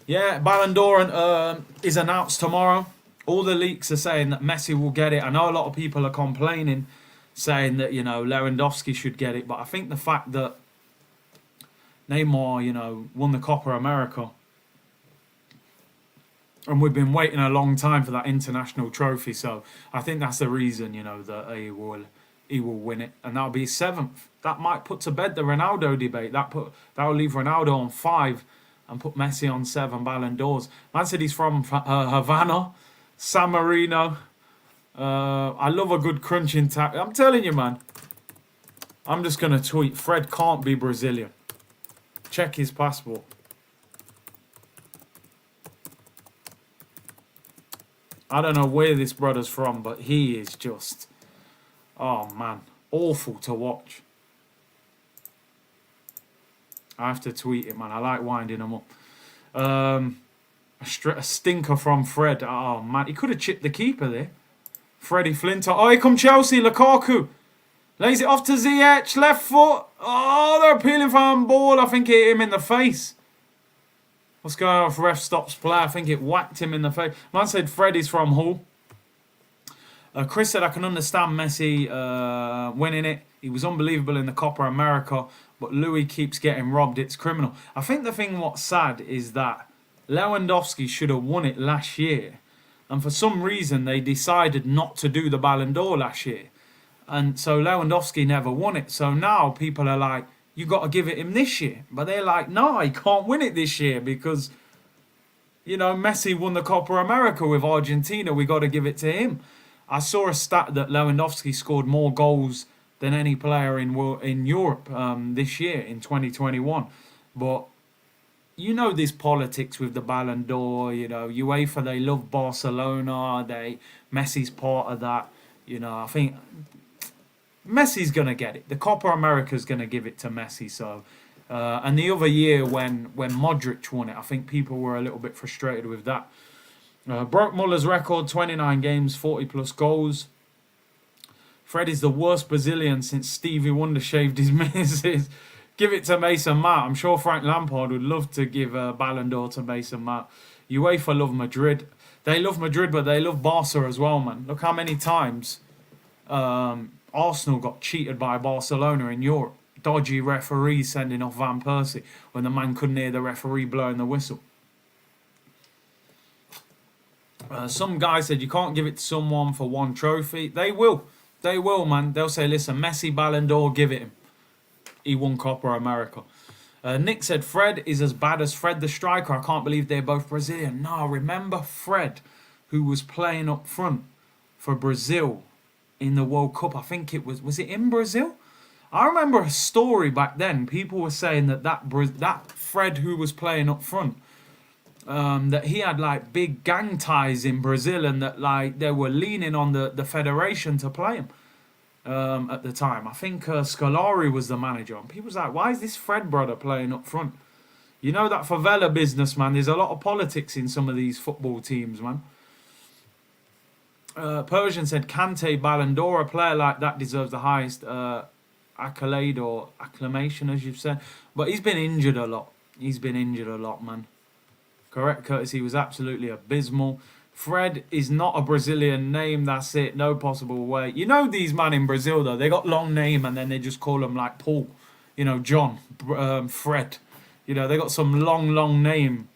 S1: Yeah, Ballon d'Or is announced tomorrow. All the leaks are saying that Messi will get it. I know a lot of people are complaining, saying that, you know, Lewandowski should get it. But I think the fact that Neymar, you know, won the Copa America, and we've been waiting a long time for that international trophy. So I think that's the reason, you know, that he will win it. And that'll be his 7th. That might put to bed the Ronaldo debate. That will leave Ronaldo on 5 and put Messi on 7 Ballon d'Ors. Man said he's from Havana, San Marino. I love a good crunching tackle. I'm telling you, man. I'm just going to tweet, Fred can't be Brazilian. Check his passport. I don't know where this brother's from, but he is just, oh man, awful to watch. I have to tweet it, man. I like winding him up. A stinker from Fred. Oh man, he could have chipped the keeper there. Freddie Flintoff. Oh, here come Chelsea. Lukaku lays it off to Ziyech. Left foot. Oh, they're appealing for a ball. I think it hit him in the face. What's going on if ref stops play? I think it whacked him in the face. Man said Freddie's from Hull. Chris said, I can understand Messi winning it. He was unbelievable in the Copa America, but Louis keeps getting robbed. It's criminal. I think the thing what's sad is that Lewandowski should have won it last year. And for some reason, they decided not to do the Ballon d'Or last year. And so Lewandowski never won it. So now people are like, you got to give it him this year. But they're like, no, he can't win it this year because, you know, Messi won the Copa America with Argentina. We got to give it to him. I saw a stat that Lewandowski scored more goals than any player in Europe this year in 2021. But you know this politics with the Ballon d'Or. You know, UEFA, they love Barcelona. Messi's part of that. You know, I think Messi's going to get it. The Copa America's going to give it to Messi. So, and the other year when Modric won it, I think people were a little bit frustrated with that. Broke Muller's record, 29 games, 40 plus goals. Fred is the worst Brazilian since Stevie Wonder shaved his misses. Give it to Mason Mount. I'm sure Frank Lampard would love to give a Ballon d'Or to Mason Mount. UEFA love Madrid. They love Madrid, but they love Barca as well, man. Look how many times Arsenal got cheated by Barcelona in Europe. Dodgy referees sending off Van Persie when the man couldn't hear the referee blowing the whistle. Some guy said you can't give it to someone for one trophy. They will. They will, man. They'll say, listen, Messi, Ballon d'Or, give it him. He won Copa America. Nick said, Fred is as bad as Fred the striker. I can't believe they're both Brazilian. No, remember Fred, who was playing up front for Brazil in the World Cup. I think it was it in Brazil? I remember a story back then. People were saying that Fred who was playing up front, that he had like big gang ties in Brazil, and that like they were leaning on the federation to play him at the time. I think Scolari was the manager, and people was like, why is this Fred brother playing up front? You know that favela business, man. There's a lot of politics in some of these football teams, man. Persian said, Kante, Ballon d'Or, a player like that deserves the highest accolade or acclamation, as you've said. But he's been injured a lot. He's been injured a lot, man. Correct, Curtis. He was absolutely abysmal. Fred is not a Brazilian name. That's it. No possible way. You know these man in Brazil, though. They got long name and then they just call them like Paul. You know, John, Fred. You know, they got some long name.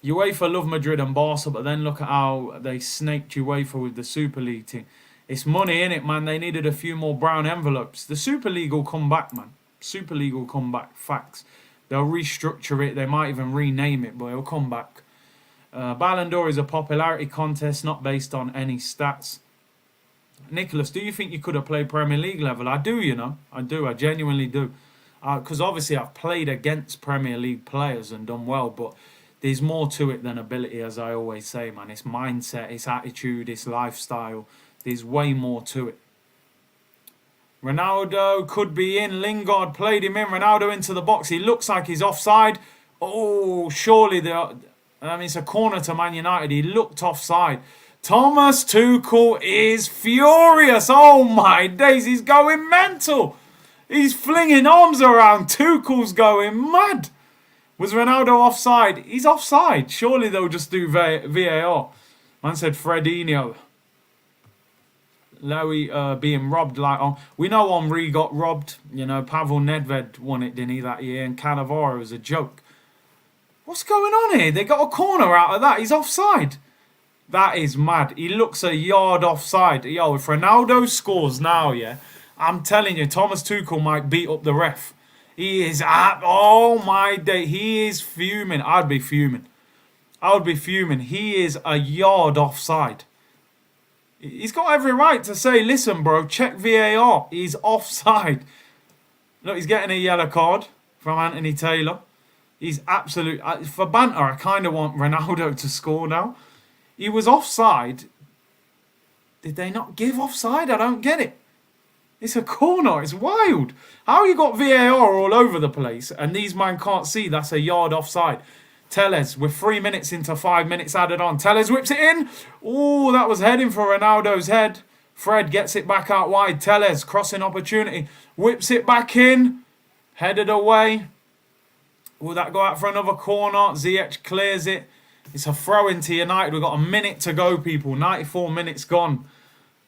S1: UEFA love Madrid and Barca, but then look at how they snaked UEFA with the Super League team. It's money, innit, man? They needed a few more brown envelopes. The Super League will come back, man. Super League will come back. Facts. They'll restructure it. They might even rename it, but it'll come back. Ballon d'Or is a popularity contest, not based on any stats. Nicholas, do you think you could have played Premier League level? I do, you know. I do. I genuinely do. Because obviously I've played against Premier League players and done well, but there's more to it than ability, as I always say, man. It's mindset, it's attitude, it's lifestyle. There's way more to it. Ronaldo could be in. Lingard played him in. Ronaldo into the box. He looks like he's offside. Oh, surely it's a corner to Man United. He looked offside. Thomas Tuchel is furious. Oh my days, he's going mental. He's flinging arms around. Tuchel's going mad. Was Ronaldo offside? He's offside. Surely they'll just do VAR. Man said Fredinho. Lowy being robbed like on. We know Henry got robbed. You know, Pavel Nedved won it, didn't he, that year? And Cannavaro was a joke. What's going on here? They got a corner out of that. He's offside. That is mad. He looks a yard offside. Yo, if Ronaldo scores now, yeah, I'm telling you, Thomas Tuchel might beat up the ref. He is oh my day. He is fuming. I'd be fuming. I would be fuming. He is a yard offside. He's got every right to say, listen, bro, check VAR. He's offside. Look, he's getting a yellow card from Anthony Taylor. He's absolute. For banter, I kind of want Ronaldo to score now. He was offside. Did they not give offside? I don't get it. It's a corner. It's wild. How you got VAR all over the place and these man can't see that's a yard offside? Telles, we're 3 minutes into 5 minutes added on. Telles whips it in. Oh, that was heading for Ronaldo's head. Fred gets it back out wide. Telles, crossing opportunity. Whips it back in. Headed away. Will that go out for another corner? Ziyech clears it. It's a throw into United. We've got a minute to go, people. 94 minutes gone.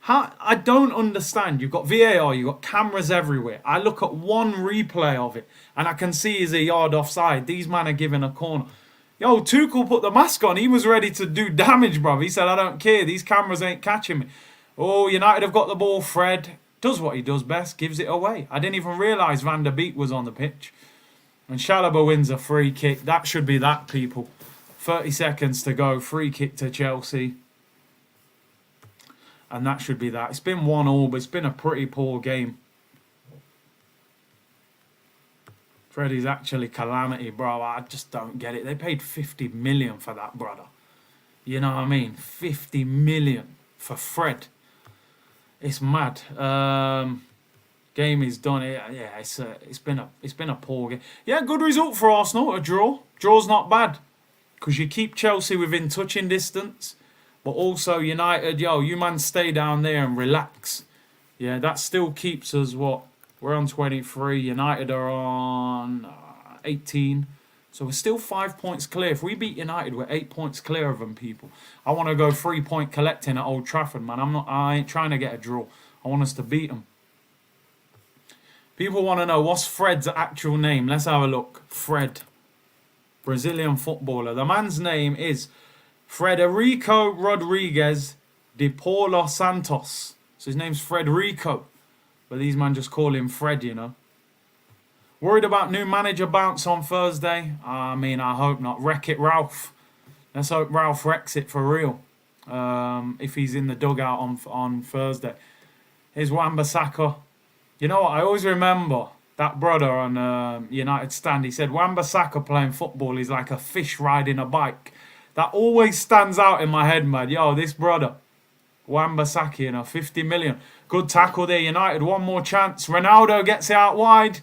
S1: I don't understand. You've got VAR, you've got cameras everywhere. I look at one replay of it and I can see he's a yard offside. These men are giving a corner. Yo, Tuchel put the mask on. He was ready to do damage, bruv. He said, I don't care. These cameras ain't catching me. Oh, United have got the ball. Fred does what he does best, gives it away. I didn't even realise Van der Beek was on the pitch. And Chalobah wins a free kick. That should be that, people. 30 seconds to go. Free kick to Chelsea. And that should be that. It's been 1-1, but it's been a pretty poor game. Freddie's actually calamity, bro. I just don't get it. They paid 50 million for that, brother. You know what I mean? 50 million for Fred. It's mad. Game is done. Yeah, it's been a poor game. Yeah, good result for Arsenal. A draw. Draw's not bad because you keep Chelsea within touching distance. But also United, yo, you man stay down there and relax. Yeah, that still keeps us what? We're on 23. United are on 18. So we're still 5 points clear. If we beat United, we're 8 points clear of them, people. I want to go 3-point collecting at Old Trafford, man. I ain't trying to get a draw. I want us to beat them. People want to know, what's Fred's actual name? Let's have a look. Fred. Brazilian footballer. The man's name is Frederico Rodriguez de Paula Santos. So his name's Frederico. But these men just call him Fred, you know. Worried about new manager bounce on Thursday? I mean, I hope not. Wreck it, Ralf. Let's hope Ralf wrecks it for real. If he's in the dugout on Thursday. Here's Wan-Bissaka. You know what? I always remember that brother on United Stand. He said, Wan-Bissaka playing football is like a fish riding a bike. That always stands out in my head, man. Yo, this brother. Wan-Bissaka, you know, 50 million. Good tackle there, United. One more chance. Ronaldo gets it out wide.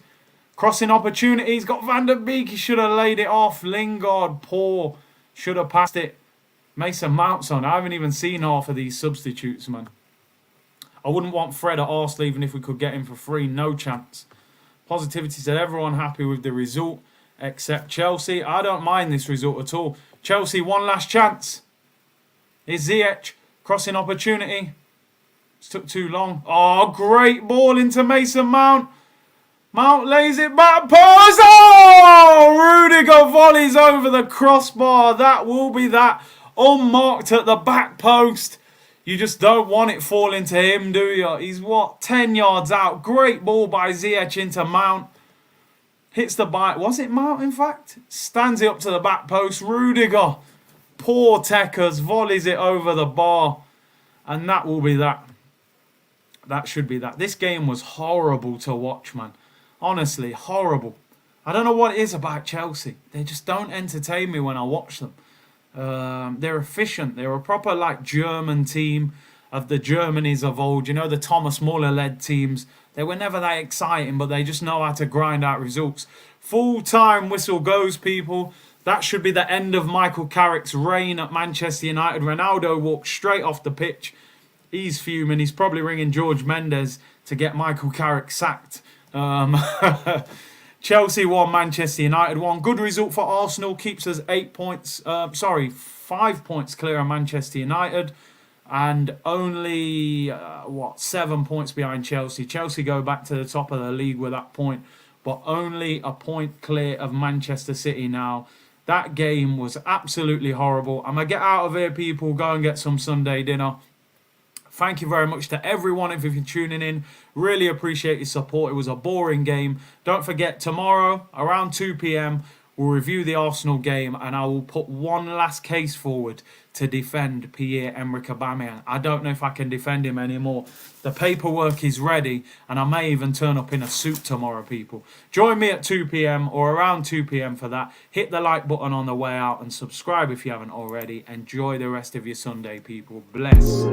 S1: Crossing opportunities. Got Van der Beek. He should have laid it off. Lingard, poor. Should have passed it. Mason Mount's on. I haven't even seen half of these substitutes, man. I wouldn't want Fred at Arsenal even if we could get him for free. No chance. Positivity said everyone happy with the result except Chelsea. I don't mind this result at all. Chelsea, one last chance. Here's Ziyech. Crossing opportunity. It took too long. Oh, great ball into Mason Mount. Mount lays it back. Pause. Oh! Rudiger volleys over the crossbar. That will be that. Unmarked at the back post. You just don't want it falling to him, do you? He's, what, 10 yards out. Great ball by Ziyech into Mount. Hits the bite. Was it Mount, in fact? Stands it up to the back post. Rudiger. Poor Tekers. Volleys it over the bar. And that will be that. That should be that. This game was horrible to watch, man. Honestly, horrible. I don't know what it is about Chelsea. They just don't entertain me when I watch them. They're efficient. They're a proper like German team of the Germanys of old. You know, the Thomas Muller-led teams. They were never that exciting, but they just know how to grind out results. Full-time whistle goes, people. That should be the end of Michael Carrick's reign at Manchester United. Ronaldo walked straight off the pitch. He's fuming. He's probably ringing George Mendes to get Michael Carrick sacked. Chelsea won, Manchester United won. Good result for Arsenal. Keeps us 5 points clear of Manchester United. And only, 7 points behind Chelsea. Chelsea go back to the top of the league with that point. But only a point clear of Manchester City now. That game was absolutely horrible. I'm going to get out of here, people. Go and get some Sunday dinner. Thank you very much to everyone if you're tuning in. Really appreciate your support. It was a boring game. Don't forget, tomorrow, around 2 p.m, we'll review the Arsenal game and I will put one last case forward to defend Pierre-Emerick Aubameyang. I don't know if I can defend him anymore. The paperwork is ready and I may even turn up in a suit tomorrow, people. Join me at 2 p.m. or around 2 p.m. for that. Hit the like button on the way out and subscribe if you haven't already. Enjoy the rest of your Sunday, people. Bless.